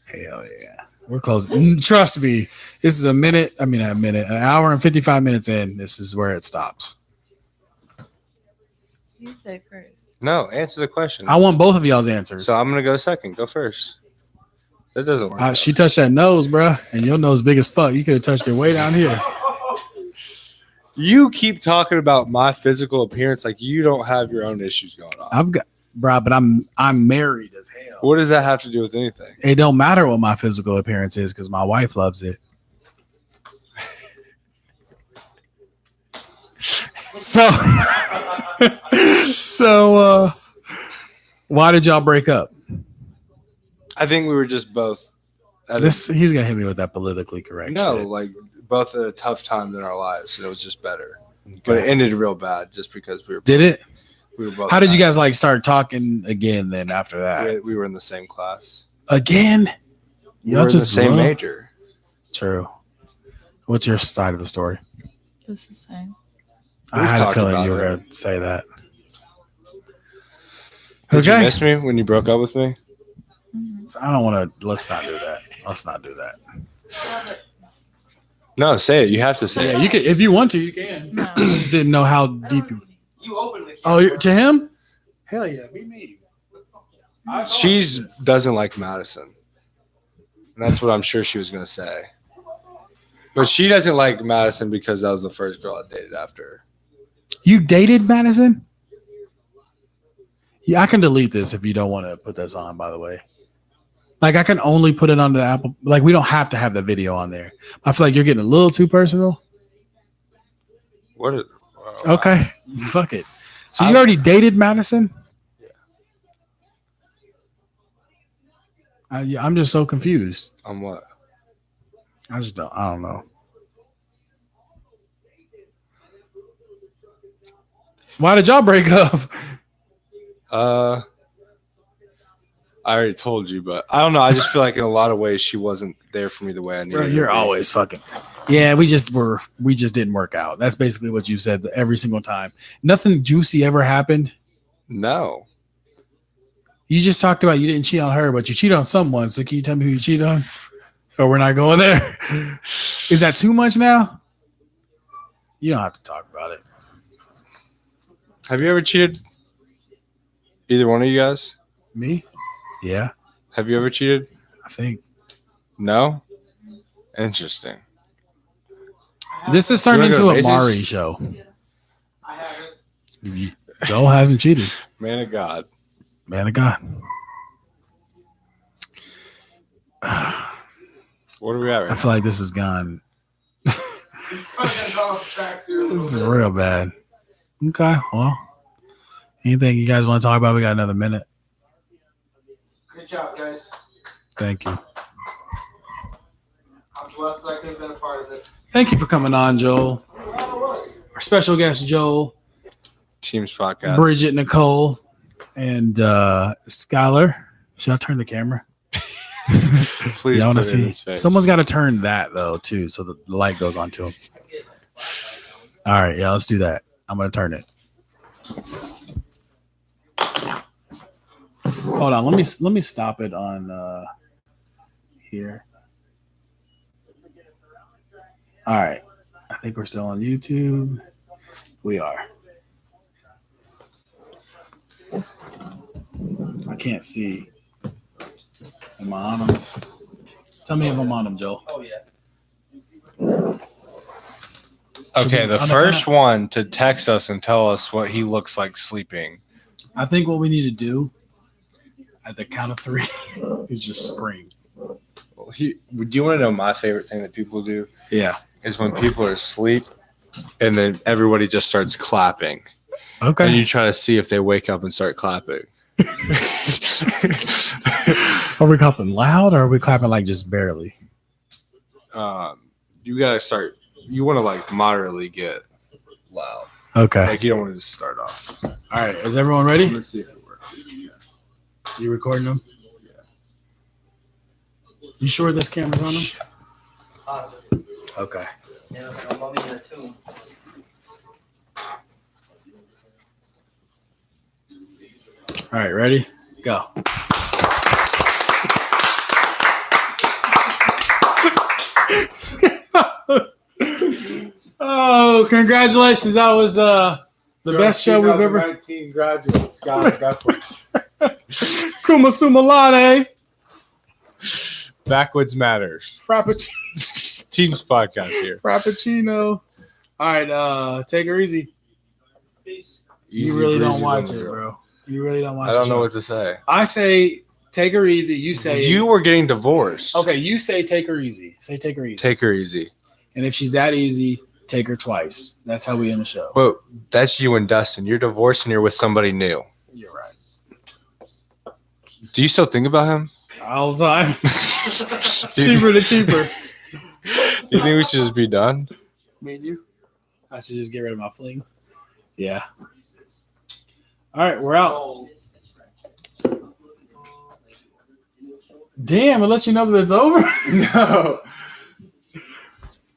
Hell yeah. We're close. Trust me. This is an hour and 55 minutes in. This is where it stops. You say first. No, answer the question. I want both of y'all's answers. So I'm going to go second. Go first. That doesn't work. She touched that nose, bruh, and your nose big as fuck. You could have touched it way down here. You keep talking about my physical appearance like you don't have your own issues going on. I've got, bruh, but I'm married as hell. What does that have to do with anything? It don't matter what my physical appearance is because my wife loves it. So, why did y'all break up? I think we were just both. He's gonna hit me with that politically correct. No, shit. like both at a tough time in our lives, and it was just better. But it ended real bad just because we were. Did it? We were both. How did you guys like start talking again? Then after that, We were in the same class. again. We were in the same major. True. What's your side of the story? It's the same. I We've had a talked feeling about you were it. going to say that. Did you Okay. miss me when you broke up with me? I don't want to. Let's not do that. Let's not do that. No, say it. You have to say Yeah, it. you can if you want to. You can. No. I just didn't know how deep you. You opened the Oh, to him? Hell yeah, be me. She doesn't like Madison. And that's what I'm sure she was going to say. But she doesn't like Madison because that was the first girl I dated after her. You dated Madison? Yeah, I can delete this if you don't want to put this on. By the way, like I can only put it on the Apple. Like we don't have to have the video on there. I feel like you're getting a little too personal. What? Okay, fuck it. So you already dated Madison? Yeah. I'm just so confused. On what? I don't know. Why did y'all break up? I already told you, but I don't know. I just feel like in a lot of ways she wasn't there for me the way I needed. Bro, her you're to be. always fucking. Yeah, we just didn't work out. That's basically what you said every single time. Nothing juicy ever happened. No. You just talked about you didn't cheat on her, but you cheated on someone. So can you tell me who you cheated on? Or we're not going there. Is that too much now? You don't have to talk about it. Have you ever cheated? Either one of you guys? Me? Yeah, Have you ever cheated? I think. No? Interesting. This has turned You wanna into go a to Macy's? Mari show. I haven't. Joel hasn't cheated. Man of God. Man of God. What are we at right I feel like this has gone. This is real bad. Okay, well, anything you guys want to talk about? We got another minute. Good job, guys. Thank you. I'm blessed that I could have been a part of it. Thank you for coming on, Joel. Our special guest, Joel, Teams podcast. Bridget, Nicole, and Skylar. Should I turn the camera? Please Y'all put wanna it in see? his face. Someone's got to turn that though too, so the light goes onto him. All right, yeah, let's do that. I'm gonna turn it. Hold on, let me stop it on here. All right, I think we're still on YouTube. We are. I can't see. Am I on them? Tell me if I'm on them, Joel. Oh yeah. Okay, the first one to text us and tell us what he looks like sleeping. I think what we need to do at the count of 3 is just scream. Well, do you want to know my favorite thing that people do? Yeah. Is when people are asleep and then everybody just starts clapping. Okay. And you try to see if they wake up and start clapping. Are we clapping loud or are we clapping like just barely? You gotta start. You want to like moderately get loud. Okay. Like you don't want to just start off. All right. Is everyone ready? Let's see if it works. You recording them? Yeah. You sure this camera's on them? Okay. Yeah, I'm on there too. All right. Ready? Go. Oh, congratulations. That was the best show we've ever. 2019 graduate, Skylar Duckworth. Kuma Suma Laude. Backwoods Matters. Frappuccino. Teams podcast here. Frappuccino. All right. Take her easy. Peace. You really don't watch it, bro. You really don't watch it. I don't know what to say. I say take her easy. You say You were getting divorced. Okay, you say take her easy. Say take her easy. Take her easy. And if she's that easy, take her twice. That's how we end the show. But that's you and Dustin. You're divorced and you're with somebody new. You're right. Do you still think about him? All the time. Cheaper to keeper. You think we should just be done? Me and you? I should just get rid of my fling. Yeah. All right, we're out. Damn, it lets you know that it's over? No.